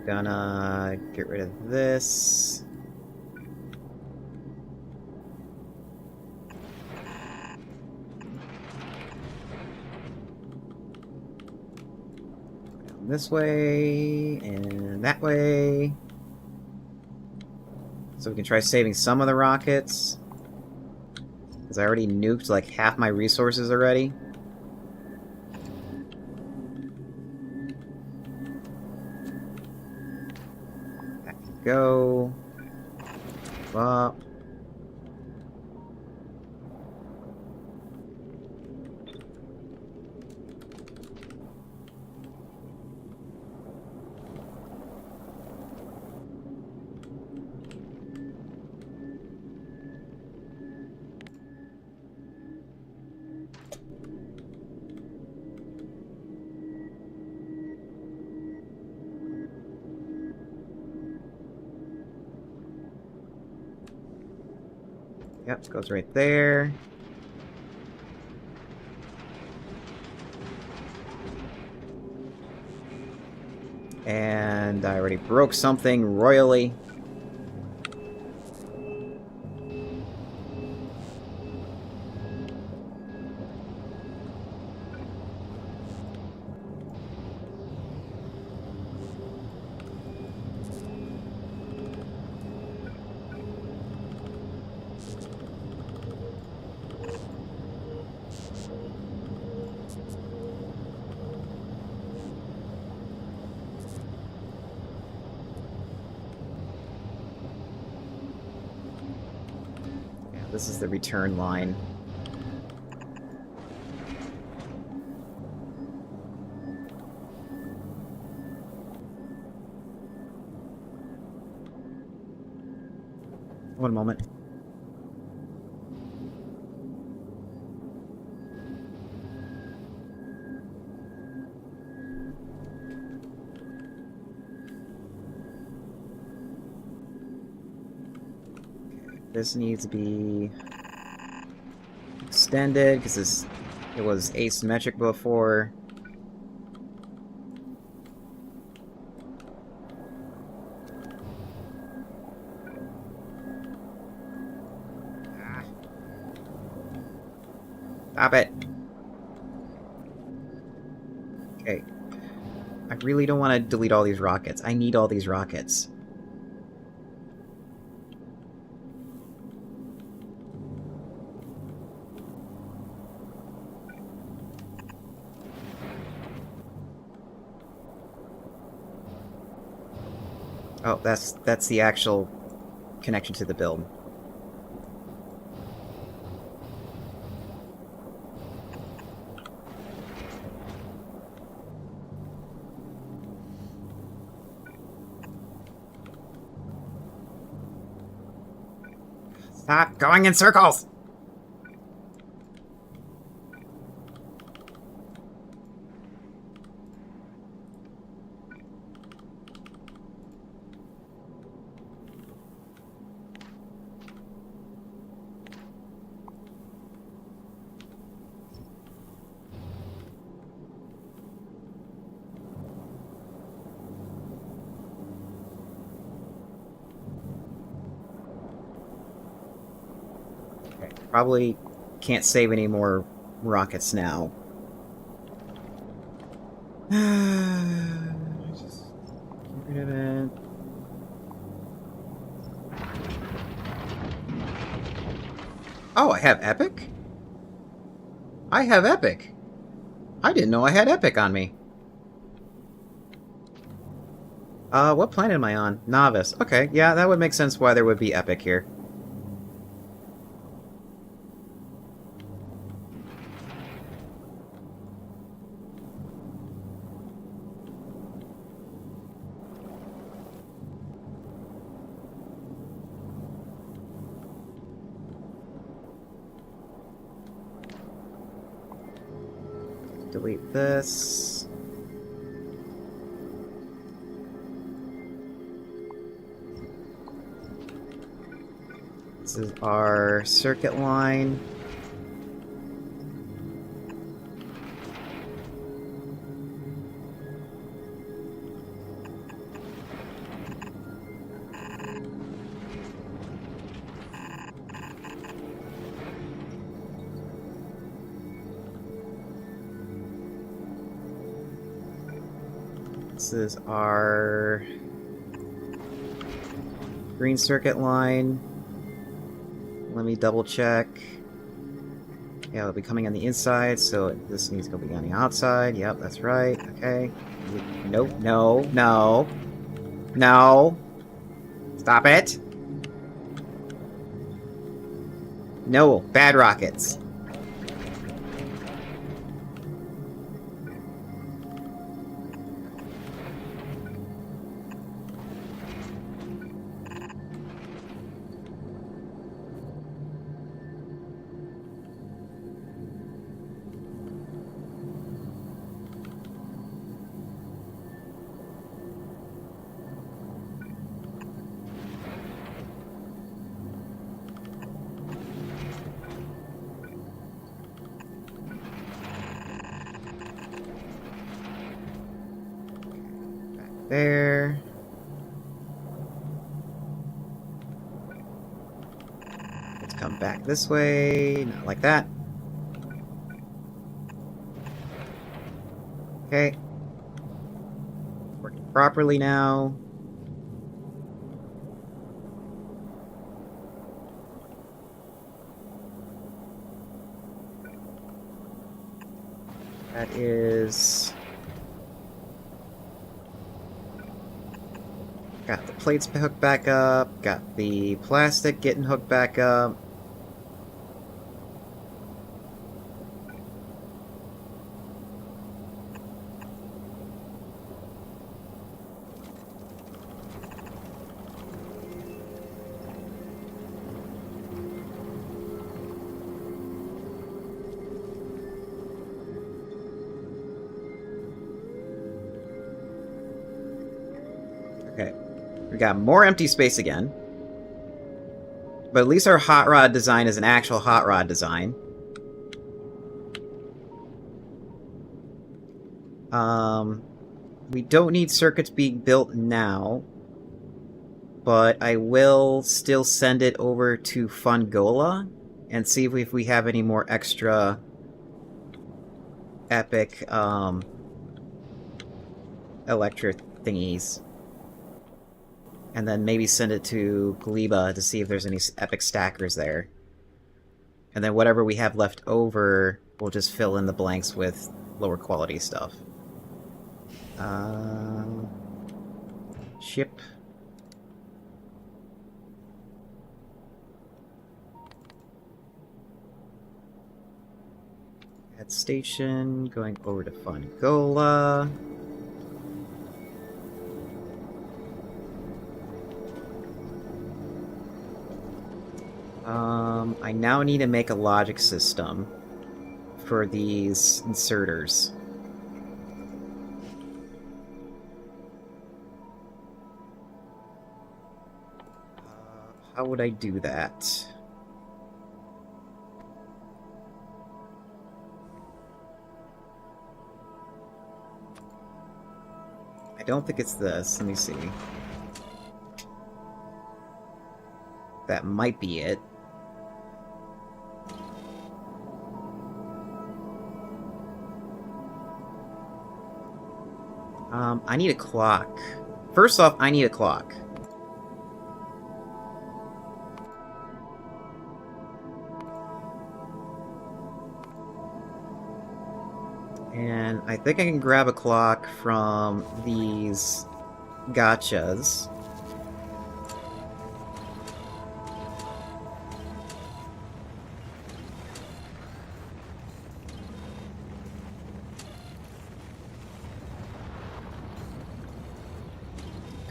Gonna get rid of this. Down this way and that way. So we can try saving some of the rockets. Because I already nuked like half my resources already. That can go. Up. Yep, goes right there. And I already broke something royally. This is the return line. One moment. This needs to be extended because it was asymmetric before. Stop it. Okay. I really don't want to delete all these rockets. I need all these rockets. Oh, that's the actual connection to the build. Stop going in circles! Probably can't save any more rockets now. Just get rid of it. Oh, I have Epic? I have Epic. I didn't know I had Epic on me. What planet am I on? Novice. Okay, yeah, that would make sense why there would be Epic here. Delete this. This is our circuit line. This is our green circuit line. Let me double check. Yeah, it'll be coming on the inside, so this needs to be on the outside. Yep, that's right. Okay. Nope, no, no. No. Stop it. No, bad rockets. There. Let's come back this way. Not like that. Okay. Working properly now. That is... Got the plates hooked back up, got the plastic getting hooked back up. Okay. We got more empty space again. But at least our hot rod design is an actual hot rod design. We don't need circuits being built now. But I will still send it over to Fungola and see if we have any more extra epic electric thingies. And then maybe send it to Gleba to see if there's any epic stackers there. And then whatever we have left over, we'll just fill in the blanks with lower quality stuff. Ship. At station, going over to Fungola. I now need to make a logic system for these inserters. How would I do that? I don't think it's this. Let me see. That might be it. I need a clock. First off, I need a clock. And I think I can grab a clock from these gachas.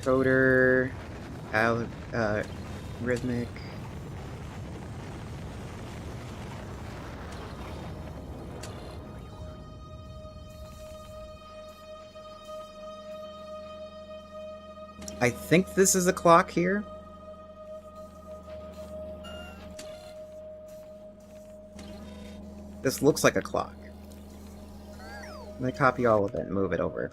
Coder, rhythmic. I think this is a clock here. This looks like a clock. Let me copy all of it and move it over.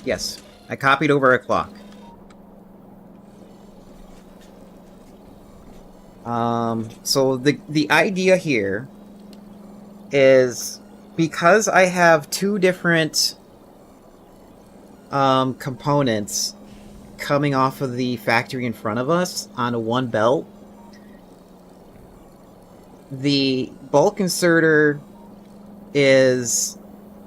Yes, I copied over a clock. So the idea here is because I have two different components coming off of the factory in front of us on a one belt, the bulk inserter is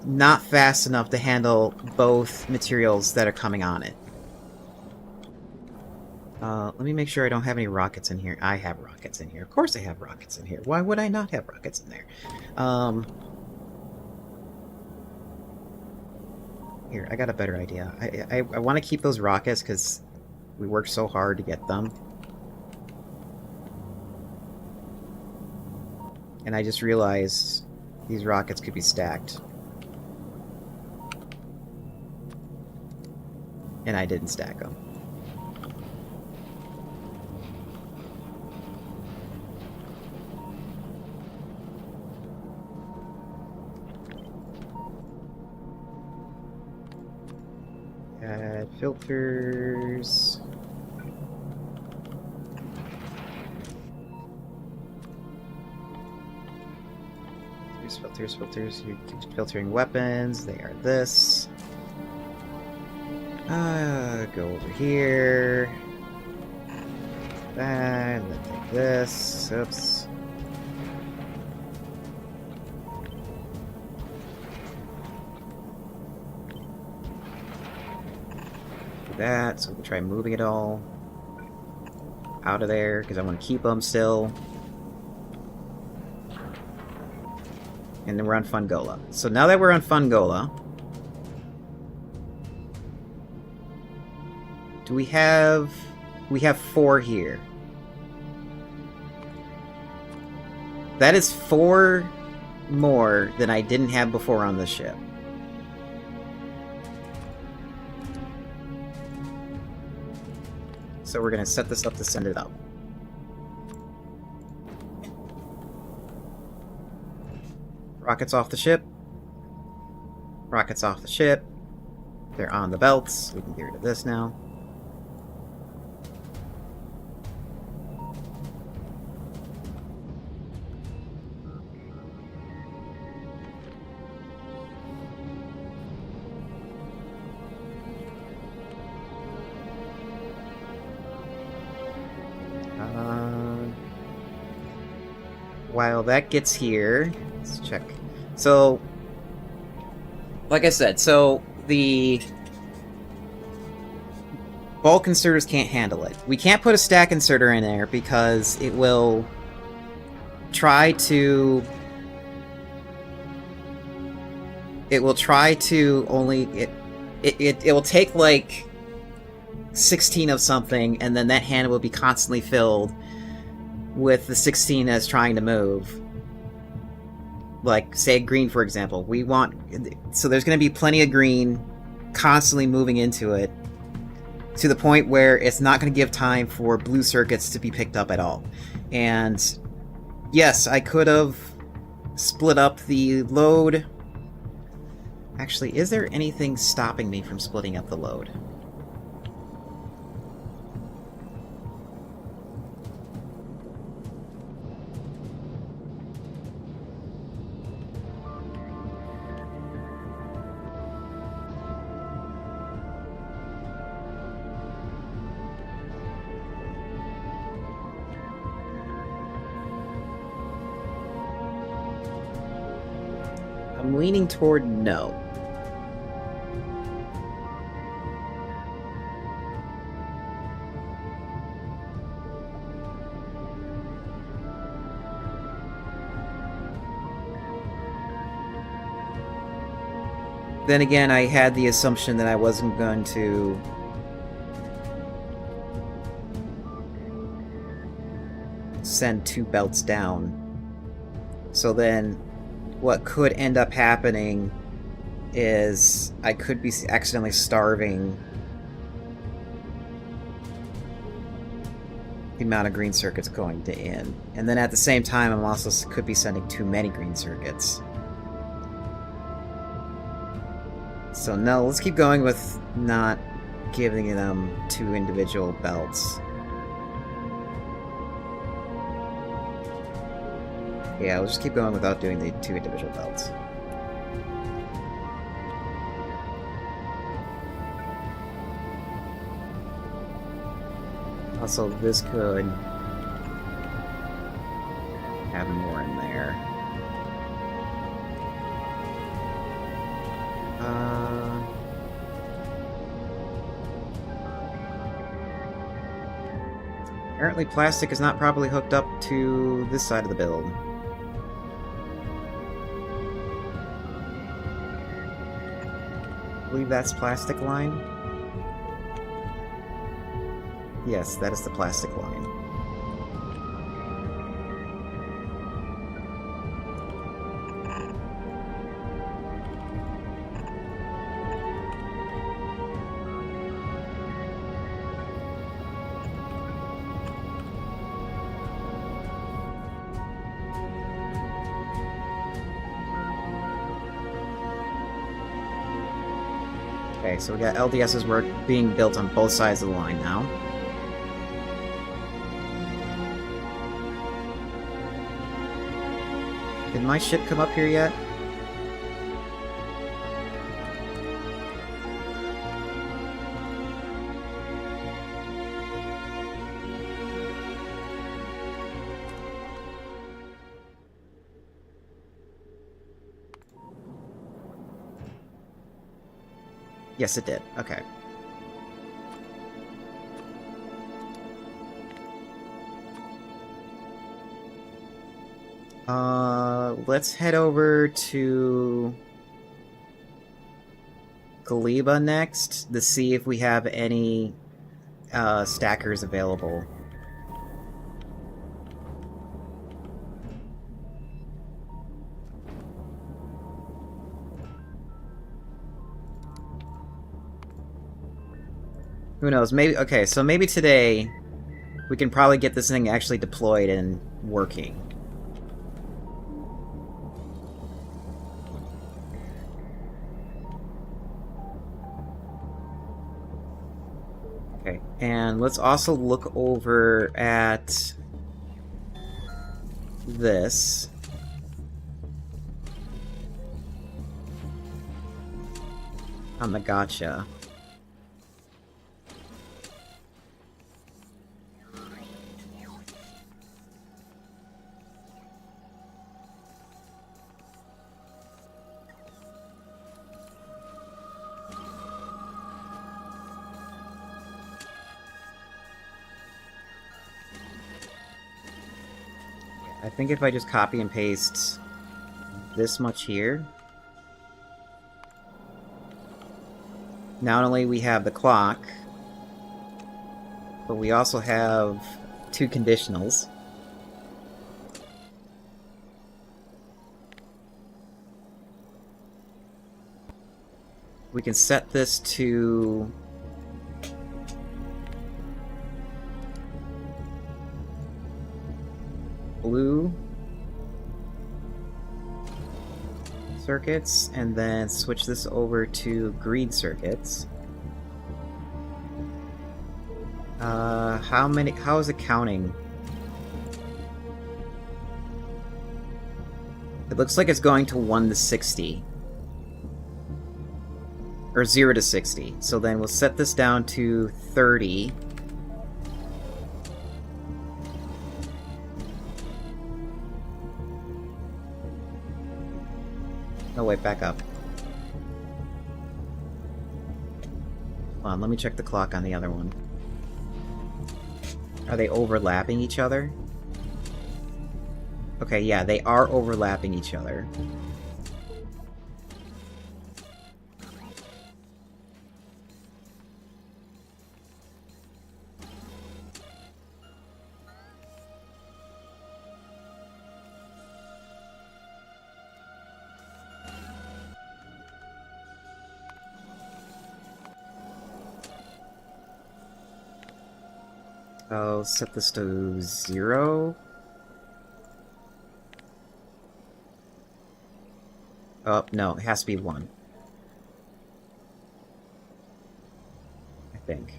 not fast enough to handle both materials that are coming on it. Let me make sure I don't have any rockets in here. I have rockets in here. Of course I have rockets in here. Why would I not have rockets in there? Here, I got a better idea. I want to keep those rockets because we worked so hard to get them. And I just realized these rockets could be stacked. And I didn't stack them. Add filters. Filters. You keep filtering weapons. They are this. Go over here. That. Let's take this. Oops. Do that. So we can try moving it all out of there because I want to keep them still. And then we're on Fungola. So now that we're on Fungola, do we have... We have 4 here. That is 4 more than I didn't have before on the ship. So we're gonna set this up to send it up. Rockets off the ship. Rockets off the ship. They're on the belts. We can get rid of this now. While that gets here, let's check. So, like I said, so the bulk inserters can't handle it. We can't put a stack inserter in there because it will try to... It will try to only... It will take, like, 16 of something, and then that hand will be constantly filled with the 16 as trying to move. Like, say, green, for example. We want... So there's going to be plenty of green constantly moving into it to the point where it's not going to give time for blue circuits to be picked up at all. And yes, I could have split up the load. Actually, is there anything stopping me from splitting up the load? I'm leaning toward no. Then again, I had the assumption that I wasn't going to send 2 belts down. So then what could end up happening is I could be accidentally starving the amount of green circuits going to in. And then at the same time, I'm also could be sending too many green circuits. So no, let's keep going with not giving them 2 individual belts. Yeah, we'll just keep going without doing the 2 individual belts. Also, this could have more in there. Apparently plastic is not properly hooked up to this side of the build. I believe that's plastic line. Yes, that is the plastic line. Okay, so we got LDSs being built on both sides of the line now. Did my ship come up here yet? Yes, it did. Okay. Let's head over to Kaliba next to see if we have any stackers available. Who knows? Maybe... Okay, so maybe today we can probably get this thing actually deployed and working. Okay, and let's also look over at this. On the gotcha. I think if I just copy and paste this much here, not only we have the clock, but we also have two conditionals. We can set this to blue circuits, and then switch this over to green circuits. How is it counting? It looks like it's going to 1 to 60. Or 0 to 60. So then we'll set this down to 30. Oh wait, back up. Hold on, let me check the clock on the other one. Are they overlapping each other? Okay, yeah, they are overlapping each other. I'll set this to 0. Oh, no, it has to be 1. I think.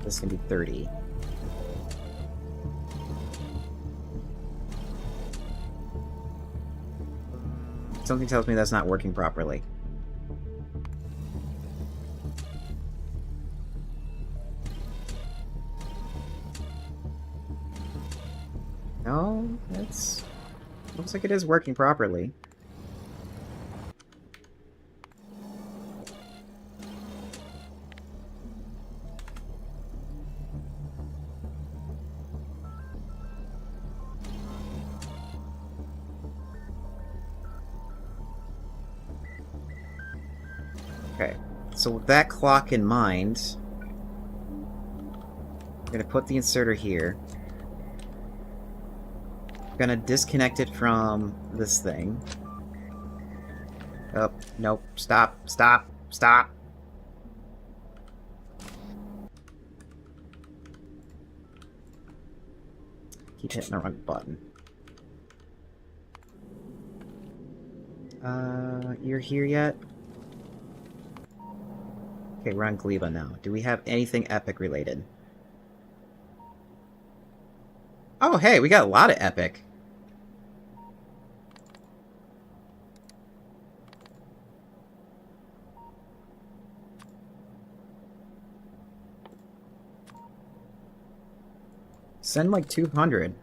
This can be 30. Something tells me that's not working properly. No, that's... looks like it is working properly. Okay, so with that clock in mind, I'm gonna put the inserter here. I'm gonna disconnect it from this thing. Oh, nope. Stop, stop, stop! Keep hitting the wrong button. You're here yet? Okay, we're on Gleba now. Do we have anything epic related? Oh, hey, we got a lot of epic. Send like 200.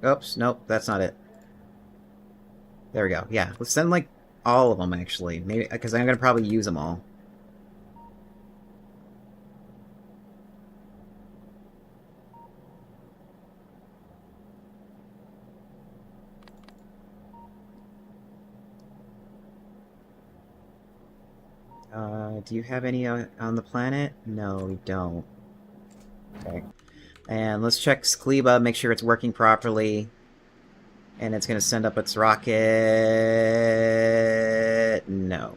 Oops, nope, that's not it. There we go. Yeah, let's send like all of them actually. Maybe because I'm gonna probably use them all. Do you have any on the planet? No, we don't. Okay. And let's check Skleba, make sure it's working properly. And it's gonna send up its rocket... No.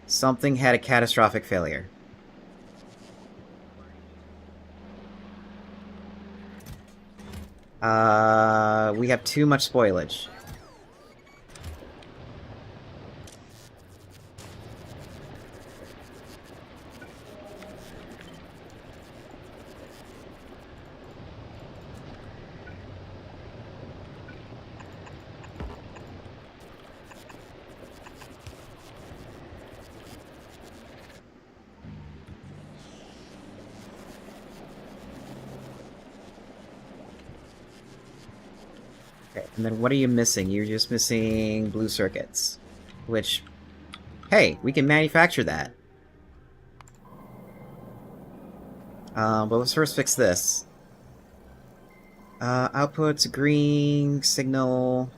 Something had a catastrophic failure. We have too much spoilage. Okay, and then what are you missing? You're just missing blue circuits. Which, hey, we can manufacture that. But let's first fix this. Outputs, green, signal...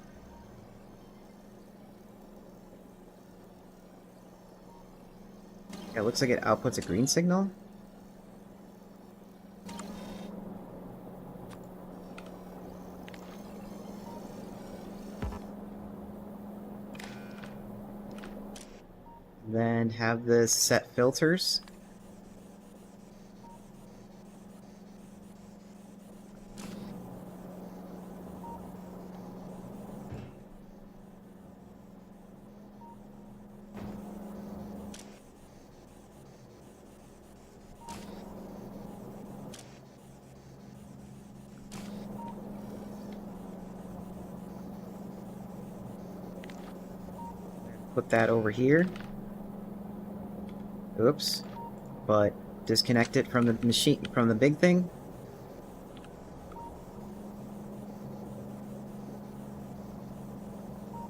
Yeah, it looks like it outputs a green signal. Then have this set filters. Put that over here. Oops. But disconnect it from the machine, from the big thing.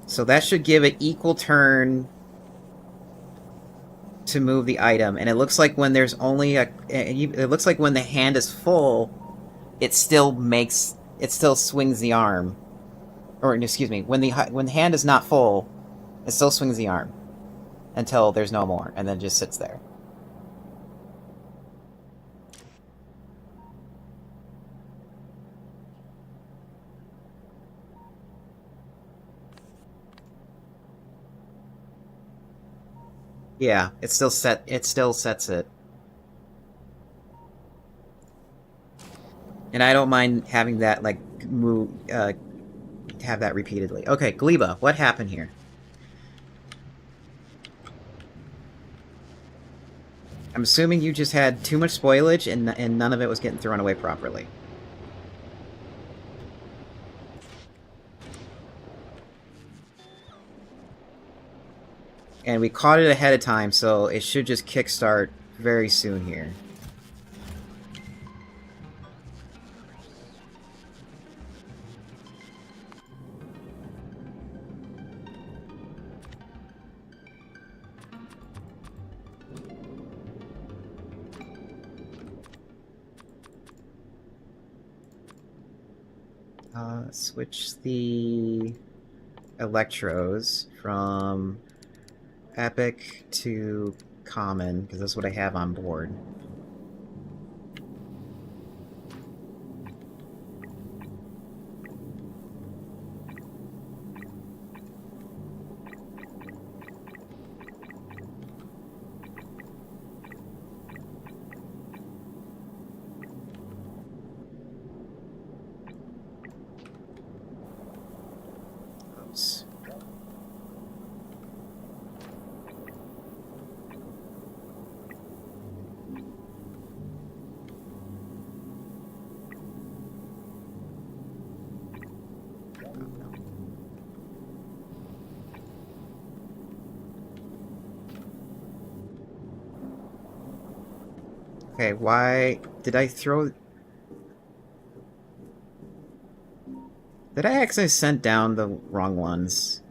So that should give it equal turn to move the item. And it looks like when there's only a... It looks like when the hand is full, it still swings the arm. Or, excuse me, when the hand is not full, it still swings the arm. Until there's no more, and then just sits there. Yeah, it still sets it. And I don't mind having that, like, move, have that repeatedly. Okay, Gleba, what happened here? I'm assuming you just had too much spoilage and none of it was getting thrown away properly. And we caught it ahead of time, so it should just kickstart very soon here. Switch the electros from epic to common, because that's what I have on board. Oops. Okay, why did I throw... Did I actually send down the wrong ones?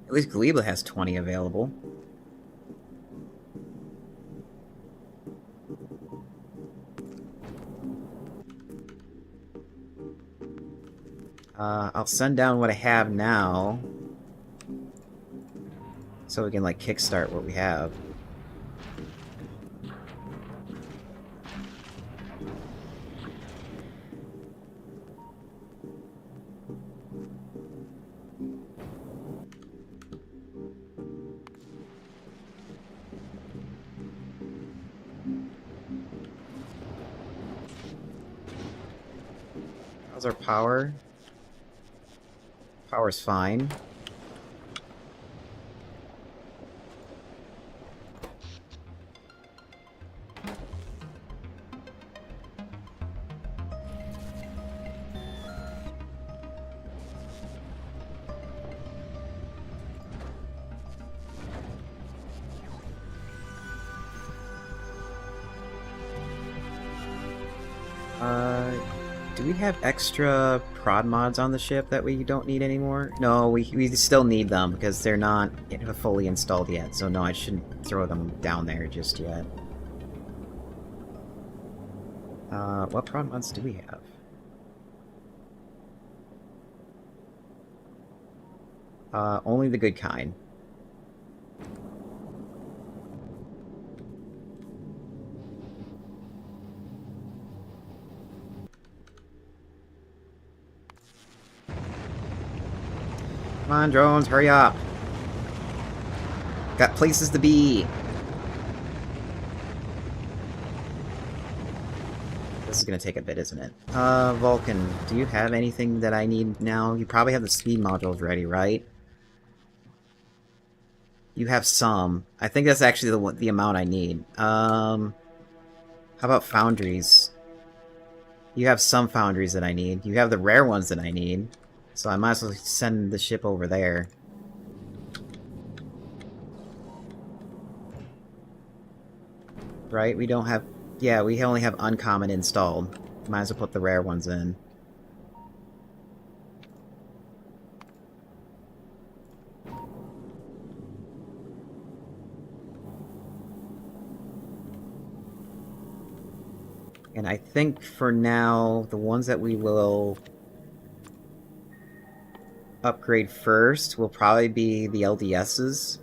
At least Gleba has 20 available. I'll send down what I have now. So we can, like, kickstart what we have. How's our power? Power's fine. Do we have extra prod mods on the ship that we don't need anymore? No, we still need them because they're not fully installed yet, so no, I shouldn't throw them down there just yet. What prod mods do we have? Only the good kind. Come on, drones, hurry up! Got places to be! This is gonna take a bit, isn't it? Vulcan, do you have anything that I need now? You probably have the speed modules ready, right? You have some. I think that's actually the amount I need. How about foundries? You have some foundries that I need. You have the rare ones that I need. So I might as well send the ship over there. Right? We don't have... Yeah, we only have uncommon installed. Might as well put the rare ones in. And I think for now, the ones that we will upgrade first will probably be the LDSs.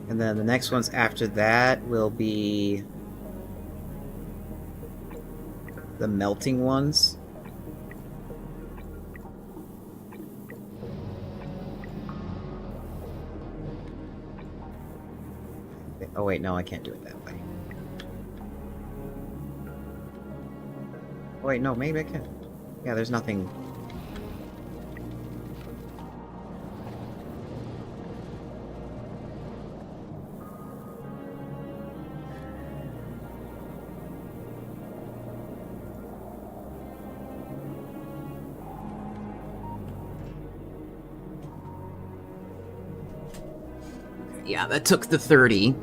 And then the next ones after that will be the melting ones. Oh wait, no, I can't do it that way. Oh wait, no, maybe I can. Yeah, there's nothing... Yeah, that took the 30.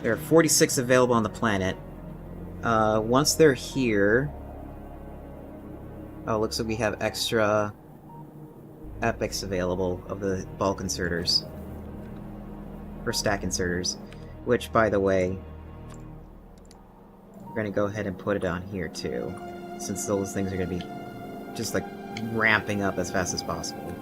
There are 46 available on the planet. Once they're here... Oh, looks like we have extra epics available of the bulk inserters. Or stack inserters. Which, by the way, we're going to go ahead and put it on here, too. Since those things are going to be just, like, ramping up as fast as possible.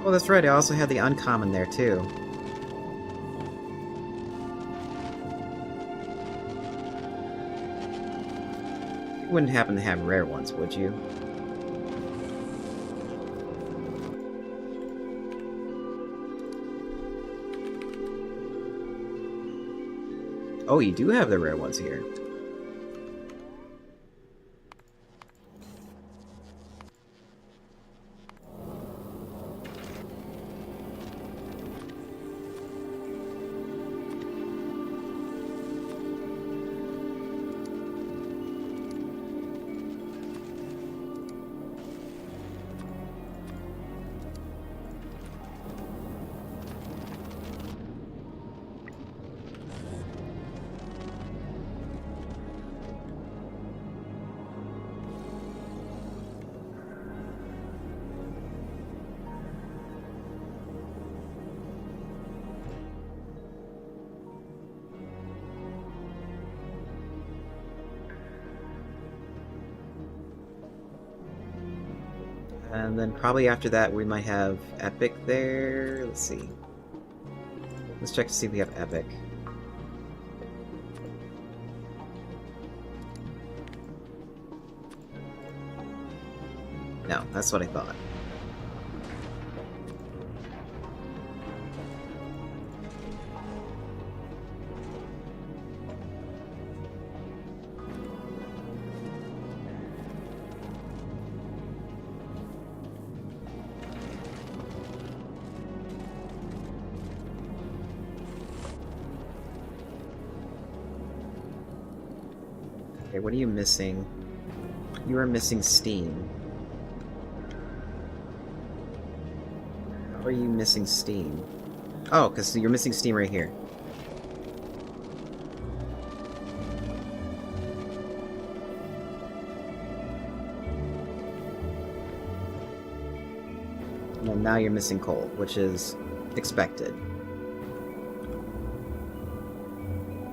Oh, that's right, I also had the uncommon there, too. You wouldn't happen to have rare ones, would you? Oh, you do have the rare ones here. And then probably after that we might have Epic there. Let's see. Let's check to see if we have Epic. No, that's what I thought. Okay, what are you missing? You are missing Steam. How are you missing Steam? Oh, because you're missing Steam right here. And then now you're missing coal, which is expected.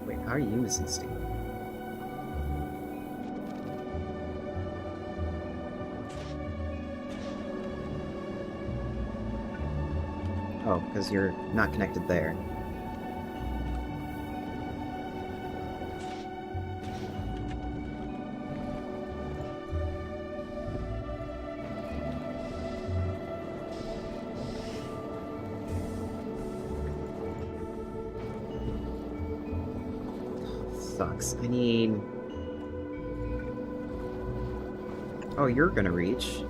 Wait, how are you missing Steam? Oh, because you're not connected there. Sucks. I need... Oh, you're gonna reach.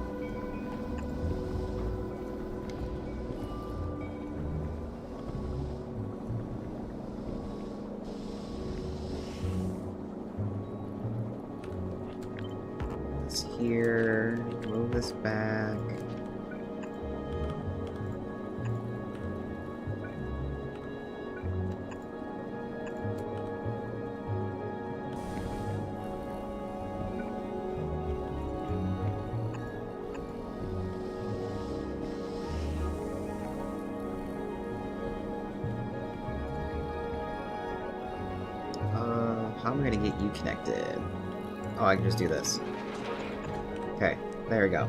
Here, move this back. How am I gonna get you connected? Oh, I can just do this. Okay, there we go.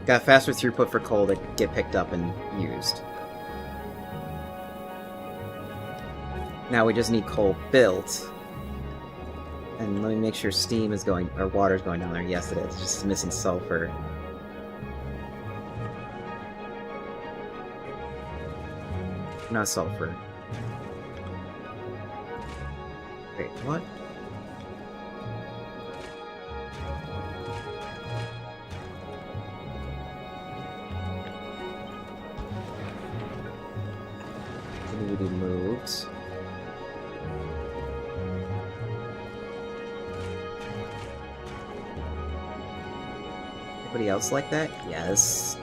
Got faster throughput for coal to get picked up and used. Now we just need coal built. And let me make sure steam is going, or water's going down there. Yes, it is. Just missing sulfur. Not sulfur. Wait, what? Need to be moved. Anybody else like that? Yes.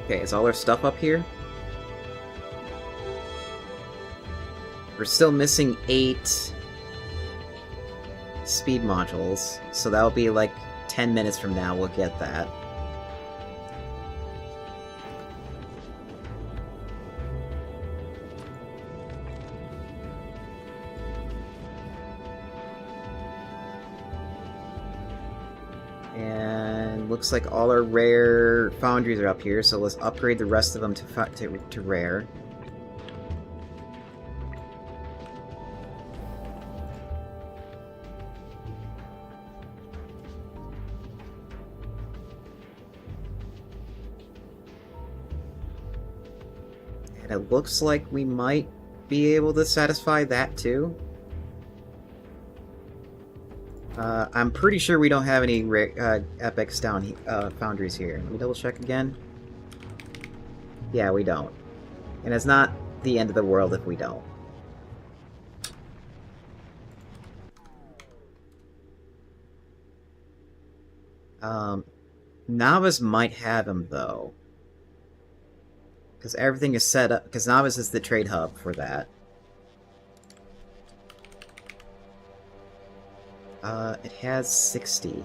Okay, is all our stuff up here? We're still missing 8 speed modules, so that'll be like 10 minutes from now we'll get that. And looks like all our rare foundries are up here, so let's upgrade the rest of them to rare. And it looks like we might be able to satisfy that too. I'm pretty sure we don't have any epics down foundries here. Let me double check again. Yeah, we don't. And it's not the end of the world if we don't. Um, Novice might have him though, because everything is set up. Because Novice is the trade hub for that. It has 60.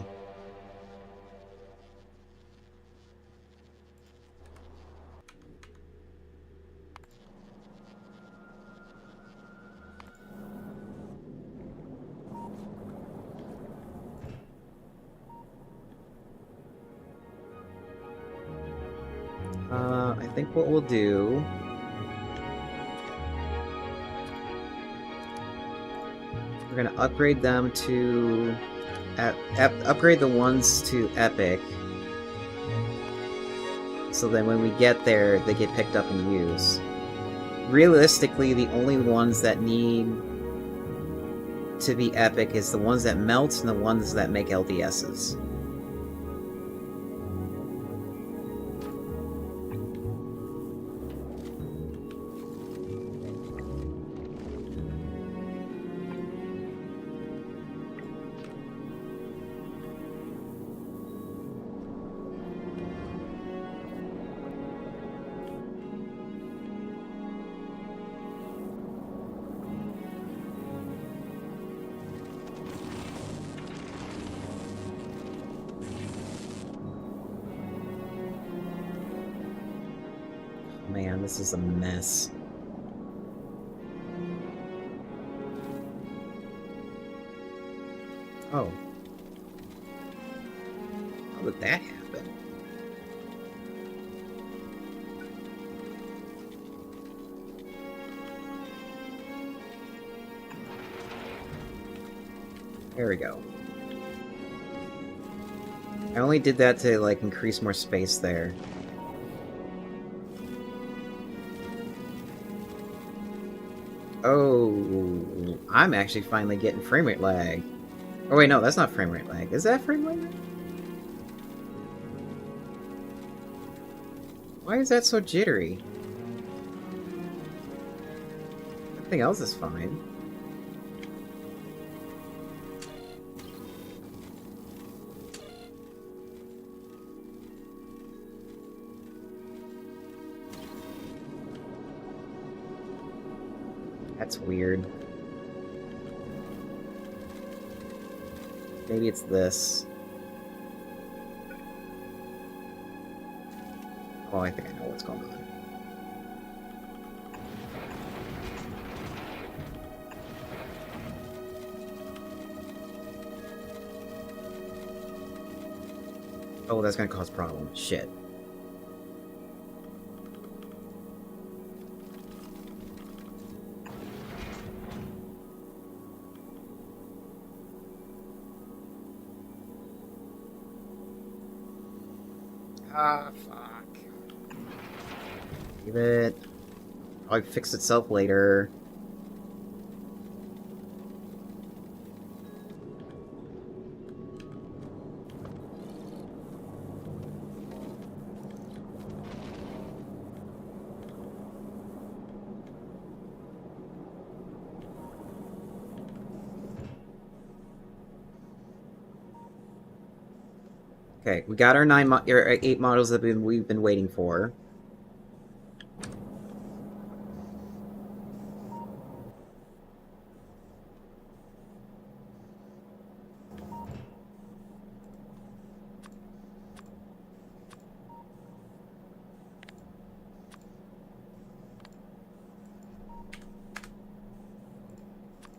I think what we'll do... We're gonna upgrade them to... upgrade the ones to Epic. So then when we get there, they get picked up and used. Realistically, the only ones that need to be Epic is the ones that melt and the ones that make LDSs. Man, this is a mess. Oh. How did that happen? There we go. I only did that to, like, increase more space there. Oh, I'm actually finally getting frame rate lag. Oh wait, no, that's not frame rate lag. Is that frame rate lag? Why is that so jittery? Everything else is fine. That's weird. Maybe it's this. Oh, I think I know what's going on. Oh, that's gonna cause problems. Shit. Ah, fuck. Leave it. I'll fix itself later. Okay, we got our 8 models that we've been waiting for.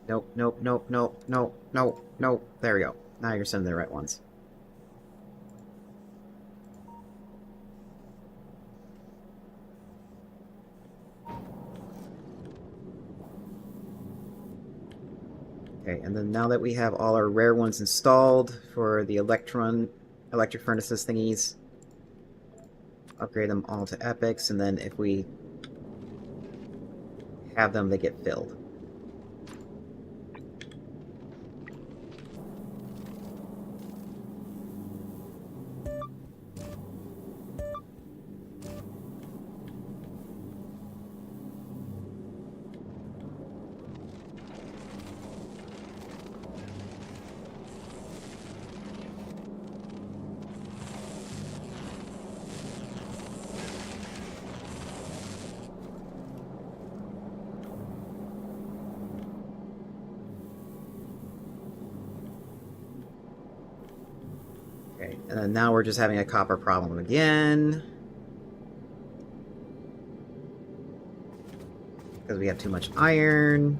Nope, nope, nope, nope, nope, nope, nope. There we go. Now you're sending the right ones. Okay, and then now that we have all our rare ones installed for the electric furnaces thingies, upgrade them all to epics, and then if we have them, they get filled. Okay, and then now we're just having a copper problem again. Because we have too much iron.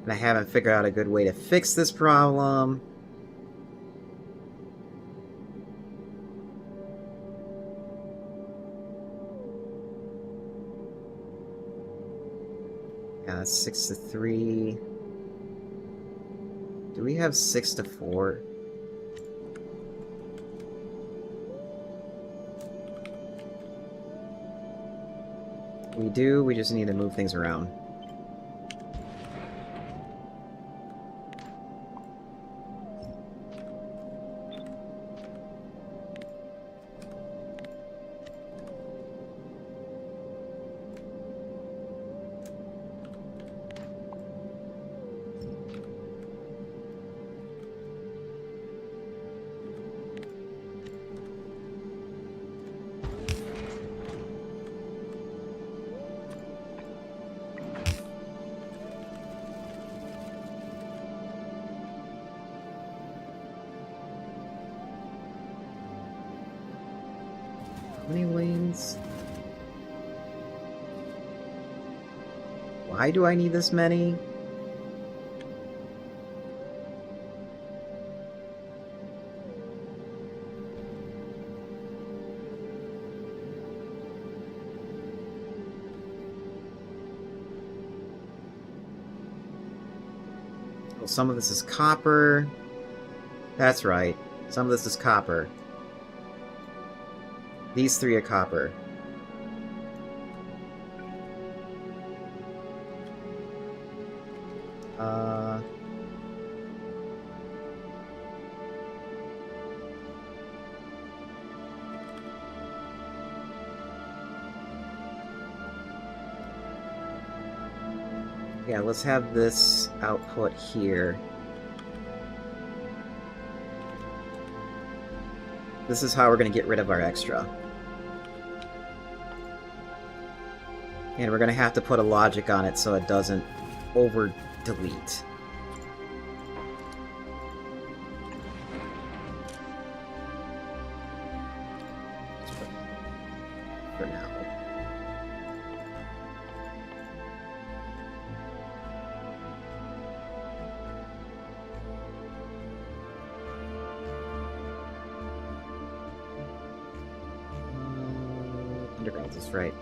And I haven't figured out a good way to fix this problem. Yeah, that's 6 to 3. Do we have 6 to 4? We do, we just need to move things around. How many lanes? Why do I need this many? Well, some of this is copper. That's right. Some of this is copper. These 3 are copper. Yeah, let's have this output here. This is how we're going to get rid of our extra. And we're going to have to put a logic on it so it doesn't over-delete. For now. Undergrounds is right.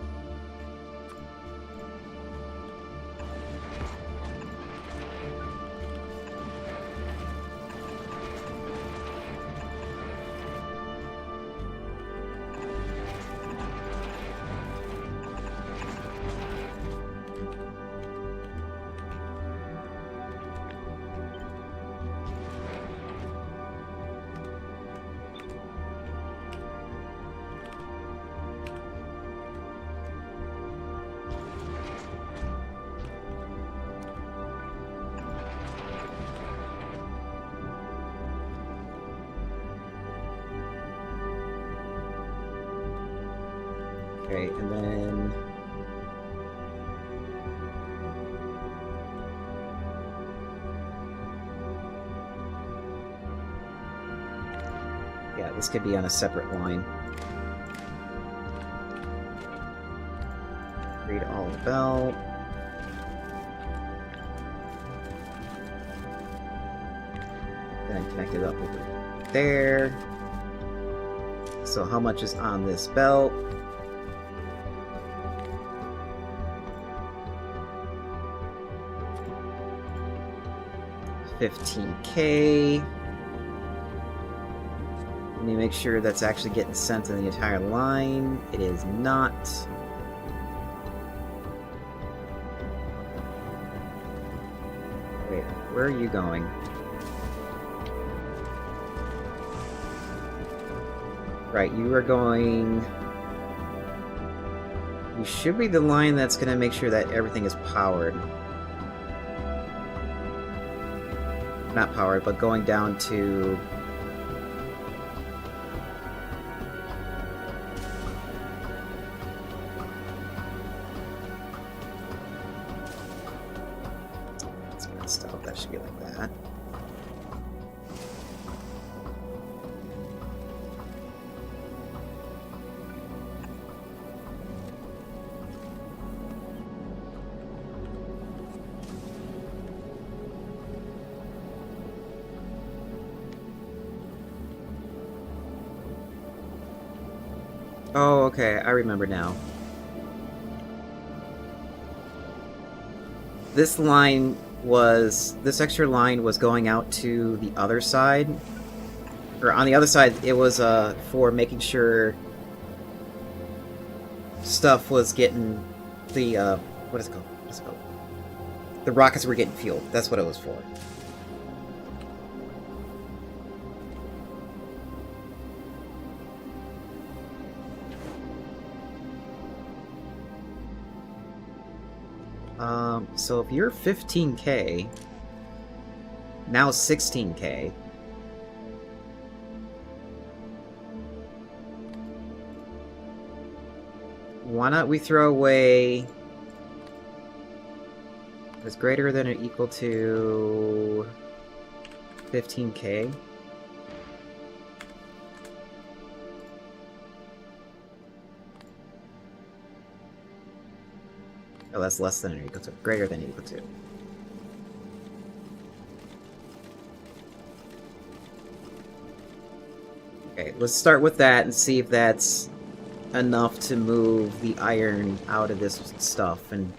Okay, and then... yeah, this could be on a separate line. Read all about... then connect it up over there. So how much is on this belt? $15K. Let me make sure that's actually getting sent to the entire line. It is not. Wait, where are you going? Right, you are going... you should be the line that's going to make sure that everything is powered. Not powered, but going down to... it's messed up. That should be like that. Oh, okay, I remember now. This extra line was going out to the other side, or on the other side, it was for making sure stuff was getting the what is it called? What is it called? The rockets were getting fueled. That's what it was for. So if you're 15K, now 16K. Why not we throw away is greater than or equal to 15K? Oh, that's less than or equal to. Greater than or equal to. Okay, let's start with that and see if that's enough to move the iron out of this stuff. And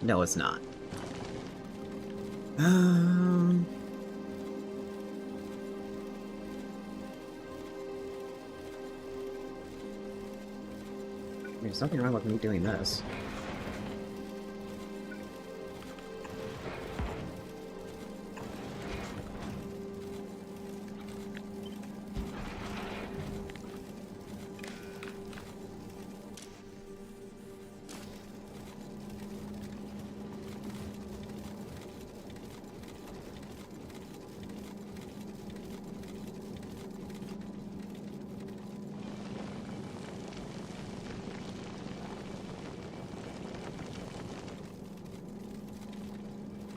no, it's not. There's nothing wrong with me doing this.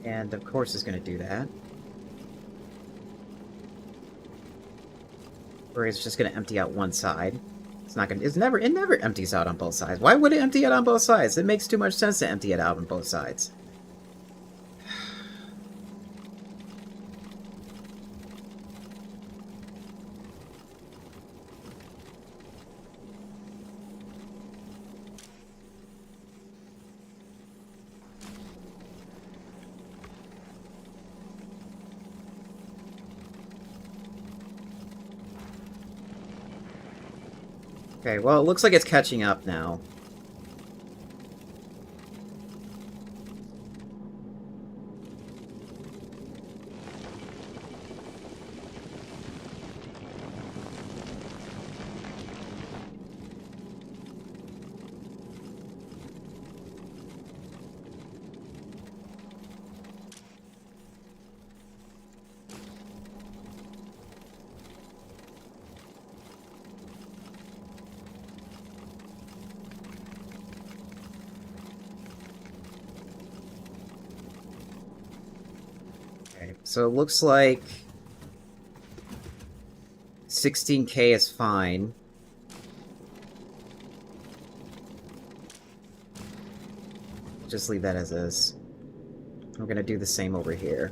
And of course it's going to do that. Or it's just going to empty out one side. It's not going to... It never empties out on both sides. Why would it empty it on both sides? It makes too much sense to empty it out on both sides. Okay, well, it looks like it's catching up now. Okay, so it looks like 16K is fine. Just leave that as is. I'm gonna do the same over here.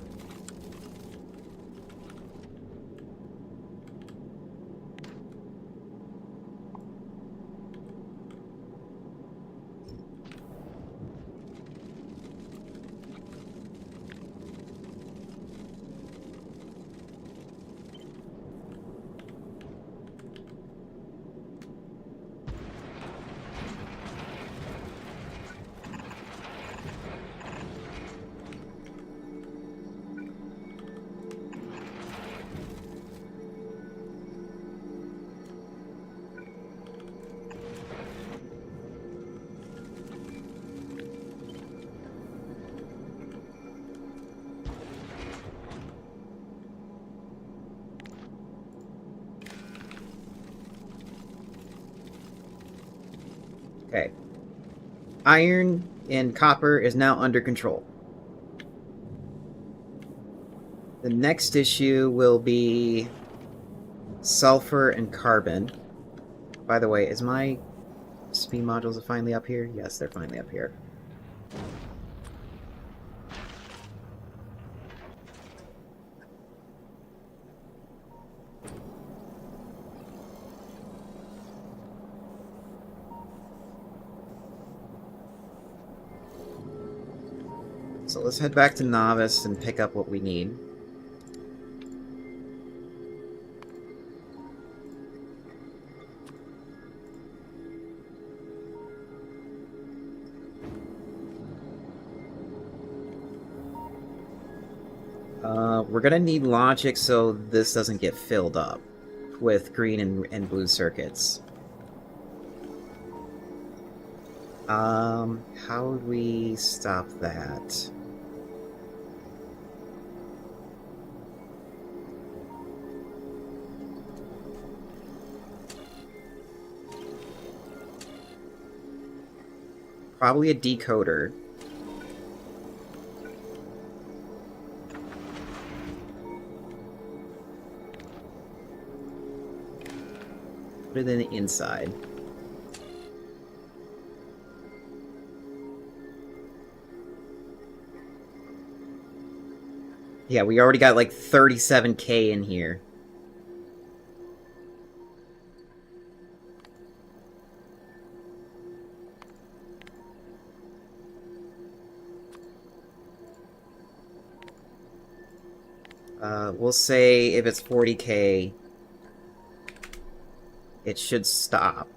Okay. Iron and copper is now under control. The next issue will be sulfur and carbon. By the way, is my speed modules finally up here? Yes, they're finally up here. So let's head back to Novice and pick up what we need. We're gonna need logic so this doesn't get filled up with green and blue circuits. How would we stop that? Probably a decoder. Put it in the inside. Yeah, we already got like 37K in here. We'll say if it's 40K, it should stop.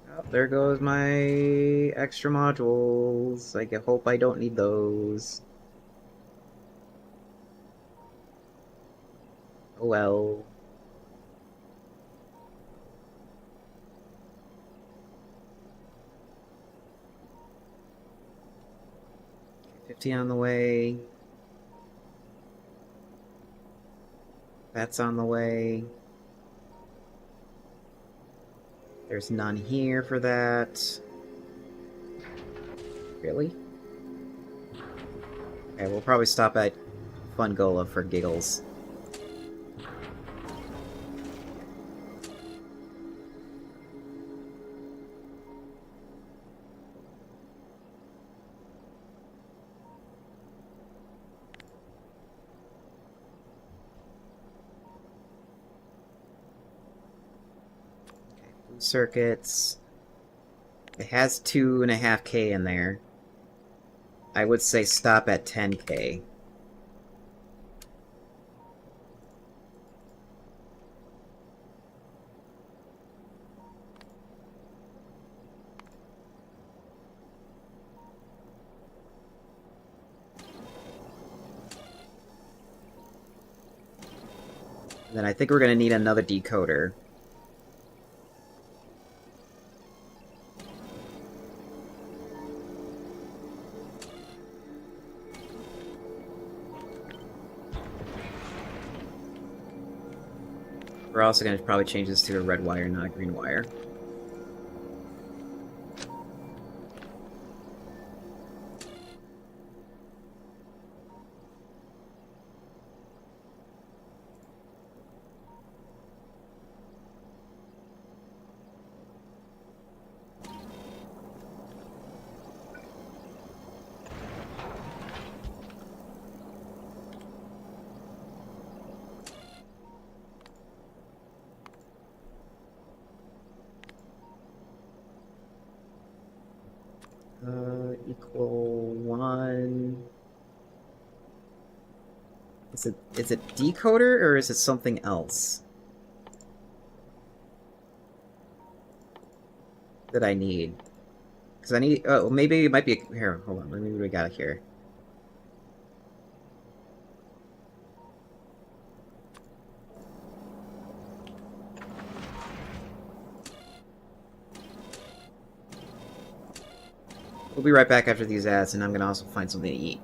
Oh, there goes my extra modules. I hope I don't need those. Oh well. 50 on the way. That's on the way. There's none here for that. Really? Okay, we'll probably stop at Fungola for giggles. Circuits. It has 2.5K in there. I would say stop at 10K. And then I think we're going to need another decoder. We're also going to probably change this to a red wire, not a green wire. Equal 1. Is it decoder or is it something else that I need? Because I need. Oh, maybe it might be. Here, hold on. Let me. What we got here? We'll be right back after these ads, and I'm gonna also find something to eat.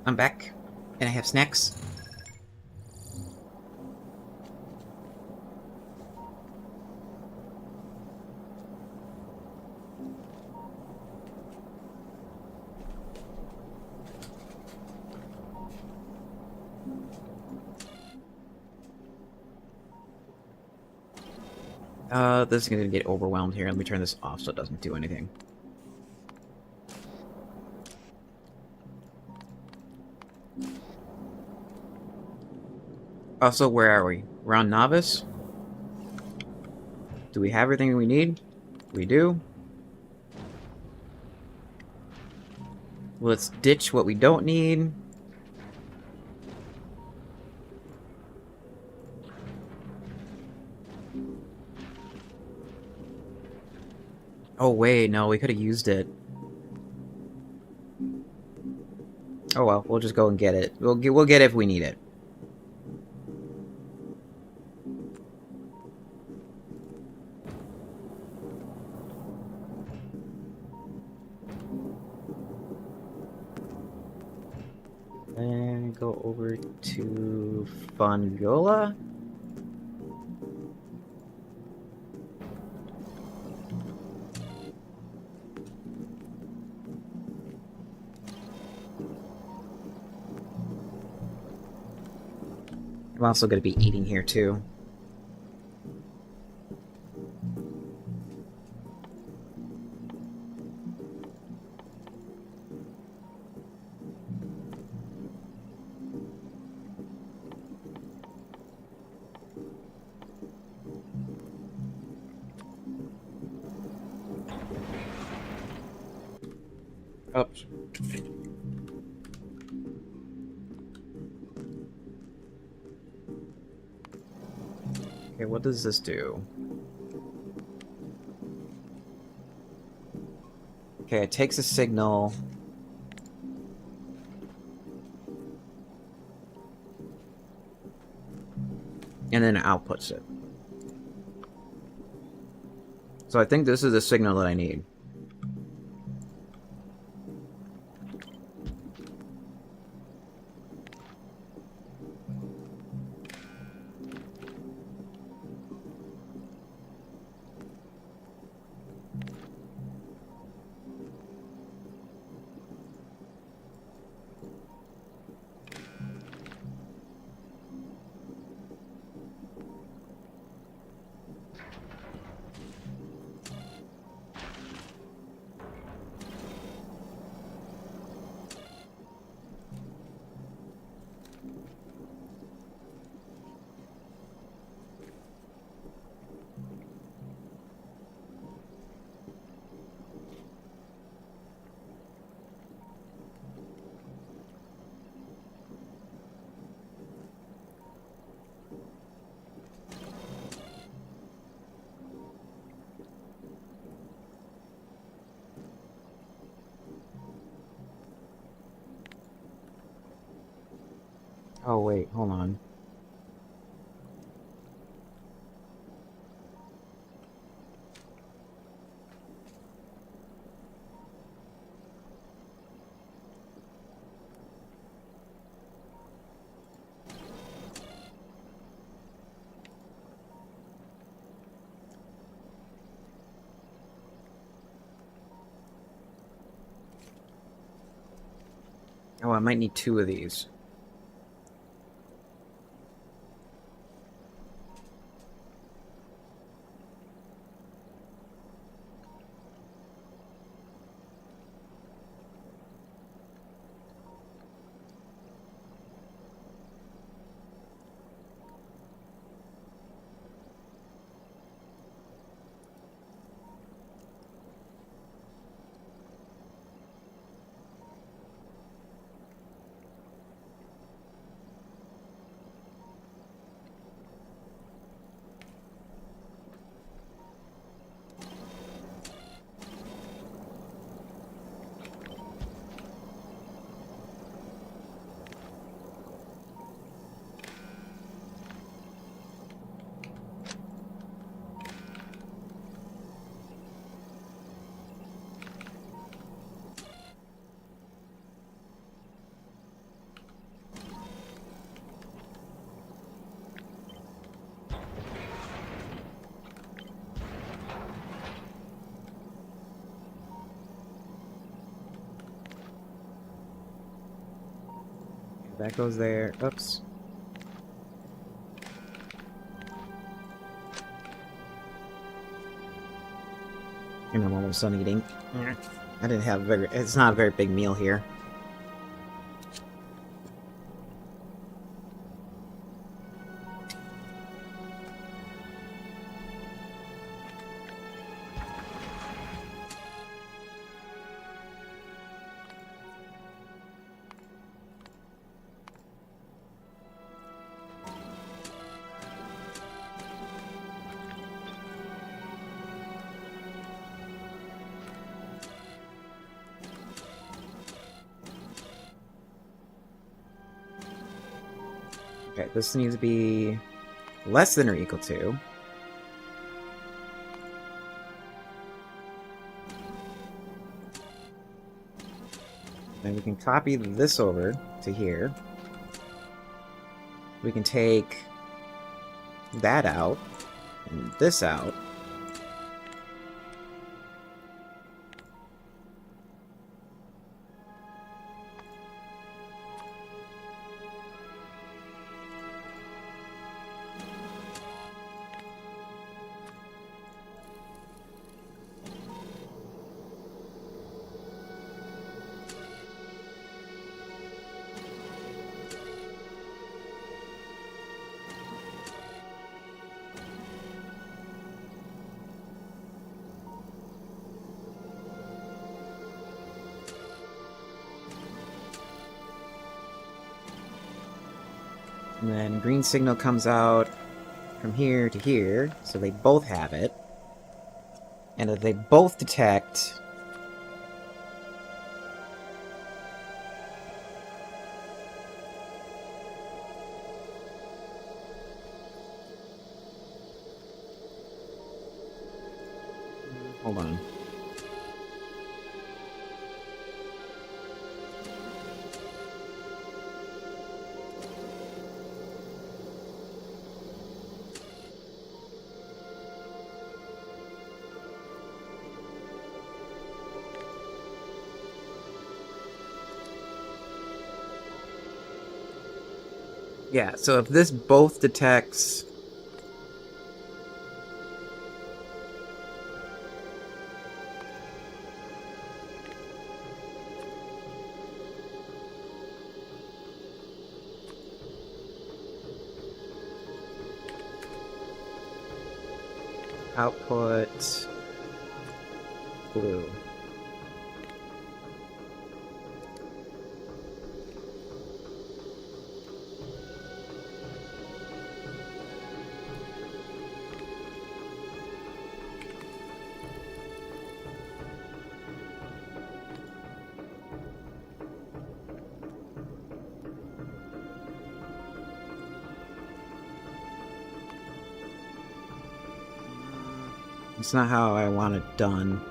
I'm back, and I have snacks. This is gonna get overwhelmed here. Let me turn this off so it doesn't do anything. Also, where are we? We're on Novice? Do we have everything we need? We do. Let's ditch what we don't need. Oh wait, no, we could have used it. Oh well, we'll just go and get it. We'll get it if we need it. And go over to Fungola. I'm also going to be eating here too. Oops. Okay, what does this do? Okay, it takes a signal. And then it outputs it. So I think this is the signal that I need. Oh wait, hold on. Oh, I might need 2 of these. that goes there. Oops. And I'm almost done eating. I didn't have very... It's not a very big meal here. Okay, this needs to be less than or equal to. Then we can copy this over to here. We can take that out, and this out. And then green signal comes out from here to here, so they both have it. And if they both detect... Hold on. Yeah, so if this both detects... output... blue. It's not how I want it done.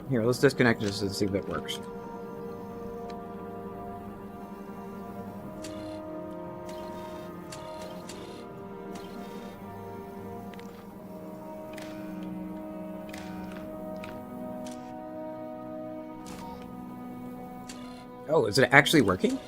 Here, let's disconnect this and see if it works. Oh, is it actually working?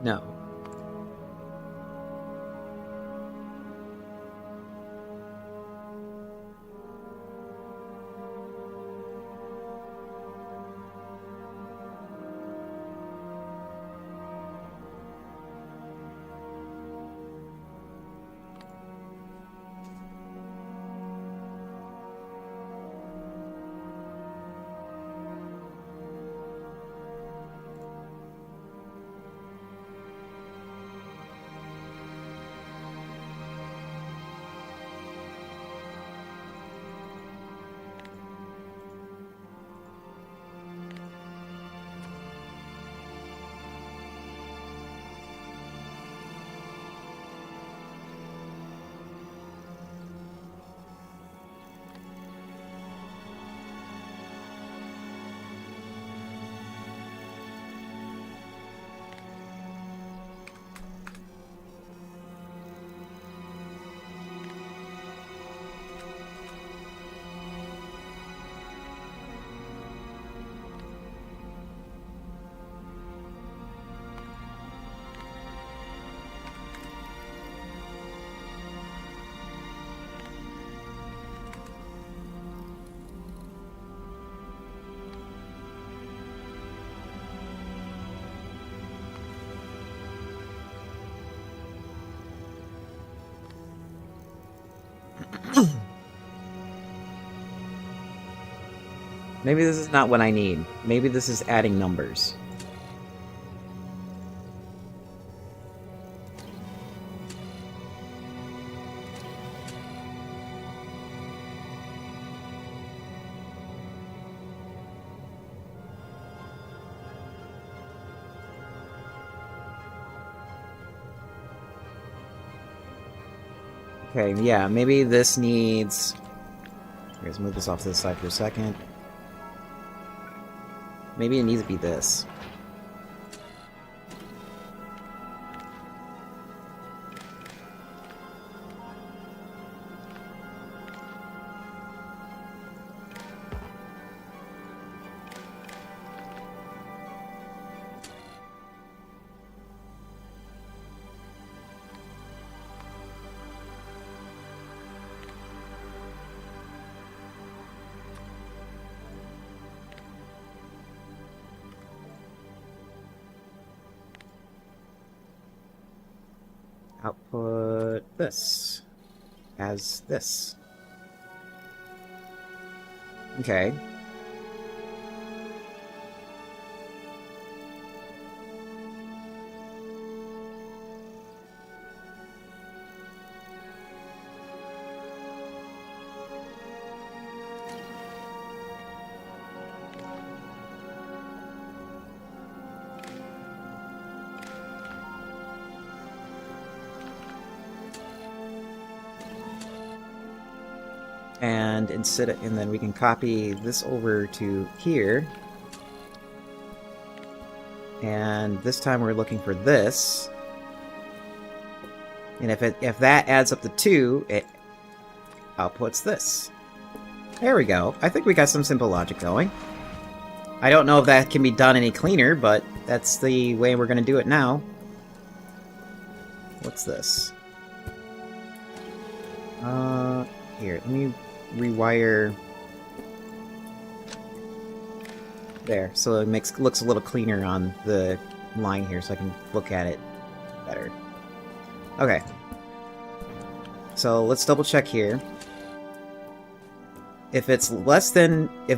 No. Maybe this is not what I need. Maybe this is adding numbers. Okay, yeah, maybe this needs... Let's move this off to the side for a second. Maybe it needs to be this. Output this as this. Okay. And and then we can copy this over to here. And this time we're looking for this. And if that adds up to 2, it outputs this. There we go. I think we got some simple logic going. I don't know if that can be done any cleaner, but that's the way we're going to do it now. What's this? Here, let me rewire there, so it looks a little cleaner on the line here, so I can look at it better. Okay, so let's double check here. If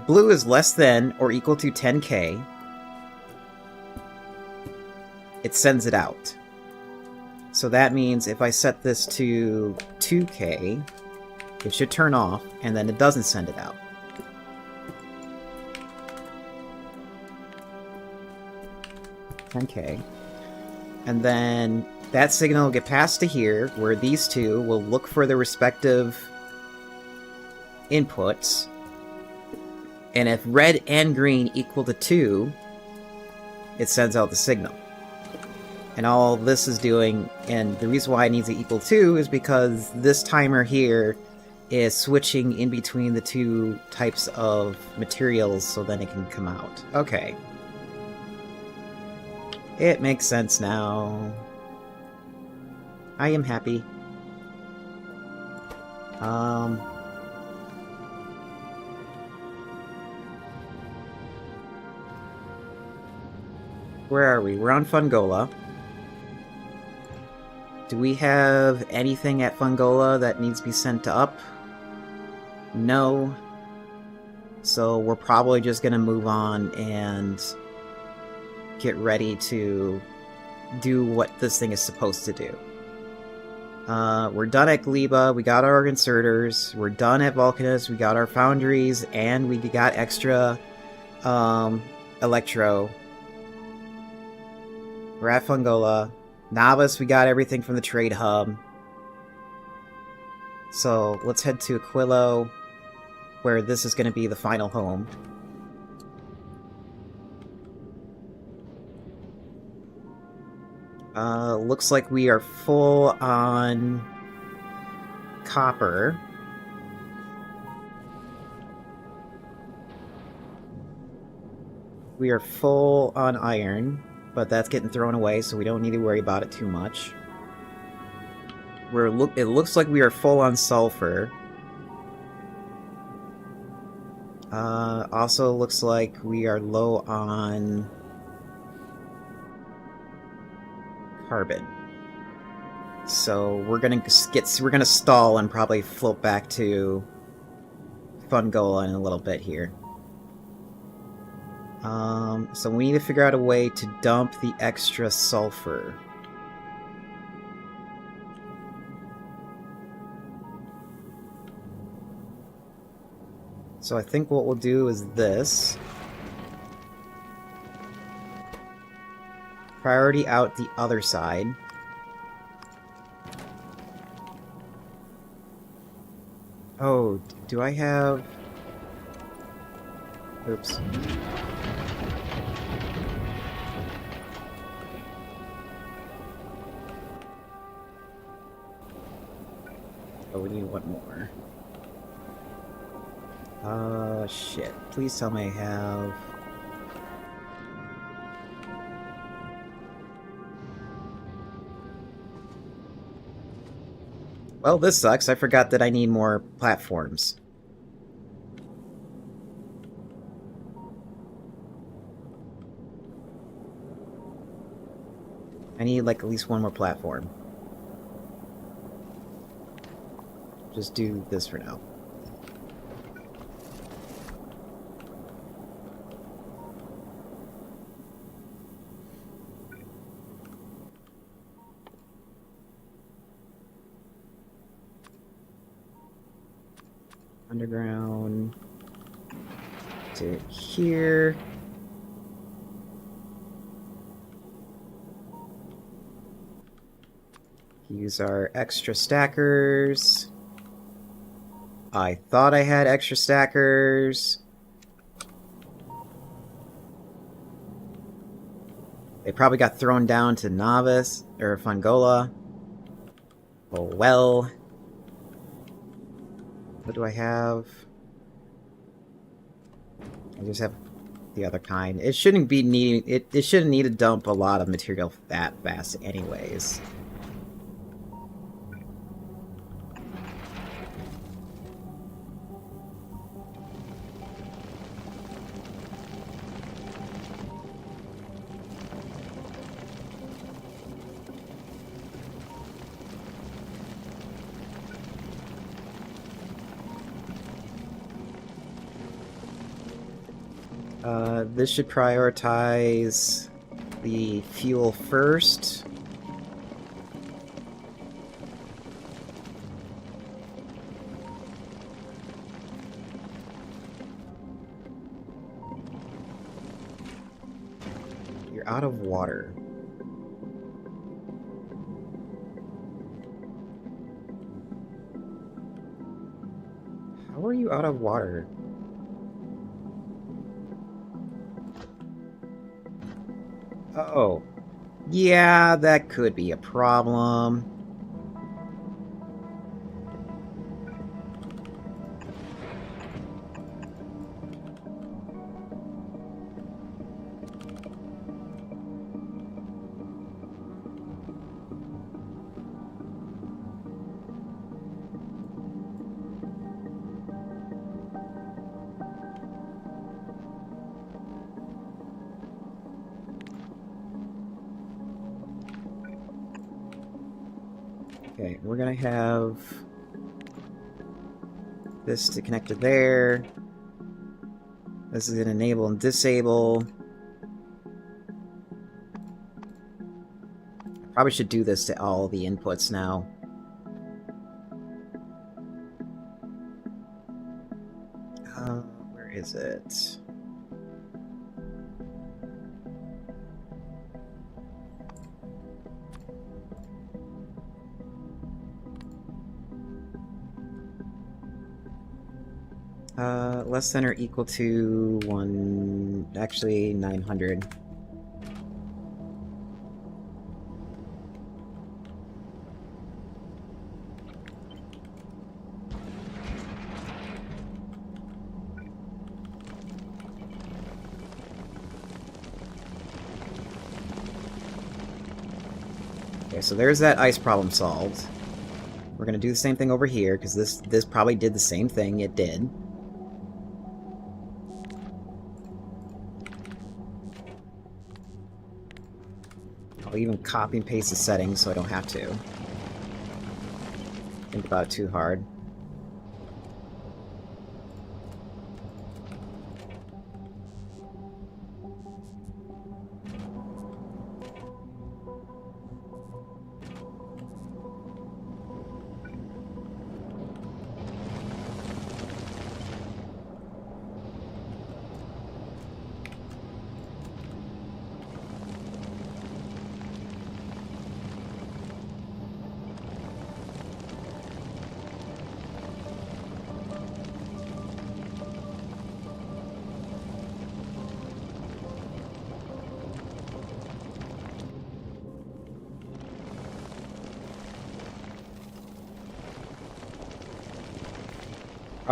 blue is less than or equal to 10K, it sends it out. So that means if I set this to 2K, it should turn off, and then it doesn't send it out. Okay. And then that signal will get passed to here, where these two will look for their respective inputs. And if red and green equal to 2, it sends out the signal. And all this is doing, and the reason why it needs to equal 2 is because this timer here is switching in between the two types of materials so then it can come out. Okay. It makes sense now. I am happy. Where are we? We're on Fungola. Do we have anything at Fungola that needs to be sent up? No. So we're probably just gonna move on and get ready to do what this thing is supposed to do. We're done at Gleba, we got our inserters, we're done at Vulcanus, we got our foundries, and we got extra electro. We're at Fungola. Navas, we got everything from the trade hub. So let's head to Aquilo, where this is going to be the final home. Looks like we are full on copper. We are full on iron, but that's getting thrown away, so we don't need to worry about it too much. It looks like we are full on sulfur. Also looks like we are low on carbon. So we're gonna stall and probably float back to Fungola in a little bit here. So we need to figure out a way to dump the extra sulfur. So I think what we'll do is this. Priority out the other side. Oh, do I have... Oops. Oh, we need one more. Shit. Please tell me I have... Well, this sucks. I forgot that I need more platforms. I need, like, at least one more platform. Just do this for now. Underground to here. Use our extra stackers. I thought I had extra stackers. They probably got thrown down to Novice or Fungola. Oh well. What do I have? I just have the other kind. It shouldn't be needing it shouldn't need to dump a lot of material that fast anyways. This should prioritize the fuel first. You're out of water. How are you out of water? Oh, yeah, that could be a problem. Okay, we're gonna have this to connect to there. This is gonna enable and disable. Probably should do this to all the inputs now. Where is it? Less than or equal to 1... actually, 900. Okay, so there's that ice problem solved. We're gonna do the same thing over here, because this probably did the same thing it did. I'll even copy and paste the settings so I don't have to think about it too hard.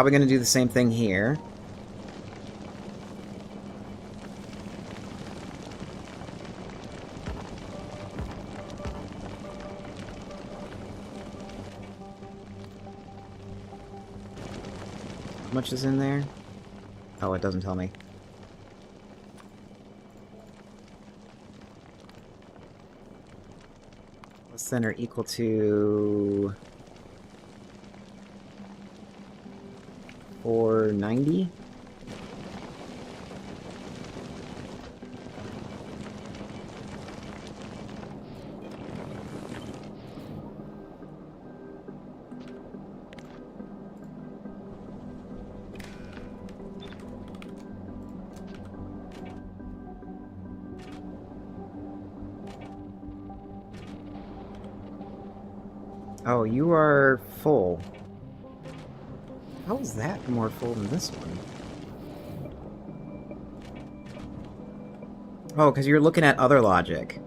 Probably gonna do the same thing here. How much is in there? Oh, it doesn't tell me. Less than or equal to 490? Oh, you are full. How is that more full than this one? Oh, because you're looking at other logic.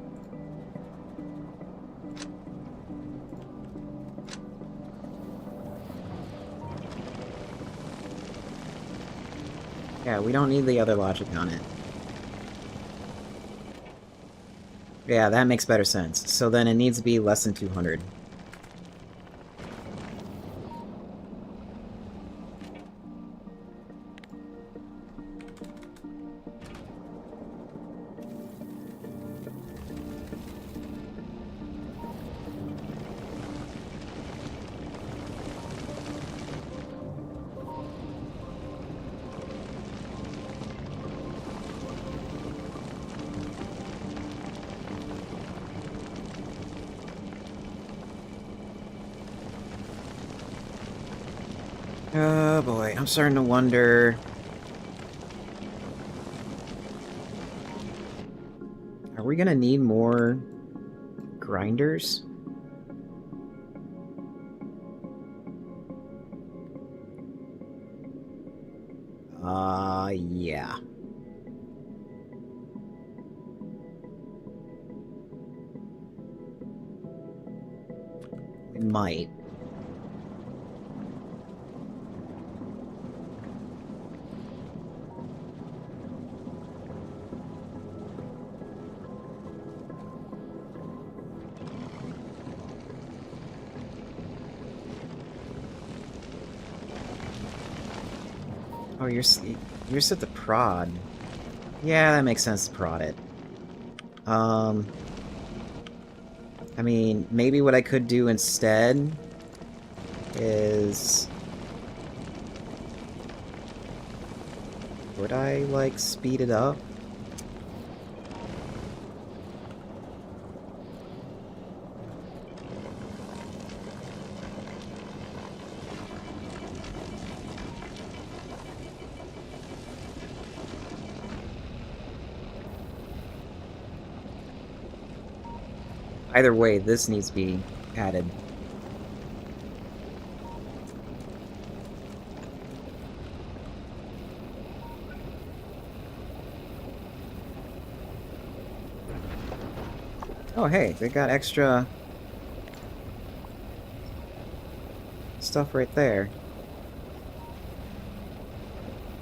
Yeah, we don't need the other logic on it. Yeah, that makes better sense. So then it needs to be less than 200. Oh boy, I'm starting to wonder... Are we gonna need more grinders? Yeah. We might. Oh, you're set to prod. Yeah, that makes sense to prod it. I mean, maybe what I could do instead is... Would I, like, speed it up? Either way, this needs to be added. Oh hey, they got extra stuff right there.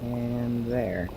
And there.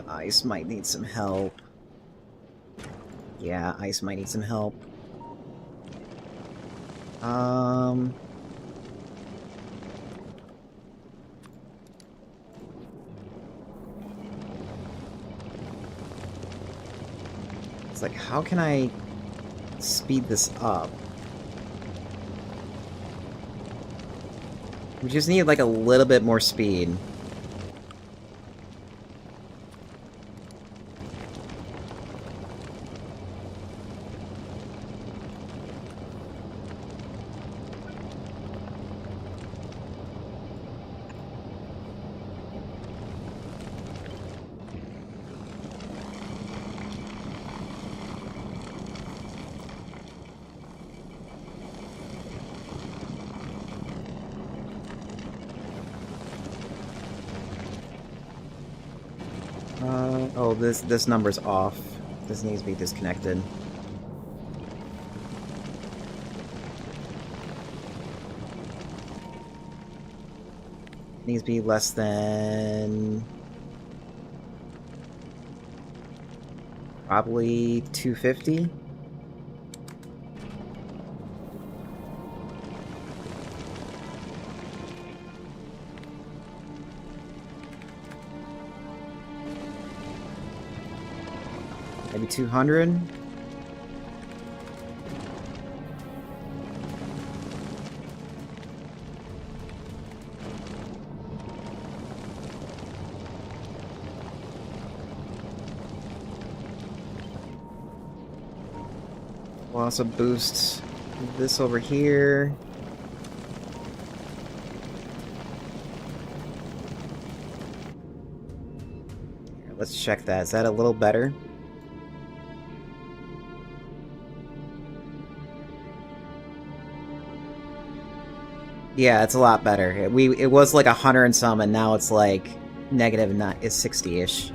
Ice might need some help. Yeah, ice might need some help. It's like, how can I speed this up? We just need, like, a little bit more speed. Oh, this number's off. This needs to be disconnected. Needs to be less than... probably 250. Maybe 200. We'll also boost this over here. Here, let's check that. Is that a little better? Yeah, it's a lot better. It was like 100 and some, and now it's like negative, not is 60-ish.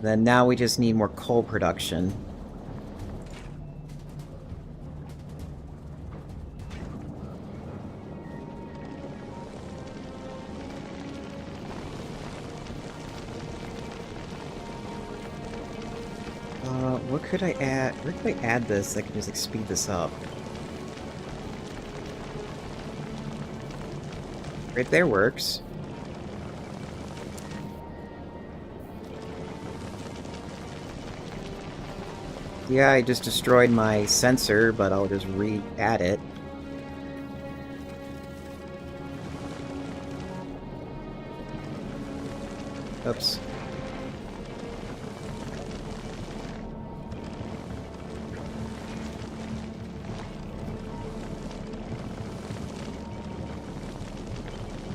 Then now we just need more coal production. What could I add? Where could I add this that could just like speed this up? Right there works. Yeah, I just destroyed my sensor, but I'll just re-add it. Oops.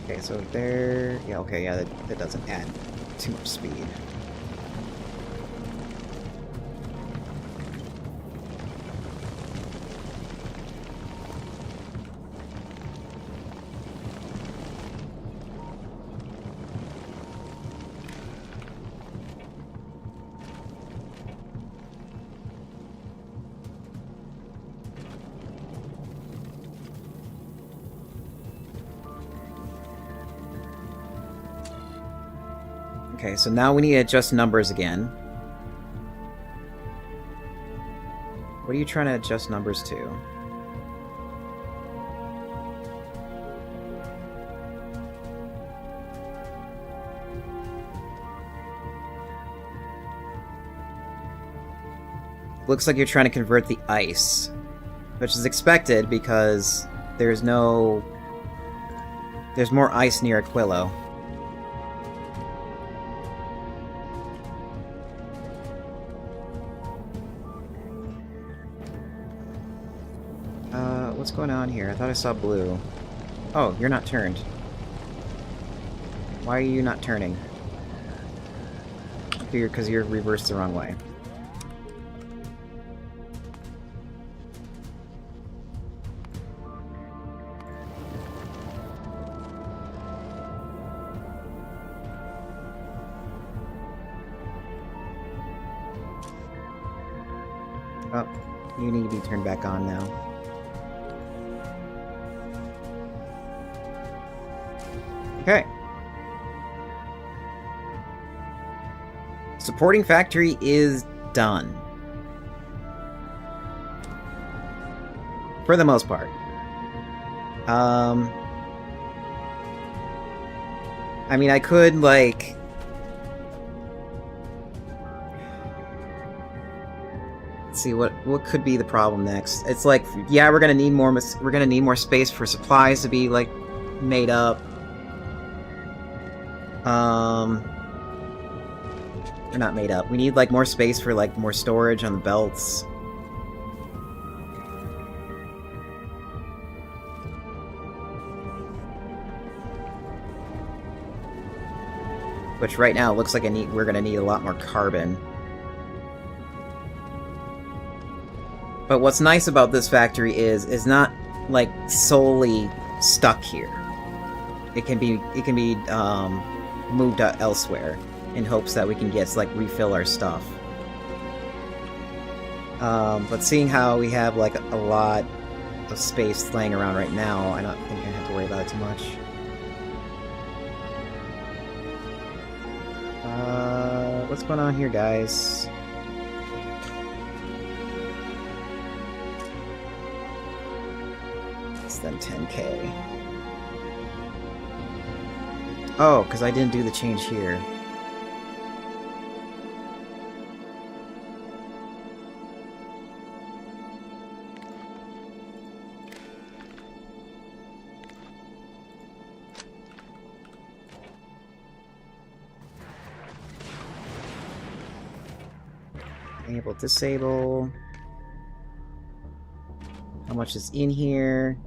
Okay, so there... yeah, okay, yeah, that doesn't add too much speed. Okay, so now we need to adjust numbers again. What are you trying to adjust numbers to? Looks like you're trying to convert the ice, which is expected because there's more ice near Aquilo. What's going on here? I thought I saw blue. Oh, you're not turned. Why are you not turning? Because you're reversed the wrong way. Oh, you need to be turned back on now. Okay. Supporting factory is done. For the most part. I mean, I could, like... let's see, what could be the problem next? It's like, yeah, we're gonna need more space for supplies to be, like, made up. They're not made up. We need, like, more space for, like, more storage on the belts. Which right now looks like we're gonna need a lot more carbon. But what's nice about this factory is not like solely stuck here. It can be moved elsewhere in hopes that we can get like refill our stuff. But seeing how we have like a lot of space laying around right now, I don't think I have to worry about it too much. What's going on here, guys? Less than 10k. Oh, because I didn't do the change here. Enable, disable. How much is in here?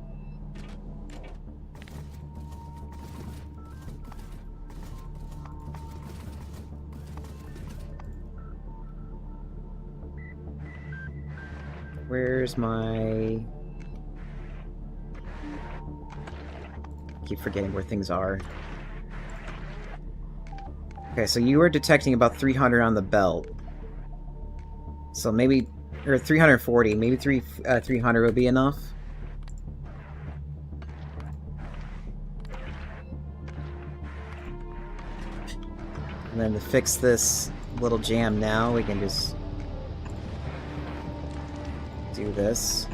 Where's my... keep forgetting where things are. Okay, so you were detecting about 300 on the belt. So maybe... or 340, maybe 300 would be enough. And then to fix this little jam now, we can just do this.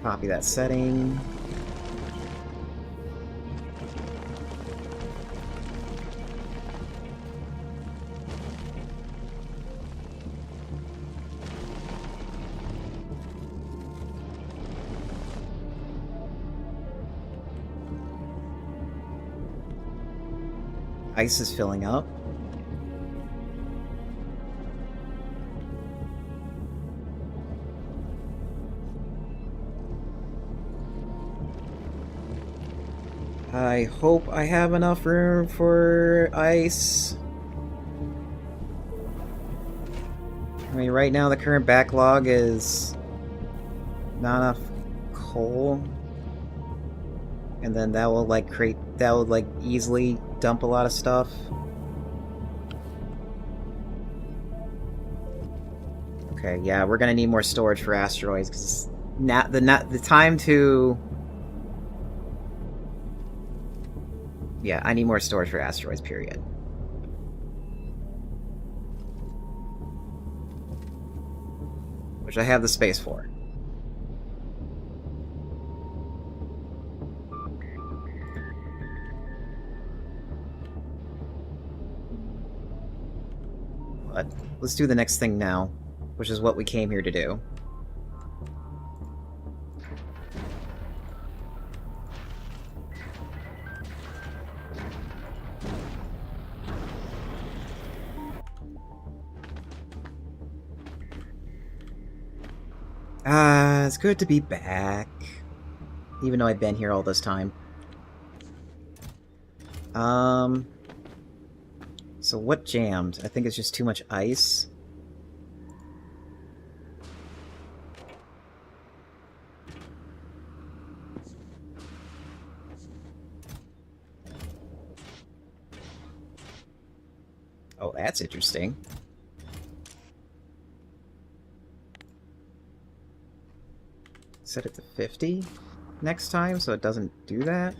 Copy that setting. Ice is filling up. I hope I have enough room for ice. I mean, right now the current backlog is not enough coal. And then that will like easily dump a lot of stuff. Okay, yeah, we're gonna need more storage for asteroids because the time to... yeah, I need more storage for asteroids, period. Which I have the space for. But let's do the next thing now, which is what we came here to do. It's good to be back. Even though I've been here all this time. So what jammed? I think it's just too much ice. Oh, that's interesting. Set it to 50 next time so it doesn't do that.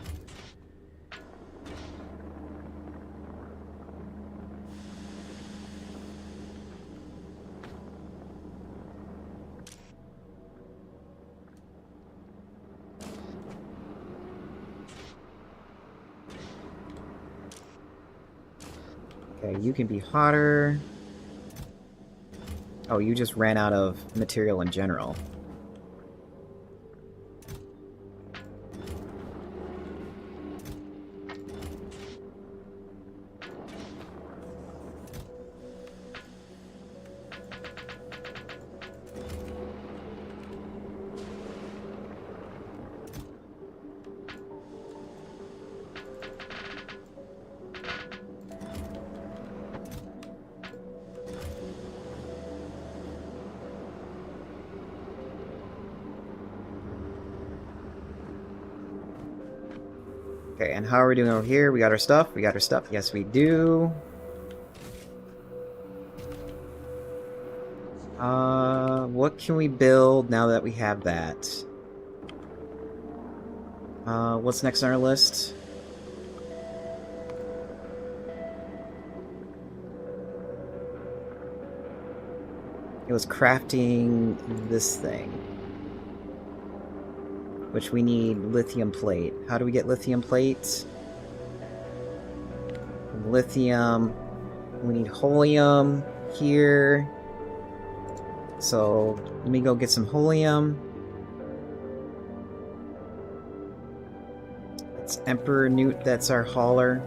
Okay, you can be hotter. Oh, you just ran out of material in general. Okay, and how are we doing over here? We got our stuff? We got our stuff? Yes, we do. What can we build now that we have that? What's next on our list? It was crafting this thing. Which we need lithium plate. How do we get lithium plates? Lithium. We need holium here. So let me go get some holium. It's Emperor Newt, that's our hauler.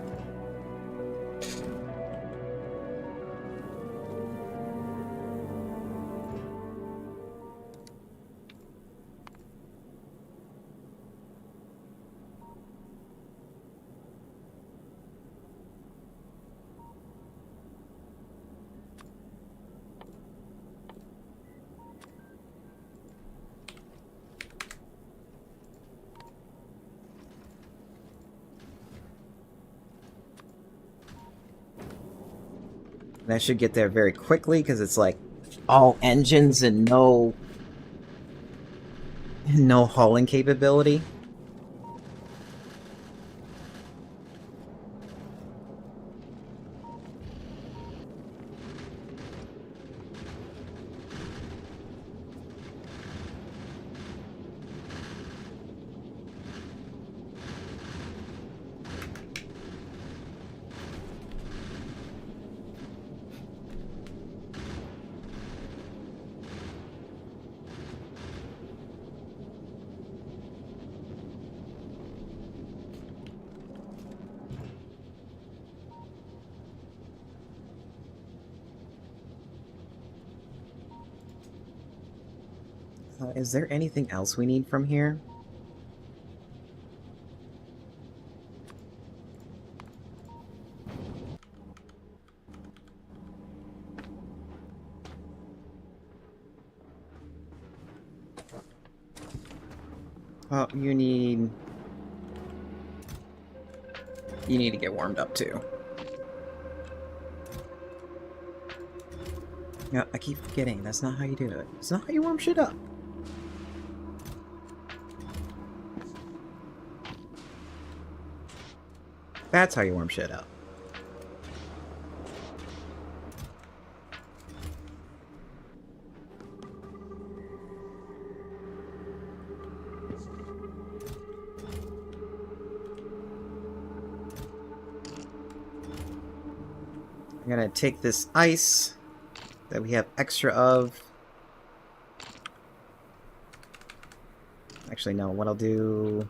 And I should get there very quickly because it's like all engines and no hauling capability. Is there anything else we need from here? Oh, you need to get warmed up too. Yeah, I keep forgetting. That's not how you do it. It's not how you warm shit up. That's how you warm shit up. I'm gonna take this ice that we have extra of. Actually, no, what I'll do...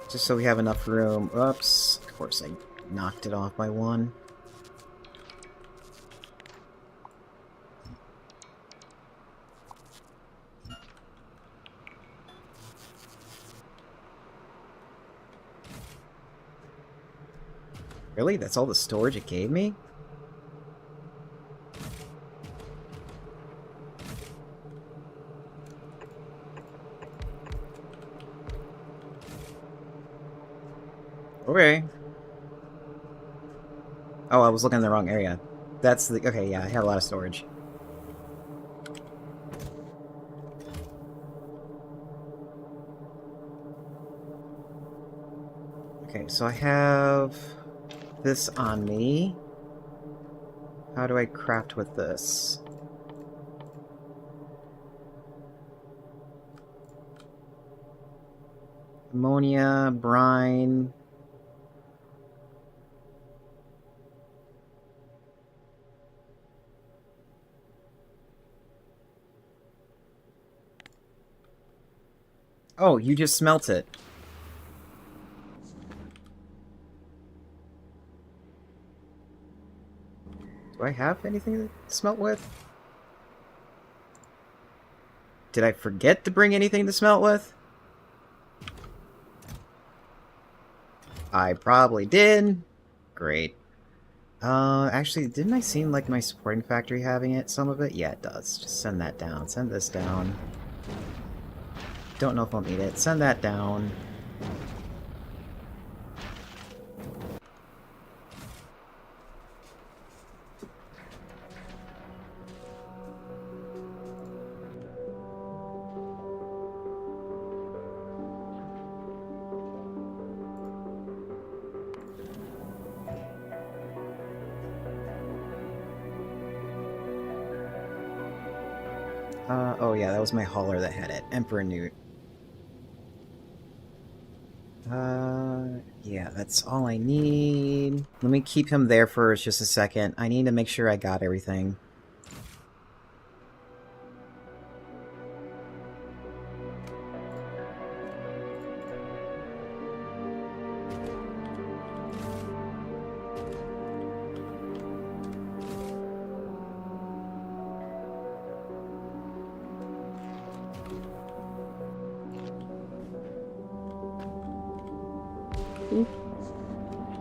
just so we have enough room. Oops. Of course, I knocked it off by one. Really? That's all the storage it gave me? Okay. Oh, I was looking in the wrong area. That's the... okay, yeah, I have a lot of storage. Okay, so I have this on me. How do I craft with this? Ammonia, brine... Oh, you just smelt it. Do I have anything to smelt with? Did I forget to bring anything to smelt with? I probably did. Great. Actually, didn't I seem like my supporting factory having it? Some of it? Yeah, it does. Just send that down. Send this down. Don't know if I'll need it. Send that down. Oh yeah, that was my hauler that had it. Emperor Newt. Yeah, that's all I need. Let me keep him there for just a second. I need to make sure I got everything.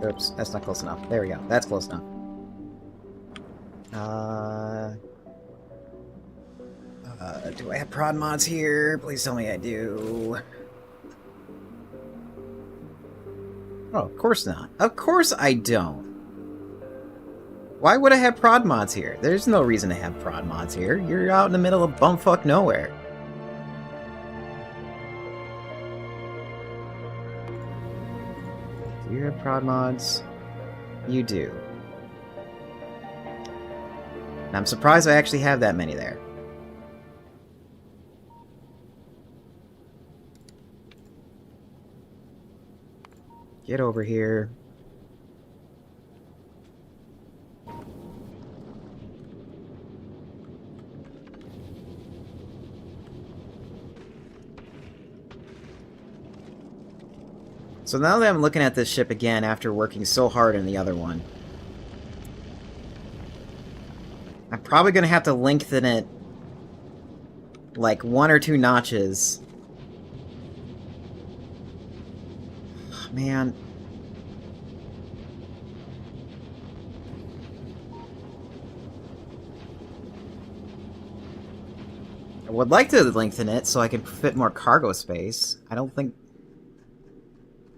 Oops, that's not close enough. There we go. That's close enough. Do I have prod mods here? Please tell me I do. Oh, of course not. Of course I don't. Why would I have prod mods here? There's no reason to have prod mods here. You're out in the middle of bumfuck nowhere. Do you have prod mods? You do. And I'm surprised I actually have that many there. Get over here. So now that I'm looking at this ship again after working so hard on the other one, I'm probably going to have to lengthen it like 1 or 2 notches. Oh, man. I would like to lengthen it so I can fit more cargo space. I don't think...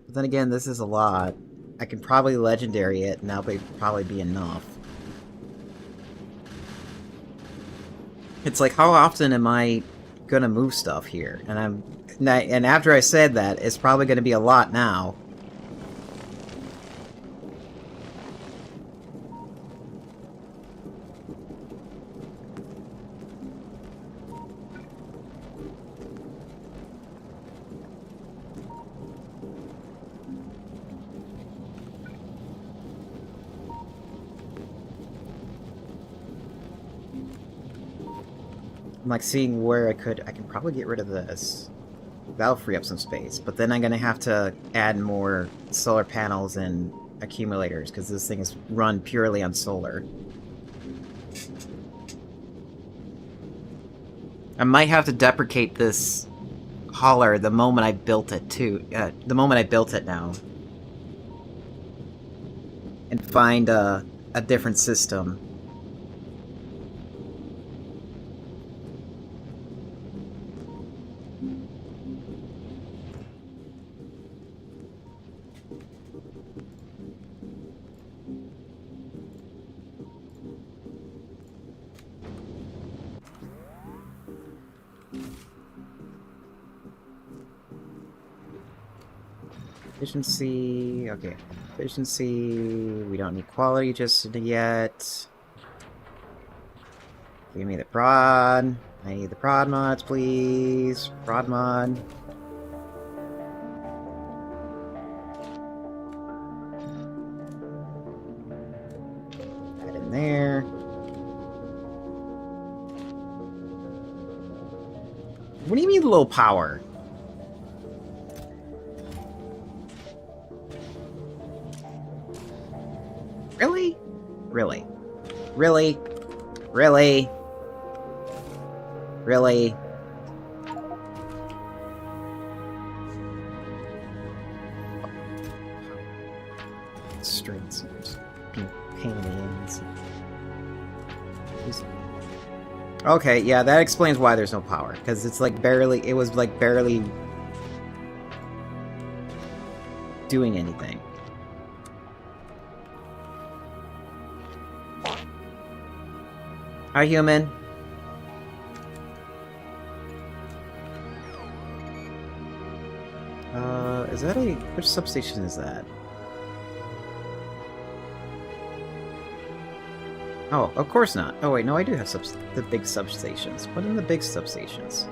But then again, this is a lot. I can probably legendary it, and that'll probably be enough. It's like, how often am I gonna move stuff here? And after I said that, it's probably gonna be a lot now. I'm like seeing where I can probably get rid of this. That'll free up some space, but then I'm gonna have to add more solar panels and accumulators, because this thing is run purely on solar. I might have to deprecate this hauler the moment I built it too. The moment I built it now. And find a different system. Efficiency, okay. Efficiency, we don't need quality just yet. Give me the prod. I need the prod mods, please. Prod mod. That in there. What do you mean low power? Really? Really? Really? Really? Really? Strain seers. fucking pain in the ass. Okay, yeah, that explains why there's no power. Because it's like barely... It was like barely... doing anything. Hi, human. Is that a... Which substation is that? Oh, of course not. Oh wait, no, I do have the big substations. What in the big substations?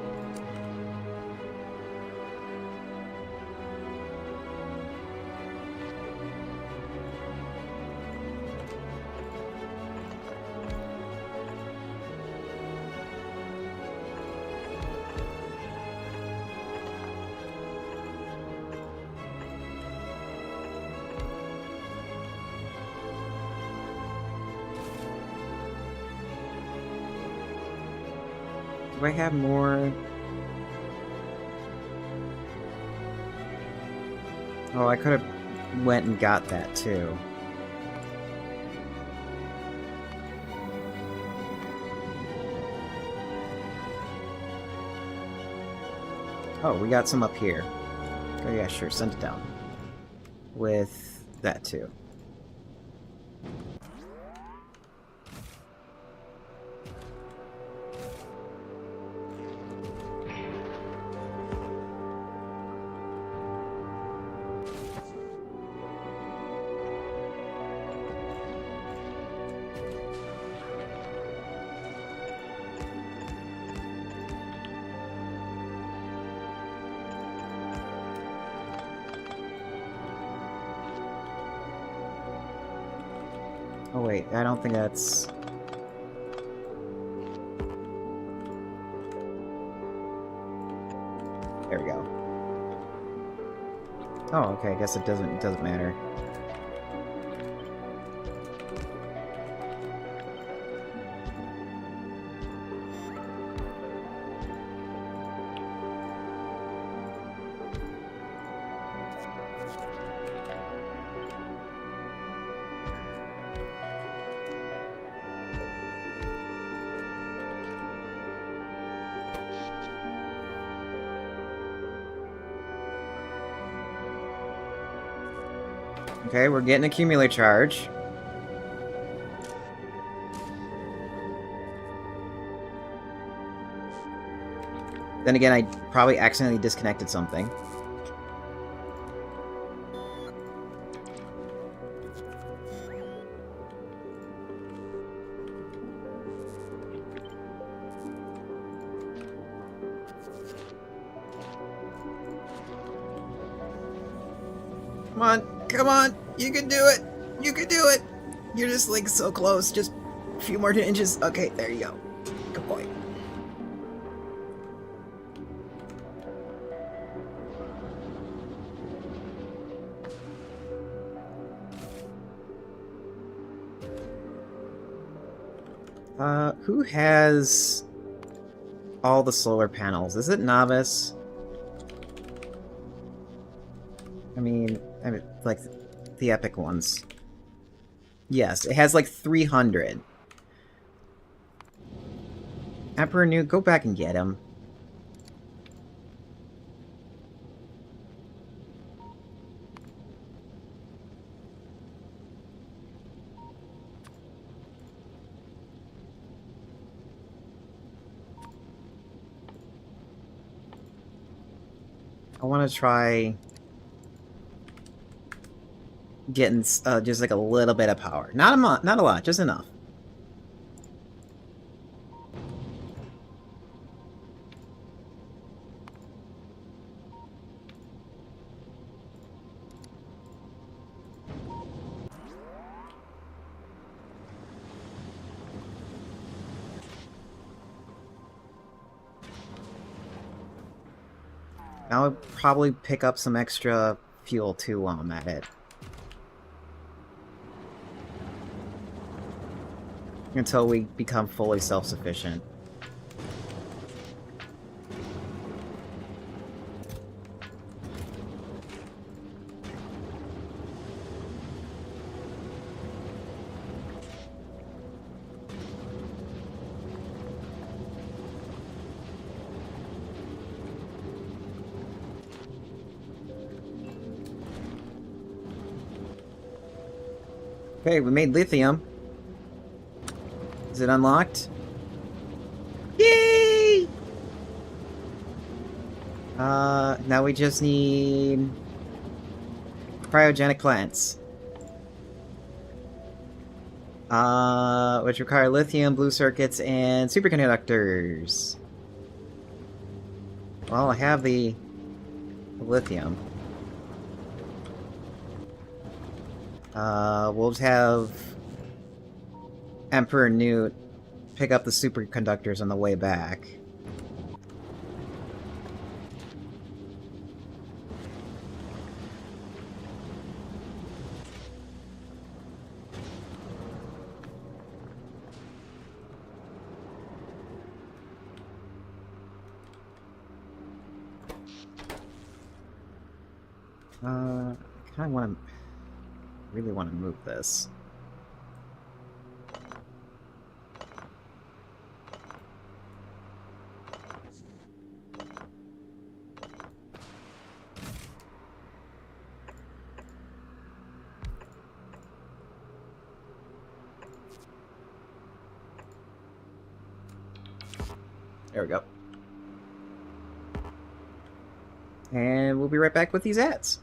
Do I have more? Oh, I could have went and got that too. Oh, we got some up here. Oh yeah, sure, send it down. With that too. Oh wait, I don't think that's... There we go. Oh, okay, I guess it doesn't matter. Okay, we're getting accumulator charge. Then again, I probably accidentally disconnected something. Come on, come on! You can do it! You can do it! You're just like so close, just a few more inches. Okay, there you go. Good boy. Who has all the solar panels? Is it Novice? I mean, like, the epic ones. Yes, it has like 300. Emperor New, go back and get him. I want to try getting just like a little bit of power. Not a lot, just enough. I'll probably pick up some extra fuel too while I'm at it. Until we become fully self-sufficient. Okay, we made lithium. Is it unlocked? Yay! Now we just need cryogenic plants. Which require lithium, blue circuits, and superconductors. Well, I have the lithium. We'll just have Emperor Newt pick up the superconductors on the way back. I kind of want to... really want to move this. There we go. And we'll be right back with these ads.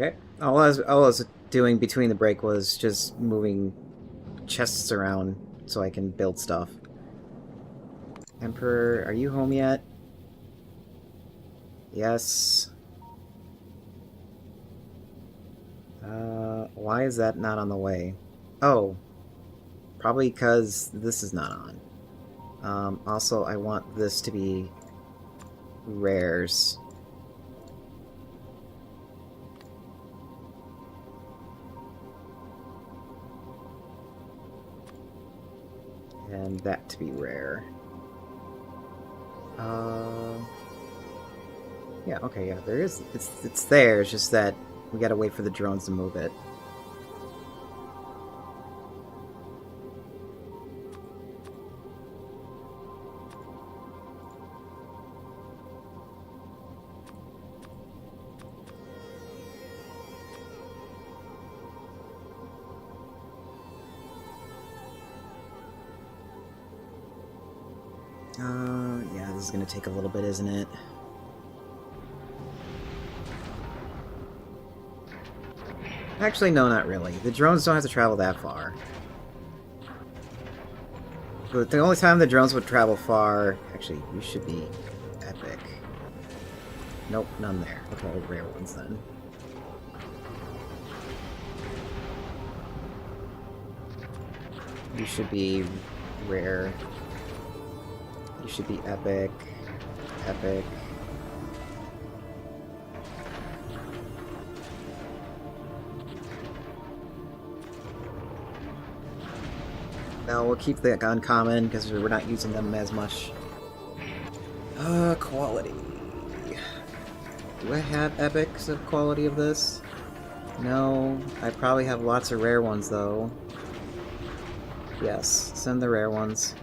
Okay. All I was doing between the break was just moving chests around so I can build stuff. Emperor, are you home yet? Yes. Why is that not on the way? Oh, probably because this is not on. Also, I want this to be rares. And that to be rare. Yeah, okay, yeah, there is. It's there. It's just that we gotta wait for the drones to move it. Yeah, this is gonna take a little bit, isn't it? Actually, no, not really. The drones don't have to travel that far. But the only time the drones would travel far... Actually, you should be epic. Nope, none there. Okay, rare ones then. You should be rare. You should be epic. Epic. No, we'll keep the uncommon because we're not using them as much. Quality. Do I have epics of quality of this? No. I probably have lots of rare ones though. Yes, send the rare ones.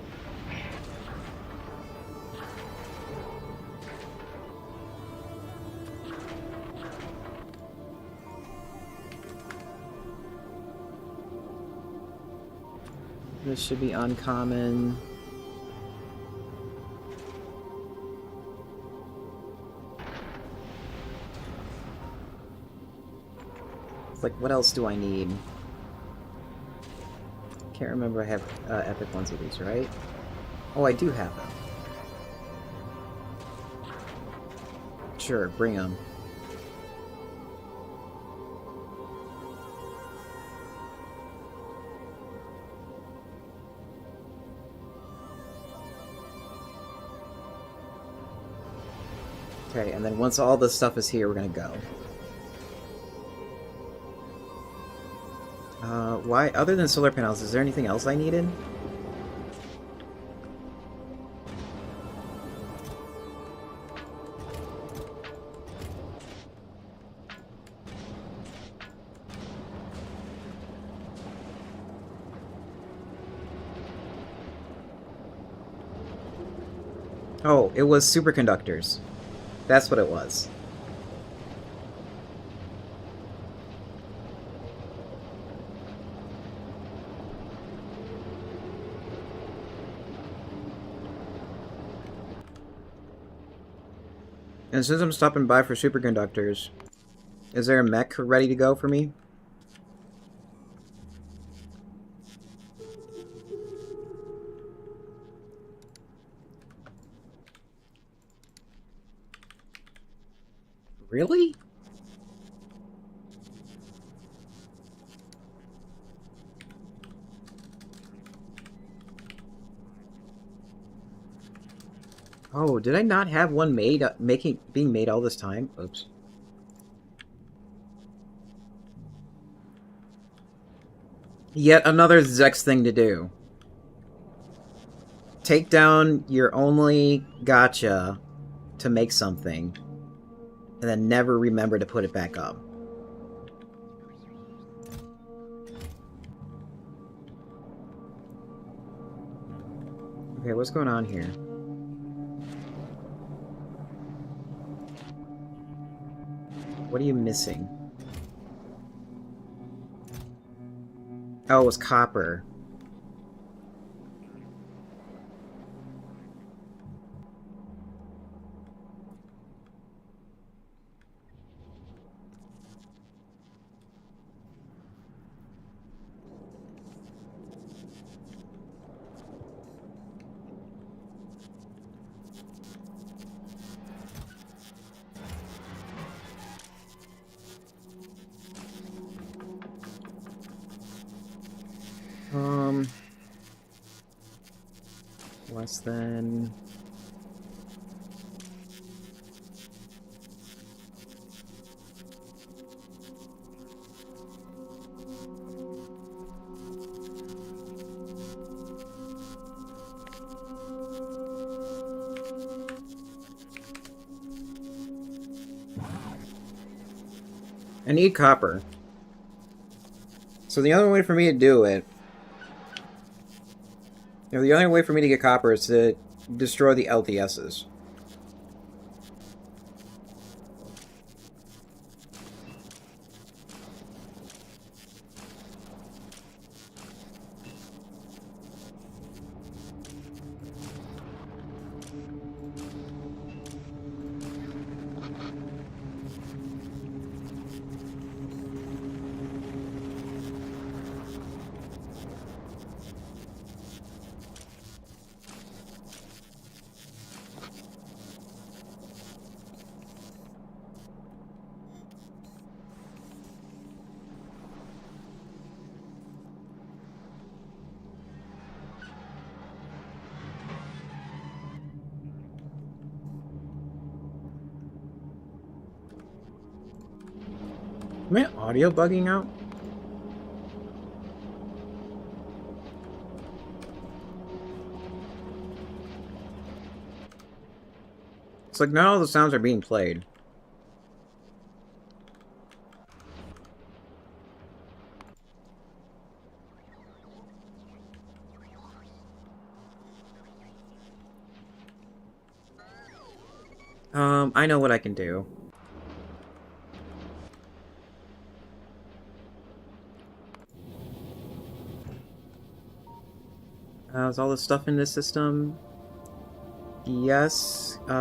This should be uncommon. It's like, what else do I need? Can't remember I have epic ones of these, right? Oh, I do have them. Sure, bring them. Okay, and then once all this stuff is here, we're gonna go. Why? Other than solar panels, is there anything else I needed? Oh, it was superconductors. That's what it was. And since I'm stopping by for superconductors, is there a mech ready to go for me? Really? Oh, did I not have one made, being made all this time? Oops. Yet another Zex thing to do. Take down your only gotcha to make something, and then never remember to put it back up. Okay, what's going on here? What are you missing? Oh, it was copper. Less than... I need copper. So the only way for me to do it... the only way for me to get copper is to destroy the LTSs. Am I audio bugging out? It's like not all the sounds are being played. I know what I can do. Is all this stuff in this system? Yes. Give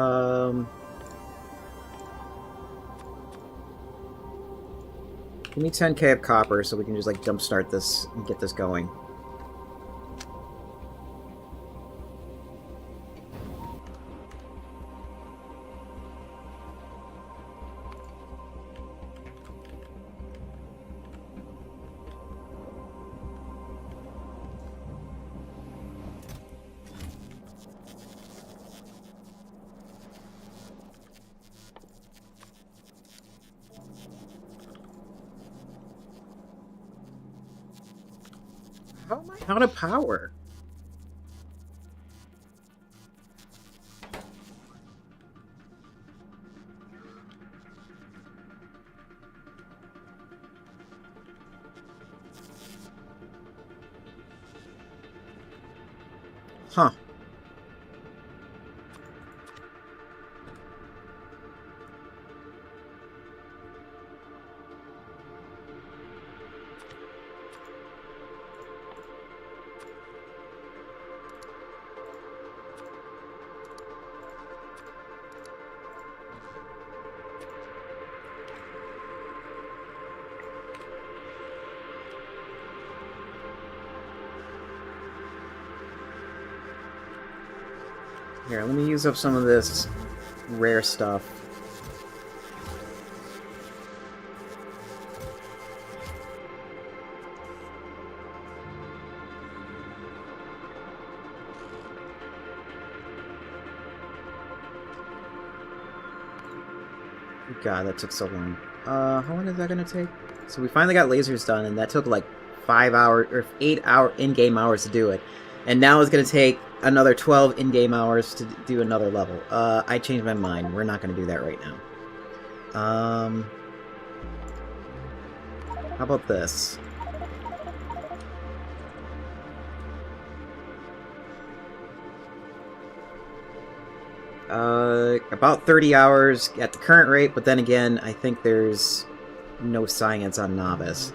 me 10k of copper so we can just like jumpstart this and get this going. How am I out of power? Huh. Here, let me use up some of this rare stuff. God, that took so long. How long is that gonna take? So we finally got lasers done, and that took like 5 hours, or 8 hour in-game hours to do it. And now it's gonna take another 12 in-game hours to do another level. I changed my mind. We're not gonna do that right now. How about this? About 30 hours at the current rate, but then again, I think there's no science on Novice.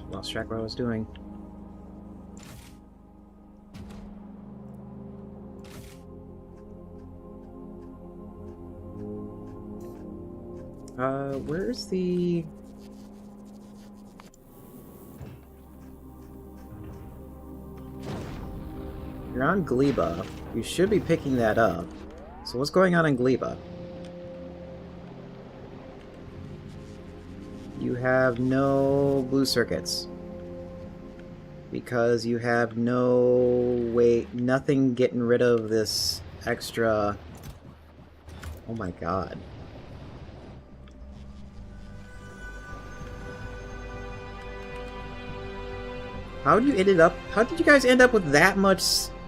Lost track of what I was doing. Where's the... You're on Gleba. You should be picking that up. So what's going on in Gleba? You have no blue circuits. because you have no way, nothing getting rid of this extra. Oh my god. How did you end up? How did you guys end up with that much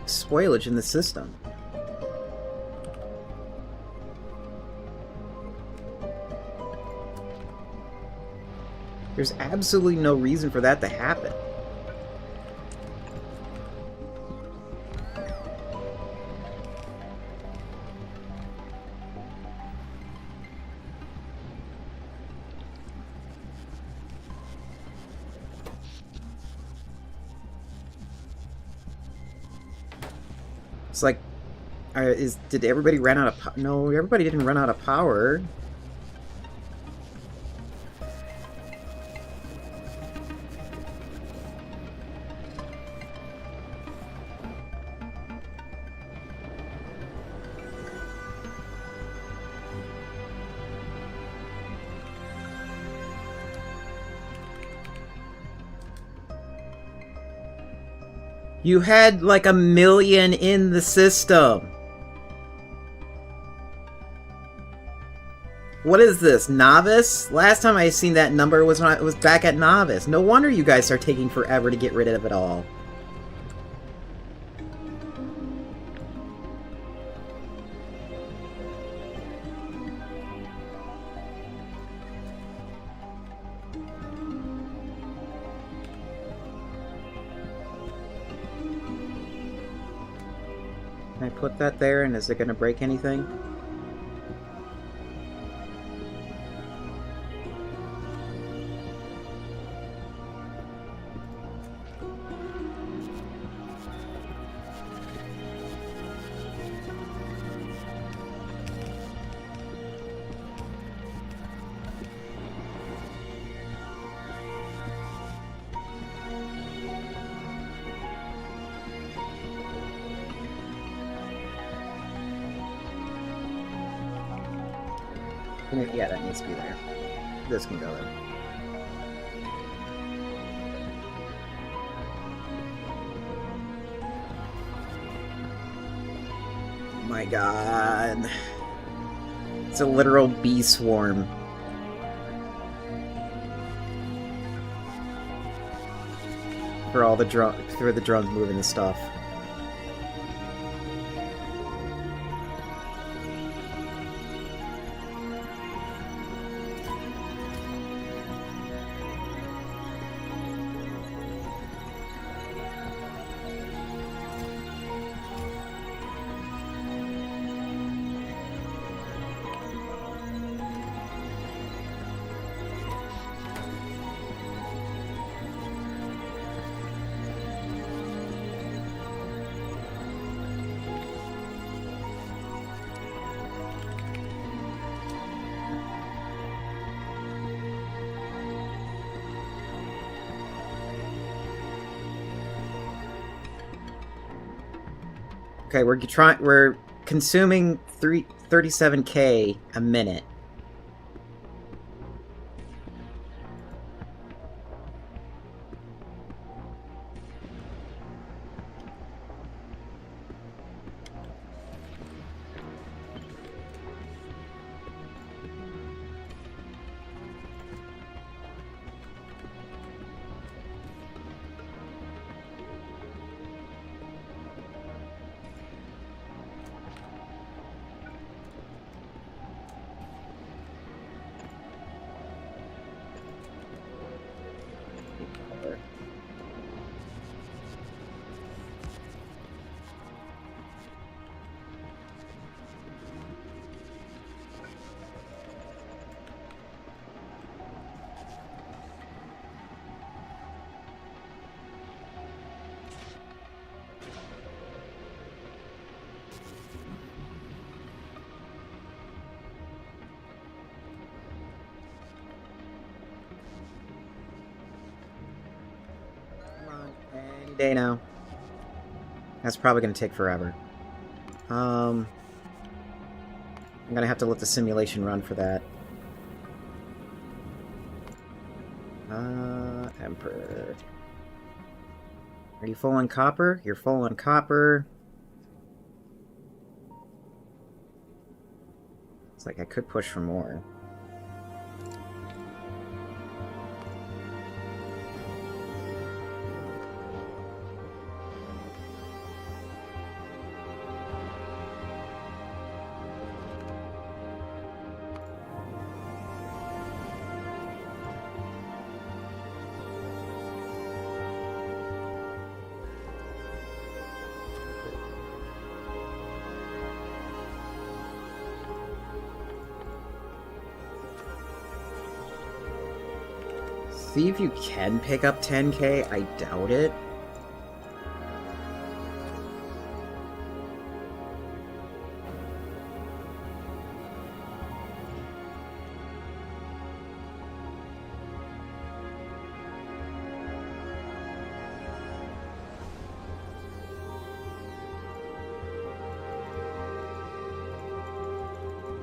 spoilage in the system? There's absolutely no reason for that to happen. It's like, did everybody run out of no, everybody didn't run out of power. You had like 1,000,000 in the system. What is this, Novice? Last time I seen that number was when I was back at Novice. No wonder you guys are taking forever to get rid of it all. Can I put that there, and is it going to break anything? Yeah, that needs to be there. This can go there. Oh my god. It's a literal bee swarm. For all the drones moving the stuff. Okay, we're consuming 37K a minute. Any day now. That's probably going to take forever. I'm going to have to let the simulation run for that. Emperor. Are you full on copper? You're full on copper. It's like I could push for more. See if you can pick up 10k. I doubt it.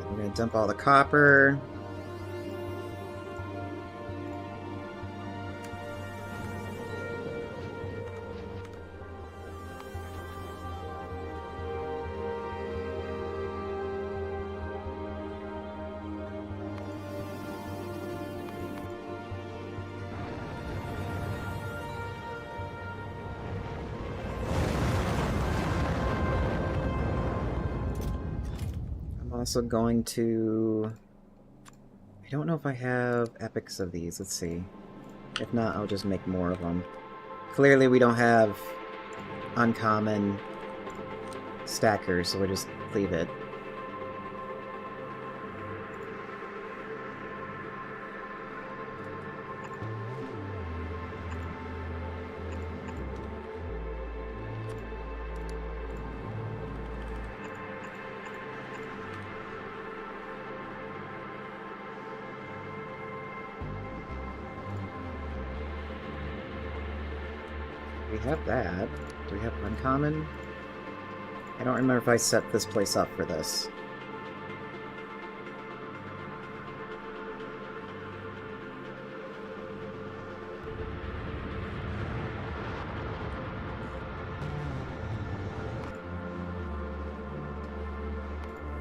I'm gonna dump all the copper. Also going to... I don't know if I have epics of these. Let's see. If not, I'll just make more of them. Clearly we don't have uncommon stackers, so we'll just leave it. We have that. Do we have uncommon? I don't remember if I set this place up for this.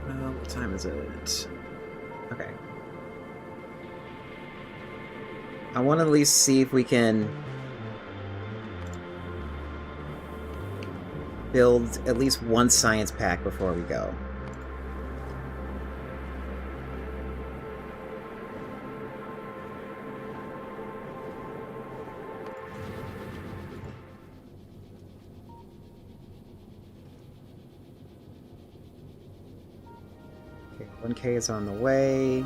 Well, what time is it? Okay. I want to at least see if we can build at least one science pack before we go. Okay, 1k is on the way.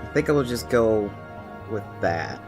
I think I will just go with that.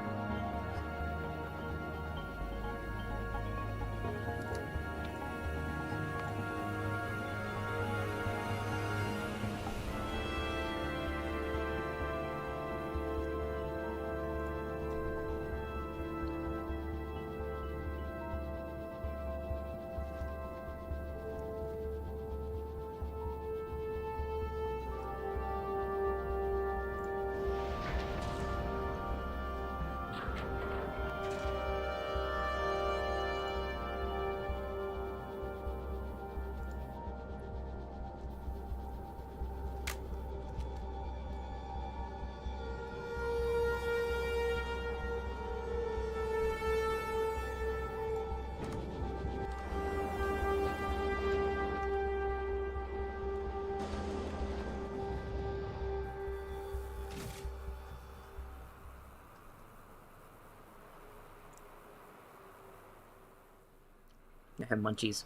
I have munchies.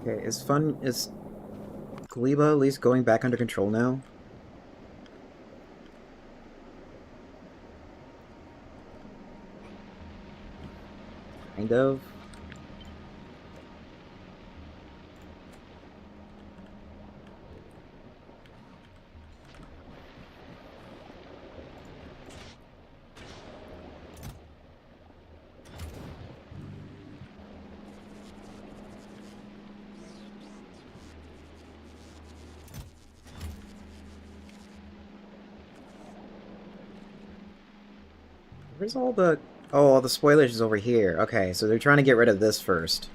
Okay, is Gleba at least going back under control now? Kind of. Where's all the... Oh, all the spoilage is over here. Okay, so they're trying to get rid of this first.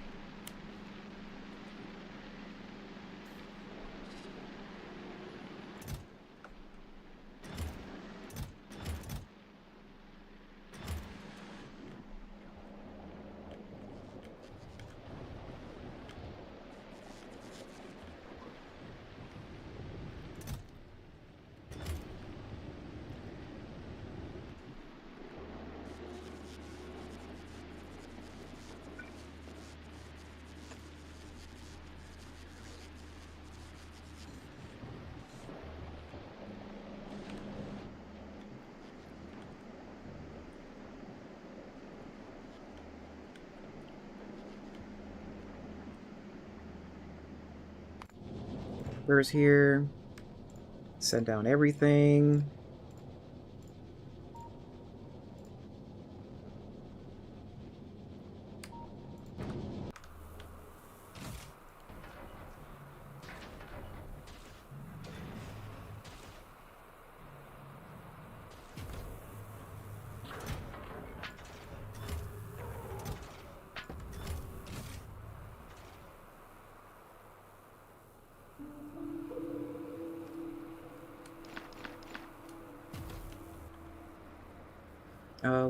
Where's here? Send down everything.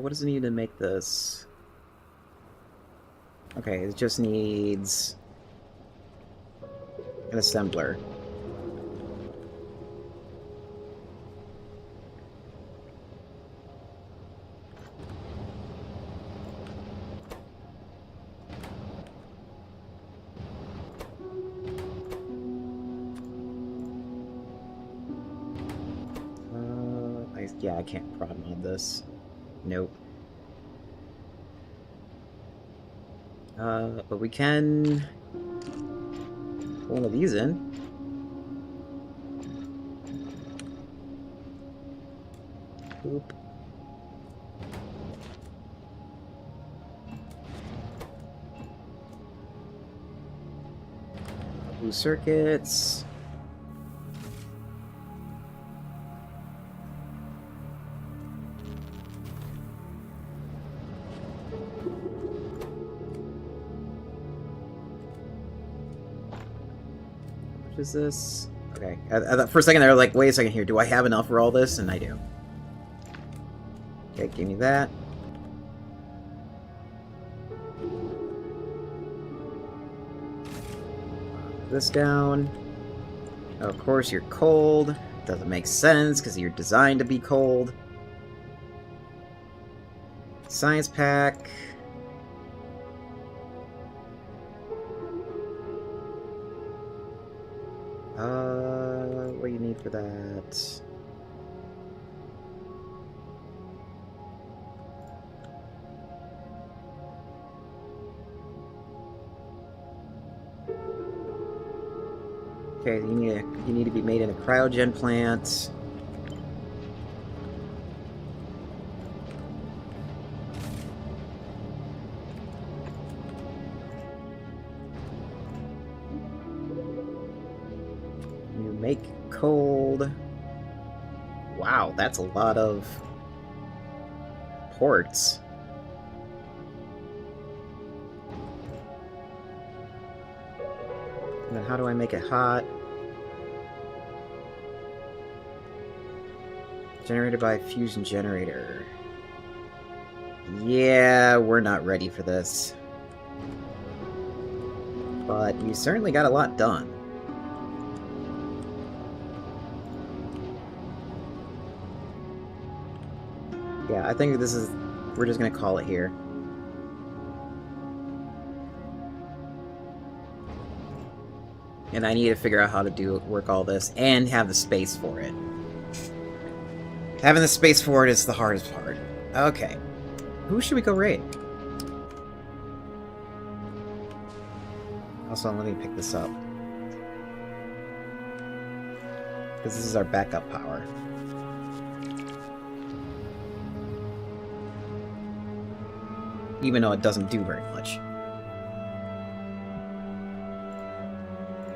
What does it need to make this? Okay, it just needs an assembler. Yeah, I can't prod mod this. Nope. But we can put one of these in. Boop. Blue circuits. Is this? Okay. For a second there, like, wait a second here. Do I have enough for all this? And I do. Okay, give me that. This down. Of course, you're cold. Doesn't make sense because you're designed to be cold. Science pack. What do you need for that? Okay, you need to be made in a cryogen plant. Make cold. Wow, that's a lot of ports. And then how do I make it hot? Generated by a fusion generator. Yeah, we're not ready for this. But you certainly got a lot done. Yeah, I think this is... We're just gonna call it here. And I need to figure out how to work all this and have the space for it. Having the space for it is the hardest part. Okay. Who should we go raid? Also, let me pick this up. Because this is our backup power. Even though it doesn't do very much.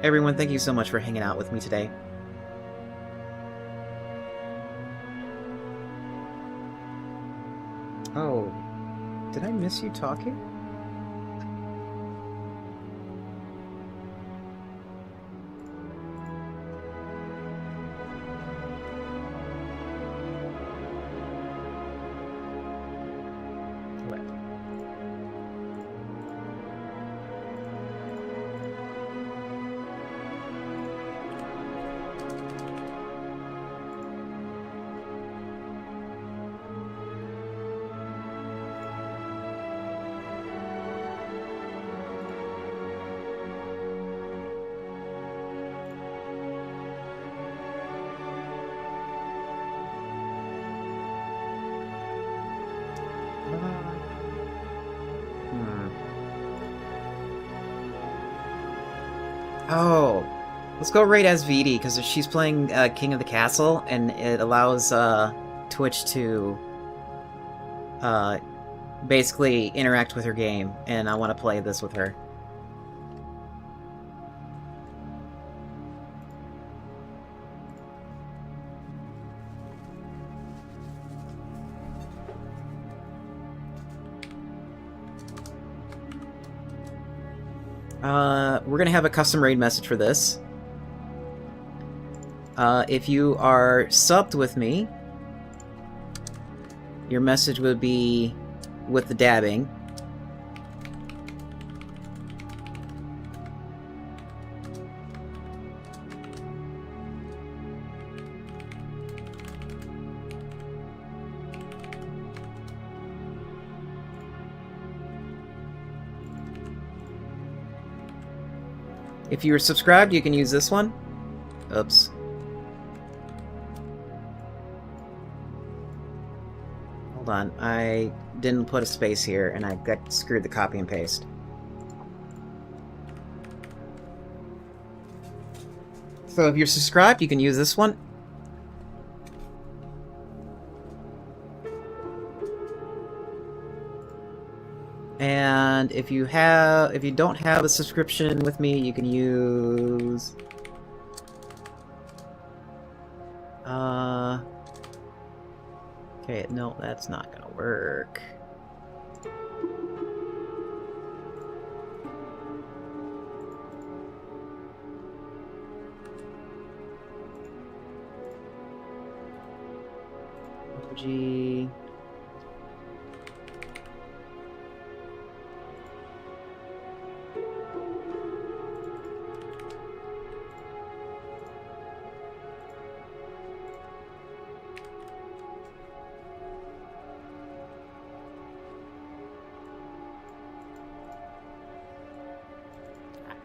Everyone, thank you so much for hanging out with me today. Oh, did I miss you talking? What? Hmm. Oh, let's go right as VD because she's playing King of the Castle, and it allows Twitch to uh, basically interact with her game, and I want to play this with her. We're gonna have a custom raid message for this. If you are subbed with me, your message would be with the dabbing. If you're subscribed, you can use this one. Oops. Hold on, I didn't put a space here, and I got screwed the copy and paste. So if you're subscribed, you can use this one. And if you don't have a subscription with me, you can use okay, no, that's not gonna work. OG.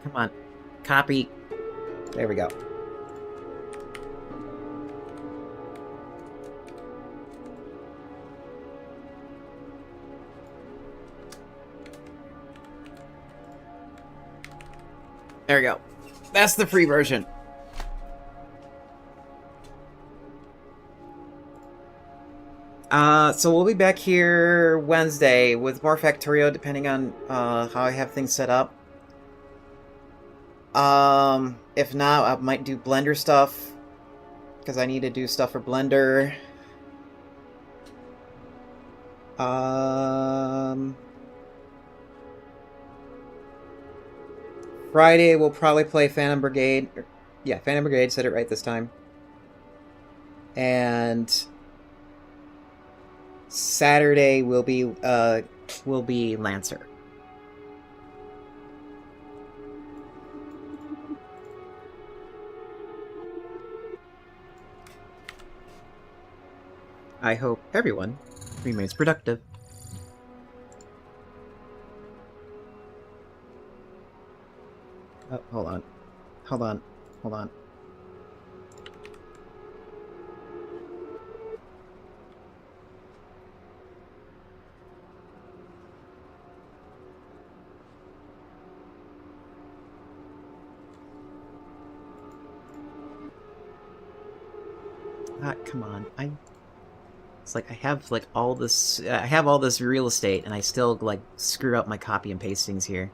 Come on. Copy. There we go. There we go. That's the free version. So we'll be back here Wednesday with more Factorio, depending on how I have things set up. If not, I might do Blender stuff, because I need to do stuff for Blender. Friday we'll probably play Phantom Brigade. Yeah, Phantom Brigade, said it right this time. And Saturday will be Lancer. I hope everyone remains productive. Oh, hold on. Hold on. Hold on. Ah, come on. It's like I have like all this I have all this real estate and I still like screw up my copy and pastings here.